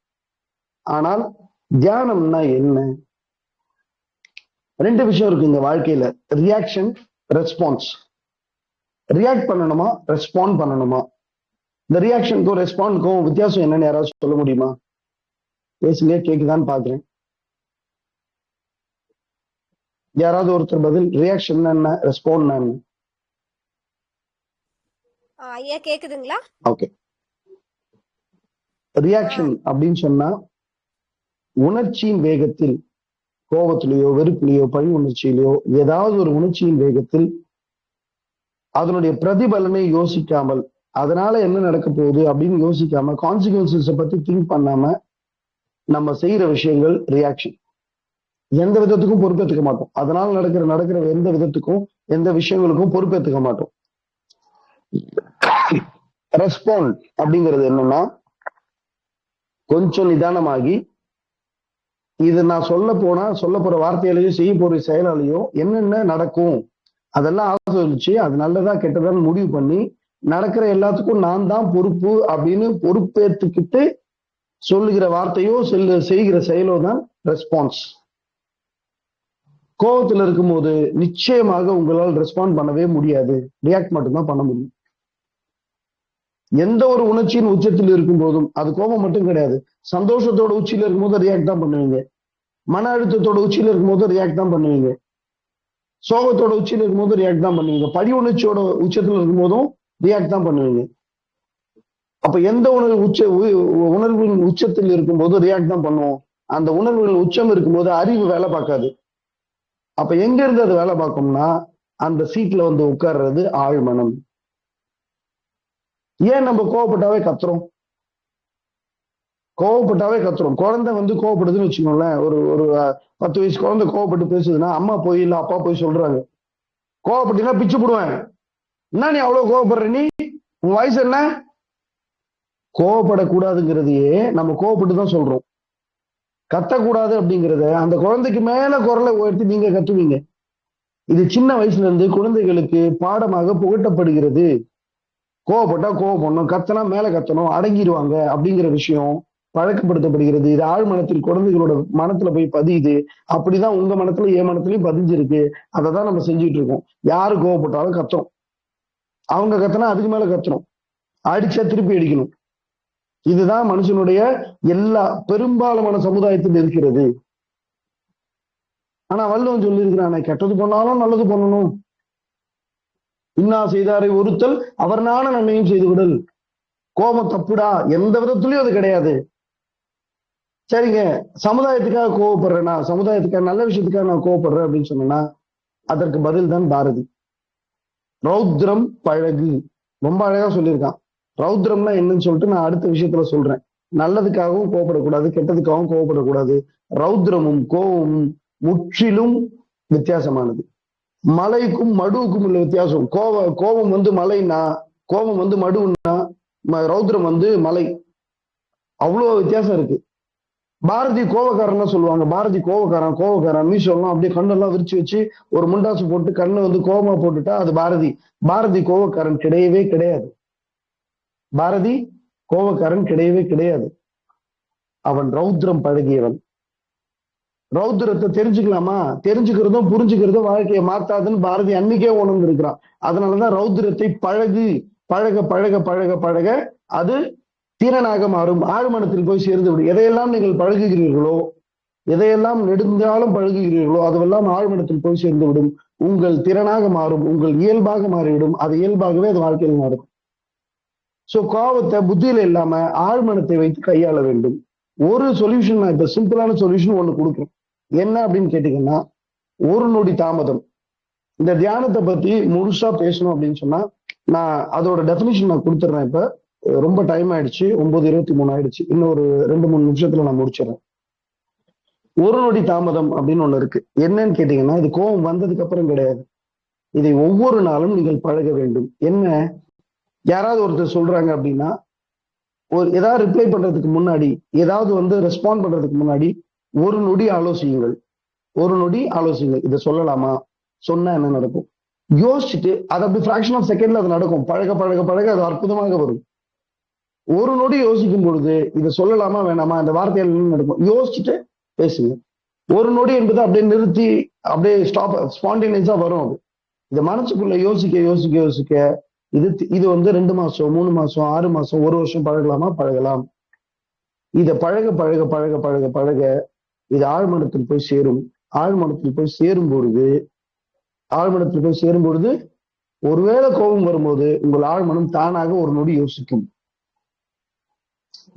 ஆனால் தியானம்னா என்ன? 2 விஷயம் இருக்கு இந்த வாழ்க்கையில. Reaction, response. ரியாக்ட் பண்ணணுமா, ரெஸ்பாண்ட் பண்ணணுமா? இந்த ரியாக்ஷனுக்கும் ரெஸ்பாண்டுக்கும் வித்தியாசம் என்னன்னு யாராவது சொல்ல முடியுமா? பேசுங்க, கேக்குதான்னு பாக்குறேன். யாராவது ஒருத்தர் பதில். ரியாக்ஷன் என்ன, ரெஸ்பாண்ட் என்ன? ஐயா கேக்குதுங்களா? ஓகே. ரியாக்ஷன் அப்படின்னு சொன்னா உணர்ச்சியின் வேகத்தில், கோபத்திலேயோ வெறுப்பிலேயோ பழி உணர்ச்சியிலையோ ஏதாவது ஒரு உணர்ச்சியின் வேகத்தில் அதனுடைய பிரதிபலனை யோசிக்காமல், அதனால என்ன நடக்க போகுது அப்படின்னு யோசிக்காம, கான்சிக்வன்சஸை பத்தி திங்க் பண்ணாம நம்ம செய்யற விஷயங்கள் ரியாக்ஷன். எந்த விதத்துக்கும் பொறுப்பேற்றுக்க மாட்டோம். அதனால நடக்கிற எந்த விதத்துக்கும் எந்த விஷயங்களுக்கும் பொறுப்பேற்றுக்க மாட்டோம். ரெஸ்பாண்ட் அப்படிங்கிறது என்னன்னா, கொஞ்சம் நிதானமாகி இது நான் சொல்ல போற வார்த்தையாலேயோ செய்ய போற செயலாலேயோ என்னென்ன நடக்கும் அதெல்லாம் ஆலோசிச்சு அது நல்லதா கெட்டதான்னு முடிவு பண்ணி நடக்கிற எல்லாத்துக்கும் நான் தான் பொறுப்பு அப்படின்னு பொறுப்பேற்றுக்கிட்டு சொல்லுகிற வார்த்தையோ செய்கிற செயலோ தான் ரெஸ்பான்ஸ். கோபத்துல இருக்கும்போது நிச்சயமாக உங்களால் ரெஸ்பாண்ட் பண்ணவே முடியாது. ரியாக்ட் மட்டும்தான் பண்ண முடியும். எந்த ஒரு உணர்ச்சியின் உச்சத்தில் இருக்கும் போதும், அது கோபம் மட்டும் கிடையாது, சந்தோஷத்தோட உச்சியில இருக்கும்போது ரியாக்ட் தான் பண்ணுவீங்க. மன அழுத்தத்தோட உச்சியில இருக்கும்போது ரியாக்ட் தான் பண்ணுவீங்க. சோகத்தோட உச்சியில இருக்கும்போது ரியாக்ட் தான் பண்ணுவீங்க. பழி உணர்ச்சியோட உச்சத்துல இருக்கும்போதும் ரியாக்ட் தான் பண்ணுவீங்க. அப்ப எந்த உணர்வின் உச்சத்தில் இருக்கும்போது ரியாக்ட் தான் பண்ணுவோம். அந்த உணர்வுகள் உச்சம் இருக்கும்போது அறிவு வேலை பார்க்காது. அப்ப எங்க இருந்து அது வேலை பார்க்கும்னா, அந்த சீட்ல வந்து உட்கார்றது ஆழ்மனம். ஏன் நம்ம கோவப்பட்டாவே கத்துறோம்? குழந்தை வந்து கோவப்படுதுன்னு வச்சுக்கோங்களேன். ஒரு 10 வயசு குழந்தை கோவப்பட்டு பேசுதுன்னா அம்மா போய் இல்ல அப்பா போய் சொல்றாங்க, கோவப்பட்டீங்கன்னா பிச்சு போடுவேன். என்ன நீ அவ்வளவு கோவப்படுற, நீ உன் வயசு என்ன? கோவப்படக்கூடாதுங்கிறதையே நம்ம கோவப்பட்டு தான் சொல்றோம். கத்தக்கூடாது அப்படிங்கிறத அந்த குழந்தைக்கு மேல குரலை உயர்த்தி நீங்க கத்துவீங்க. இது சின்ன வயசுல இருந்து குழந்தைகளுக்கு பாடமாக புகட்டப்படுகிறது. கோவப்பட்டா கோவப்படணும், கத்தனா மேல கத்தணும், அடங்கிடுவாங்க அப்படிங்கிற விஷயம் பழக்கப்படுத்தப்படுகிறது. இது ஆழ்மனத்தில் குழந்தைகளோட மனத்துல போய் பதியுது. அப்படிதான் உங்க மனத்துல என் மனத்துலயும் பதிஞ்சிருக்கு. அதை தான் நம்ம செஞ்சுட்டு இருக்கோம். யாரு கோவப்பட்டாலும் கத்துறோம். அவங்க கத்தனா அதுக்கு மேல கத்துறோம், அடிச்சா திருப்பி அடிக்கணும். இதுதான் மனுஷனுடைய பெரும்பாலான சமுதாயத்தில் இருக்கிறது. ஆனா வள்ளுவன் சொல்லியிருக்கிறானே, கெட்டது பண்ணாலும் நல்லது பண்ணணும், இன்னா செய்தாரை ஒருத்தல் அவர் நான நன்மையும் செய்து விடல். கோபம் தப்புடா, எந்த விதத்துலயும் அது கிடையாது. சரிங்க, சமுதாயத்துக்காக கோவப்படுறேன்னா, சமுதாயத்துக்காக நல்ல விஷயத்துக்காக நான் கோவப்படுறேன் அப்படின்னு சொன்னேன்னா அதற்கு பதில் தான் பாரதி. ரௌத்ரம் பழகு, ரொம்ப அழகா சொல்லியிருக்கான். ரௌத்ரம்னா என்னன்னு சொல்லிட்டு நான் அடுத்த விஷயத்துல சொல்றேன். நல்லதுக்காகவும் கோவப்படக்கூடாது, கெட்டதுக்காகவும் கோவப்படக்கூடாது. ரௌத்ரமும் கோபமும் முற்றிலும் வித்தியாசமானது. மலைக்கும் மடுவுக்கும் உள்ள வித்தியாசம். கோபம் வந்து மலைன்னா, கோபம் வந்து மடுன்னா, ரௌத்ரம் வந்து மலை. அவ்வளவு வித்தியாசம் இருக்கு. பாரதி கோவக்காரன் சொல்லுவாங்க. பாரதி கோவக்காரன் மீசோலாம் அப்படியே கண்ணெல்லாம் விரிச்சு வச்சு ஒரு முண்டாசு போட்டு கண்ணை வந்து கோபமா போட்டுட்டா அது பாரதி. பாரதி கோவக்காரன் கிடையவே கிடையாது. பாரதி கோவக்காரன் கிடையவே கிடையாது. அவன் ரௌத்ரம் பழகியவன். ரௌத்ரத்தை தெரிஞ்சுக்கலாமா? தெரிஞ்சுக்கிறதும் புரிஞ்சுக்கிறதும் வாழ்க்கையை மாத்தாதுன்னு பாரதி அன்னைக்கே உணர்ந்து இருக்கிறான். அதனாலதான் ரௌத்ரத்தை பழக பழக பழக பழக அது திறனாக மாறும். ஆழ்மனத்தில் போய் சேர்ந்து விடும். எதையெல்லாம் நீங்கள் பழகுகிறீர்களோ, எதையெல்லாம் நெடுந்தாலும் பழகுகிறீர்களோ அதுவெல்லாம் ஆழ்மனத்தில் போய் சேர்ந்து விடும். உங்கள் திறனாக மாறும், உங்கள் இயல்பாக மாறிவிடும். அது இயல்பாகவே அது வாழ்க்கையில் மாறும். சோ கோபத்தை புத்தியில இல்லாம ஆழ்மனத்தை வைத்து கையாள வேண்டும். ஒரு சொல்யூஷன், நான் இப்ப சிம்பிளான சொல்யூஷன் ஒண்ணு கொடுக்குறேன். என்ன அப்படின்னு கேட்டீங்கன்னா, ஒரு நொடி தாமதம். இந்த தியானத்தை பத்தி முழுசா பேசணும் அப்படின்னு சொன்னா நான் அதோட டெபினிஷன் நான் கொடுத்துட்றேன். இப்ப ரொம்ப டைம் ஆயிடுச்சு, 9:23 ஆயிடுச்சு. இன்னும் ஒரு 2-3 நிமிஷத்துல நான் முடிச்சிடறேன். ஒரு நொடி தாமதம் அப்படின்னு ஒண்ணு இருக்கு. என்னன்னு கேட்டீங்கன்னா, இது கோபம் வந்ததுக்கு அப்புறம் கிடையாது. இதை ஒவ்வொரு நாளும் நீங்கள் பழக வேண்டும். என்ன, யாராவது ஒருத்தர் சொல்றாங்க அப்படின்னா, ஏதாவது ரிப்ளை பண்றதுக்கு முன்னாடி, ஏதாவது ரெஸ்பாண்ட் பண்றதுக்கு முன்னாடி ஒரு நொடி ஆலோசியுங்கள். ஒரு நொடி ஆலோசியுங்கள். இதை சொல்லலாமா, சொன்னா என்ன நடக்கும் யோசிச்சுட்டு, அது அப்படி ஃபிராக்ஷன் ஆஃப் செகண்ட்ல அது நடக்கும். பழக பழக பழக அது அற்புதமாக வரும். ஒரு நொடி யோசிக்கும் பொழுது இதை சொல்லலாமா வேணாமா, அந்த வார்த்தையால் என்ன நடக்கும் யோசிச்சுட்டு பேசுங்க. ஒரு நொடி என்பது அப்படியே நிறுத்தி அப்படியே ஸ்பான்டேனியஸா வரும். அது இந்த மனசுக்குள்ள யோசிக்க யோசிக்க யோசிக்க இது 2 மாசம் 3 மாசம் 6 மாசம் 1 வருஷம் பழகலாமா, பழகலாம். இத பழக பழக பழக பழக பழக இது ஆழ்மனத்தில் போய் சேரும். ஆழ்மனத்தில் போய் சேரும் பொழுது ஒருவேளை கோபம் வரும்போது உங்கள் ஆழ்மனம் தானாக ஒரு நொடி யோசிக்கும்.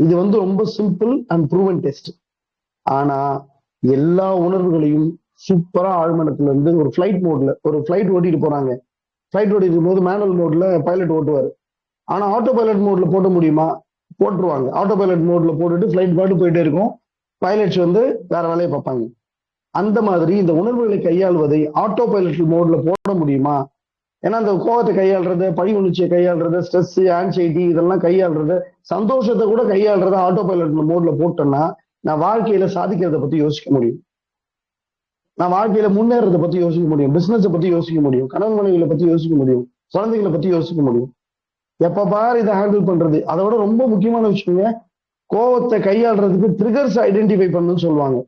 இது ரொம்ப சிம்பிள் அண்ட் ப்ரூவன் டெஸ்ட். ஆனா எல்லா உணர்வுகளையும் சூப்பரா ஆழ்மனத்துல இருந்து ஒரு ஃபிளைட் ஓட்டிட்டு போறாங்க. ஃபிளைட் ஓட்டிட்டு போது மேனுவல் மோட்ல பைலட் ஓட்டுவாரு. ஆனா ஆட்டோ பைலட் மோட்ல போட்ட முடியுமா, போட்டுருவாங்க. ஆட்டோ பைலட் மோட்ல போட்டுட்டு ஃபிளைட் பாட்டு போயிட்டே இருக்கும். பைலட்ஸ் வேற வேலையை பார்ப்பாங்க. அந்த மாதிரி இந்த உணர்வுகளை கையாள்வதை ஆட்டோ பைலட் மோட்ல போட முடியுமா? ஏன்னா அந்த கோபத்தை கையாளுறது, பழி உணர்ச்சியை கையாளுறது, ஸ்ட்ரெஸ், ஆன்சைட்டி இதெல்லாம் கையாளுறது, சந்தோஷத்தை கூட கையாளுறத ஆட்டோ பைலட் மோட்ல போட்டோம்னா நான் வாழ்க்கையில சாதிக்கிறத பத்தி யோசிக்க முடியும். நான் வாழ்க்கையில முன்னேறத பத்தி யோசிக்க முடியும். பிசினஸை பத்தி யோசிக்க முடியும். கணவன் மனைவிகளை பத்தி யோசிக்க முடியும். குழந்தைகளை பத்தி யோசிக்க முடியும். எப்ப பாரு இதை ஹேண்டில் பண்றது. அதை விட ரொம்ப முக்கியமான விஷயங்க, கோவத்தை கையாளுறதுக்கு ட்ரிகர்ஸ் ஐடென்டிஃபை பண்ணணும்னு சொல்லுவாங்க.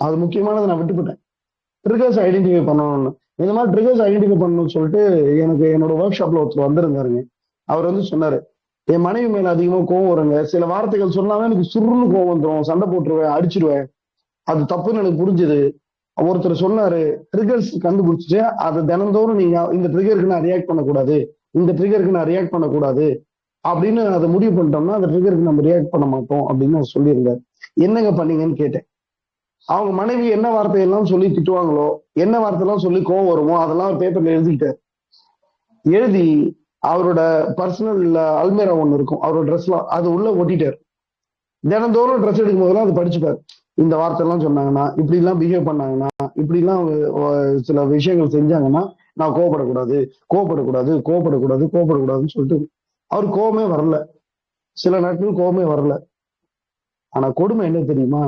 அது முக்கியமானதை நான் விட்டுவிட்டேன். ட்ரிகர்ஸ் ஐடென்டிஃபை பண்ணணும்னு, இந்த மாதிரி ட்ரிகர்ஸ் ஐடென்டிஃபை பண்ணணும்னு சொல்லிட்டு எனக்கு என்னோட ஒர்க் ஷாப்ல ஒருத்தர் வந்திருந்தாருங்க. அவர் சொன்னாரு, என் மனைவி மேல அதிகமா கோவம் வருங்க. சில வார்த்தைகள் சொன்னாலும் எனக்கு சுருன்னு கோவம் வந்துடும், சண்டை போட்டுருவேன், அடிச்சிருவேன். அது தப்புன்னு எனக்கு புரிஞ்சுது. ஒருத்தர் சொன்னாரு, ட்ரிகர்ஸ் கண்டுபிடிச்சிட்டு அதை தினந்தோறும் நீங்க இந்த ட்ரிகருக்கு நான் ரியாக்ட் பண்ணக்கூடாது, இந்த ட்ரிகருக்கு நான் ரியாக்ட் பண்ணக்கூடாது அப்படின்னு அதை முடிவு பண்ணிட்டோம்னா அந்த ட்ரிகருக்கு நம்ம ரியாக்ட் பண்ண மாட்டோம் அப்படின்னு அவர் சொல்லியிருந்தார். என்னங்க பண்ணீங்கன்னு கேட்டேன். அவங்க மனைவி என்ன வார்த்தையெல்லாம் சொல்லி திட்டுவாங்களோ, என்ன வார்த்தையெல்லாம் சொல்லி கோவம் வருமோ அதெல்லாம் ஒரு பேப்பர்ல எழுதிட்டார். எழுதி அவரோட பர்சனல் அல்மேரா ஒண்ணு இருக்கும், அவரோட ட்ரெஸ்லாம் அது உள்ள ஒட்டிட்டார். தினந்தோறும் ட்ரெஸ் எடுக்கும் போதெல்லாம் அது படிச்சுப்பார். இந்த வார்த்தையெல்லாம் சொன்னாங்கன்னா, இப்படி எல்லாம் பிஹேவ் பண்ணாங்கன்னா, இப்படி எல்லாம் சில விஷயங்கள் செஞ்சாங்கன்னா நான் கோவப்படக்கூடாது, கோவப்படக்கூடாது, கோவப்படக்கூடாது, கோவப்படக்கூடாதுன்னு சொல்லிட்டு அவர் கோவமே வரல. சில நாட்கள் கோவமே வரல. ஆனா கொடுமை என்ன தெரியுமா,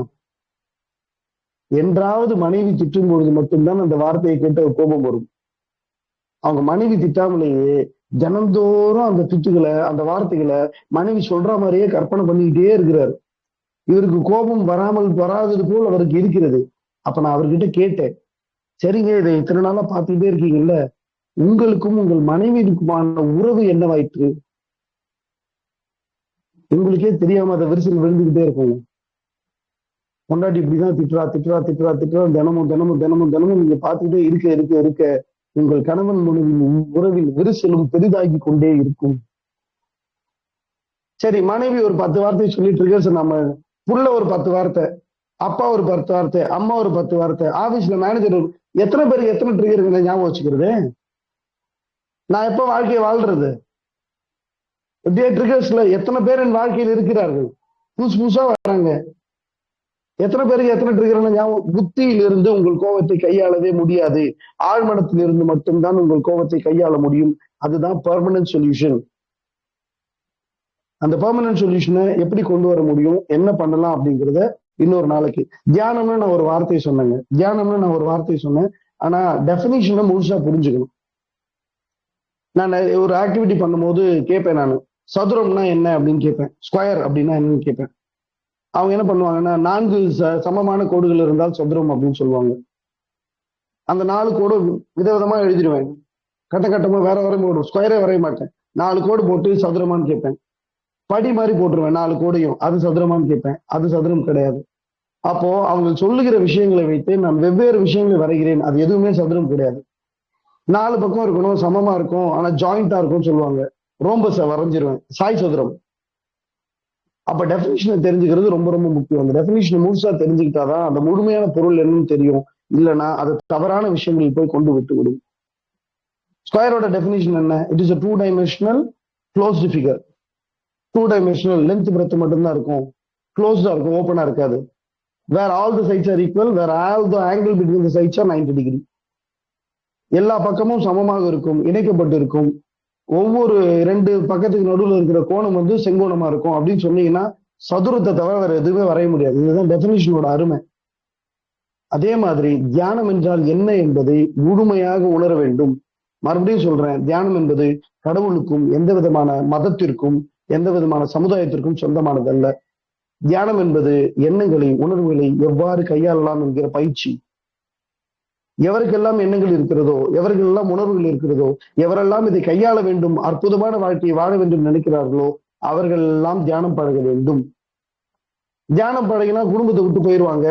என்றாவது மனைவி திட்டும் பொழுது மட்டும்தான் அந்த வார்த்தையை கேட்டு கோபம் வரும். அவங்க மனைவி திட்டாமலேயே தினந்தோறும் அந்த திட்டுகளை, அந்த வார்த்தைகளை மனைவி சொல்ற மாதிரியே கற்பனை பண்ணிக்கிட்டே இருக்கிறாரு. இவருக்கு கோபம் வராதது போல் அவருக்கு இருக்கிறது. அப்ப நான் அவர்கிட்ட கேட்டேன், சரிங்க இதை இத்தனை நாளா பார்த்துக்கிட்டே இருக்கீங்கல்ல, உங்களுக்கும் உங்கள் மனைவிக்குமான உறவு என்னவாயிற்று? உங்களுக்கே தெரியாம அதை விரிசல் விழுந்துகிட்டே இருக்குங்க. பொண்டாட்டி இப்படிதான் திட்டுறா திட்டுறா திட்டுறா திட்டுறா, தினமும் தினமும் தினமும் தினமும் நீங்க பார்த்துக்கிட்டே இருக்க உங்கள் கணவன் மனைவியின் உறவில் விரிசலும் பெரிதாகி கொண்டே இருக்கும். சரி, மனைவி ஒரு 10 வார்த்தை சொல்லி ட்ரிகர்ஸ், நம்ம புள்ள ஒரு 10 வார்த்தை, அப்பா ஒரு 10 வார்த்தை, அம்மா ஒரு 10 வார்த்தை, ஆபீஸ்ல மேனேஜர் எத்தனை பேருக்கு எத்தனை ட்ரிகர் ஞாபகம் வச்சுக்கிறது? நான் எப்ப வாழ்க்கையை வாழ்றது? இப்படியே ட்ரிகர்ஸ்ல எத்தனை பேர் என் வாழ்க்கையில் இருக்கிறார்கள், புதுசா வராங்க. எத்தனை பேருக்கு எத்தனை ட்ரிகர் ஞாபகம்? புத்தியில் இருந்து உங்கள் கோபத்தை கையாளவே முடியாது. ஆழ்மனத்தில் இருந்து மட்டும்தான் உங்கள் கோபத்தை கையாள முடியும். அதுதான் பெர்மனன்ட் சொல்யூஷன். அந்த பெர்மனன்ட் சொல்யூஷனை எப்படி கொண்டு வர முடியும், என்ன பண்ணலாம் அப்படிங்கிறத இன்னொரு நாளைக்கு. தியானம்னு நான் ஒரு வார்த்தை சொன்னேன். ஆனா டெஃபினிஷனை முழுசா புரிஞ்சுக்கணும். நான் ஒரு ஆக்டிவிட்டி பண்ணும்போது கேட்பேன், நான் சதுரம்னா என்ன அப்படின்னு கேட்பேன், ஸ்கொயர் அப்படின்னா என்னன்னு கேட்பேன். அவங்க என்ன பண்ணுவாங்கன்னா, 4 சமமான கோடுகள் இருந்தால் சதுரம் அப்படின்னு சொல்லுவாங்க. அந்த 4 கோடு விதவிதமா எழுதிடுவேன், கட்டமா வேற போடும், ஸ்கொயரே வரைய மாட்டேன். 4 கோடு போட்டு சதுரமான்னு கேட்பேன். படி மாதிரி போட்டுருவேன் 4 கோடையும், அது சதுரமான்னு கேட்பேன். அது சதுரம் கிடையாது. அப்போ அவங்க சொல்லுகிற விஷயங்களை வைத்து நான் வெவ்வேறு விஷயங்களை வரைகிறேன். அது எதுவுமே சதுரம் கிடையாது. 4 பக்கம் இருக்கணும், சமமா இருக்கும், ஆனா ஜாயிண்டா இருக்கும்னு சொல்லுவாங்க. ரோம்பஸை வரைஞ்சிருவேன், சாய் சதுரம். அப்ப டெஃபினிஷனை தெரிஞ்சுக்கிறது ரொம்ப ரொம்ப முக்கியம். அந்த டெஃபினிஷனை முழுசா தெரிஞ்சுக்கிட்டாதான் அந்த முழுமையான பொருள் என்னன்னு தெரியும். இல்லைன்னா அது தவறான விஷயங்களில் போய் கொண்டு விட்டு விடும். ஸ்கொயரோட டெஃபினிஷன் என்ன? It is a 2-dimensional closed figure. 2-dimensional length breadth மட்டும்தான் இருக்கும், க்ளோஸ்டா இருக்கும், ஓப்பனா இருக்காது. where all the sides are equal, where all the angle between the sides are 90 degree. எல்லா பக்கமும் சமமாக இருக்கும், இணைக்கப்பட்டு இருக்கும். ஒவ்வொரு 2 பக்கத்துக்கு நடுவில் இருக்கிற கோணம் வந்து செங்கோணமா இருக்கும் அப்படின்னு சொன்னீங்கன்னா சதுரத்தை தவிர வேற எதுவுமே வரைய முடியாது. இதுதான் டெஃபினிஷனோட அருமை. அதே மாதிரி தியானம் என்றால் என்ன என்பதை முழுமையாக உணர வேண்டும். மறுபடியும் சொல்றேன், தியானம் என்பது கடவுளுக்கும் எந்த விதமான மதத்திற்கும் எந்த விதமான சமுதாயத்திற்கும் சொந்தமானதல்ல. தியானம் என்பது எண்ணங்களை உணர்வுகளை எவ்வாறு கையாளலாம் என்கிற பயிற்சி. எவருக்கெல்லாம் எண்ணங்கள் இருக்கிறதோ, எவருக்கெல்லாம் உணர்வுகள் இருக்கிறதோ, எவரெல்லாம் இதை கையாள வேண்டும், அற்புதமான வாழ்க்கையை வாழ வேண்டும் நினைக்கிறார்களோ அவர்கள் எல்லாம் தியானம் பழக வேண்டும். தியானம் பழகினா குடும்பத்தை விட்டு போயிடுவாங்க,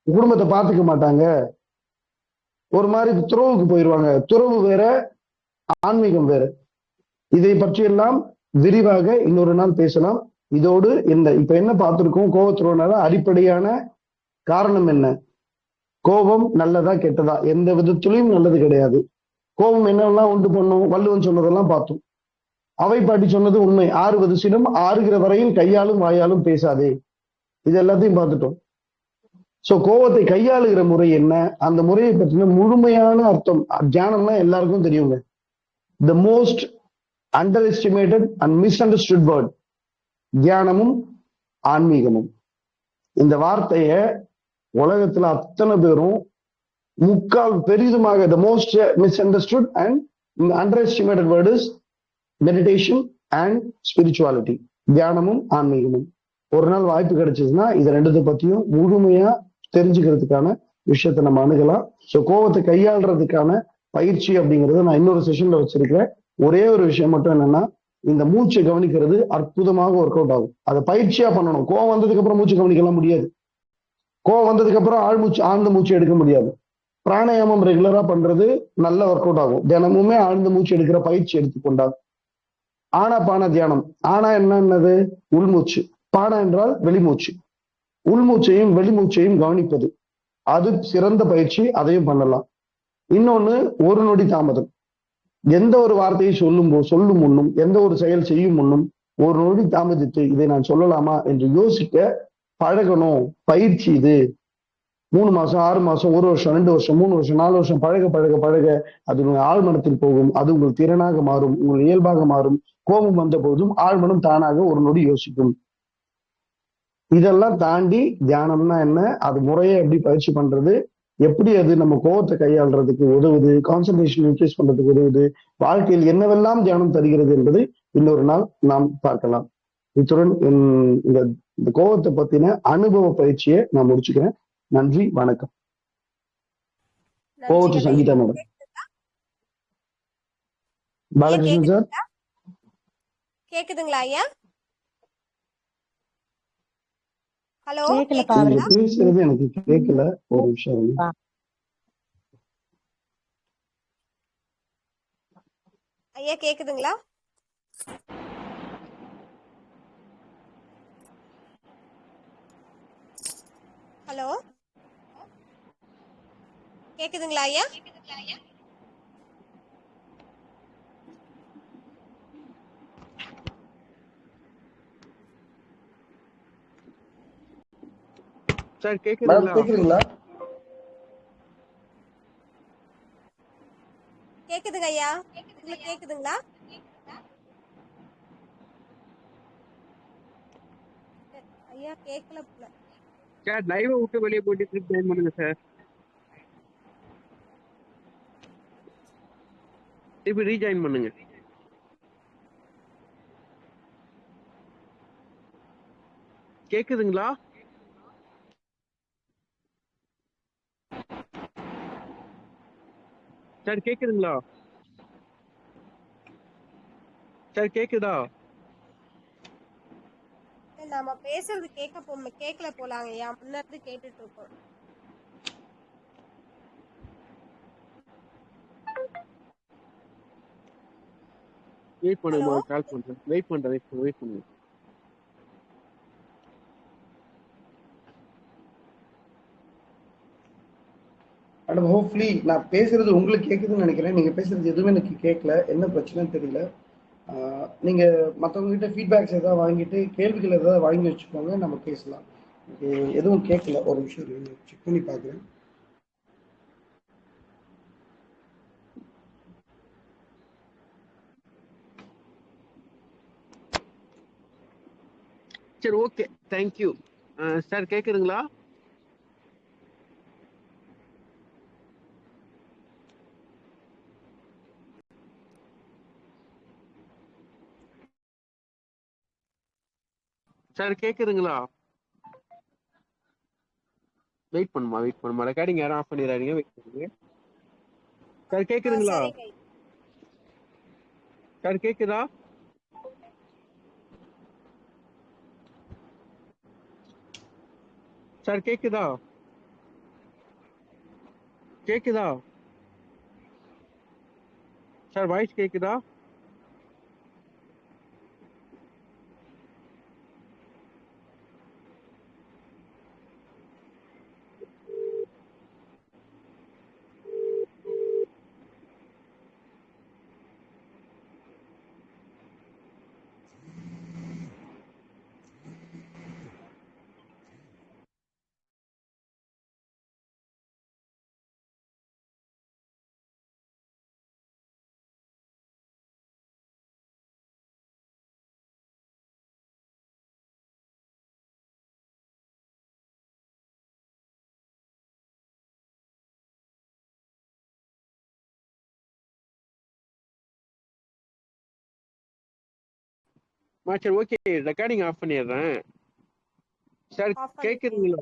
குடும்பத்தை பார்த்துக்க மாட்டாங்க, ஒரு மாதிரி துறவுக்கு போயிடுவாங்க. துறவு வேற, ஆன்மீகம் வேற. இதை பற்றியெல்லாம் விரிவாக இன்னொரு நாள் பேசலாம். இதோடு இப்ப என்ன பார்த்திருக்கோம், கோபத்துறவுனால அடிப்படையான காரணம் என்ன? கோபம் நல்லதா கெட்டதா? எந்த விதத்திலையும் நல்லது கிடையாது. கோபம் என்னெல்லாம் உண்டு பண்ணும், வள்ளுவன் சொன்னதெல்லாம் பார்த்தோம். அவை பாட்டி சொன்னது உண்மை. ஆறுவது சினம், ஆறுகிற வரையில் கையாலும் வாயாலும் பேசாதே. இது எல்லாத்தையும் பார்த்துட்டோம். சோ கோபத்தை கையாளுகிற முறை என்ன, அந்த முறையை பற்றின முழுமையான அர்த்தம் தியானம்னா எல்லாருக்கும் தெரியுங்க. The most underestimated and misunderstood word தியானமும் ஆன்மீகமும். இந்த வார்த்தைய உலகத்துல அத்தனை பேரும் முக்கால் பெரிதுமாக the most misunderstood and underestimated word is meditation and spirituality. தியானமும் ஆன்மீகமும். ஒரு நாள் வாய்ப்பு கிடைச்சதுன்னா இதை ரெண்டுத்தை பத்தியும் முழுமையா தெரிஞ்சுக்கிறதுக்கான விஷயத்த நம்ம அணுகலாம். ஸோ கோபத்தை கையாளுறதுக்கான பயிற்சி அப்படிங்கறத நான் இன்னொரு செஷன்ல வச்சிருக்கிறேன். ஒரே ஒரு விஷயம் மட்டும் என்னன்னா, இந்த மூச்சை கவனிக்கிறது அற்புதமாக ஒர்க் அவுட் ஆகும். அதை பயிற்சியா பண்ணணும். கோவம் வந்ததுக்கு அப்புறம் மூச்சு கவனிக்கலாம் முடியாது. கோவம் வந்ததுக்கு அப்புறம் ஆழ்ந்த மூச்சு எடுக்க முடியாது. பிராணாயாமம் ரெகுலரா பண்றது நல்ல ஒர்க் அவுட் ஆகும். தினமுமே ஆழ்ந்த மூச்சு எடுக்கிற பயிற்சி எடுத்துக்கொண்டால். ஆனா பான தியானம். ஆனா என்னது? உள்மூச்சு. பானா என்றால் வெளிமூச்சு. உள்மூச்சையும் வெளிமூச்சையும் கவனிப்பது, அது சிறந்த பயிற்சி. அதையும் பண்ணலாம். இன்னொன்னு, ஒரு நொடி தாமதம். எந்த ஒரு வார்த்தையை சொல்லும் முன்னும், எந்த ஒரு செயல் செய்யும் முன்னும் ஒரு நொடி தாமதித்து இதை நான் சொல்லலாமா என்று யோசிக்க பழகணும். பயிற்சி இது. 3 மாசம் 6 மாசம் 1 வருஷம் 2 வருஷம் 3 வருஷம் 4 வருஷம் பழக பழக பழக அது உங்கள் ஆழ்மனத்தில் போகும். அது உங்கள் திறனாக மாறும், உங்கள் இயல்பாக மாறும். கோபம் வந்த போதும் ஆழ்மனம் தானாக ஒரு நொடி யோசிக்கும். இதெல்லாம் தாண்டி தியானம்னா என்ன, அது முறையை எப்படி பயிற்சி பண்றது, எப்படி அது நம்ம கோபத்தை கையாளுறதுக்கு உதவுது, கான்சன்ட்ரேஷன் இன்க்ரீஸ் பண்றதுக்கு உதவுது, வாழ்க்கையில் என்னவெல்லாம் தியானம் தருகிறது என்பது இன்னொரு நாள் நாம் பார்க்கலாம். இத்துடன் இந்த கோபத்தை பத்தின அனுபவ பயிற்சியை நான் முடிச்சுக்கிறேன். நன்றி, வணக்கம். Over to Sangeetha madam. Balakrishnan sir கேக்குதுங்களா ஐயா? ஹலோ, நீங்க பேசுறது எனக்கு கேட்கல. ஒரு நிமிஷம். ஐயா கேக்குதுங்களா? ஹலோ, கேக்குதுங்களா ஐயா? சார் கேக்குதுங்களா? கேக்குதுங்க ஐயா. உங்களுக்கு கேக்குதுங்களா? ஐயா கேட்கல போல. சார் லைவ் விட்டு வெளியே போயிட்டு திருப்பி ஜாயின் பண்ணுங்க சார். திருப்பி ரீஜாயின் பண்ணுங்க. கேக்குதுங்களா? சார் கேக்குதுங்களா? சார் கேக்குதா? நாம பேசுறது கேட்கல போலாங்க ஐயா. முன்னாடி கேட்டுட்டு இருக்கோம். வெயிட் பண்ணுங்க, கால் பண்றேன். வெயிட் பண்ணுங்க. மேடம், ஹோப்ஃபுல்லி நான் பேசுறது உங்களுக்கு கேட்குதுன்னு நினைக்கிறேன். நீங்க பேசுறது எதுவுமே எனக்கு கேட்கல. என்ன பிரச்சனைன்னு தெரியல. நீங்க மற்றவங்க கிட்ட ஃபீட்பேக்ஸ் ஏதாவது வாங்கிட்டு கேள்விகள் ஏதாவது வாங்கி வச்சுக்கோங்க, நம்ம பேசலாம். எதுவும் கேட்கல. ஒரு நிமிஷம் செக் பண்ணி பார்க்குறேன். சரி, ஓகே, தேங்க்யூ. சார் கேக்குதுங்களா? சார் கேக்குதுங்களா? வெயிட் பண்ணுமா, ரெக்கார்டிங் யாரும் ஆஃப் பண்ணிடாதீங்க, வெயிட் பண்ணுங்க. சார் கேக்குதுங்களா? சரிங்க. சார் கேக்குதா? சார் கேக்குதா? கேக்குதா? சார் வாய்ஸ் கேக்குதா? சரி, ஓகே, ரெக்கார்டிங் ஆஃப் பண்ணிடுறேன். சார் ஆஃப் பண்ணிருக்கேன். கேக்குதுங்களா?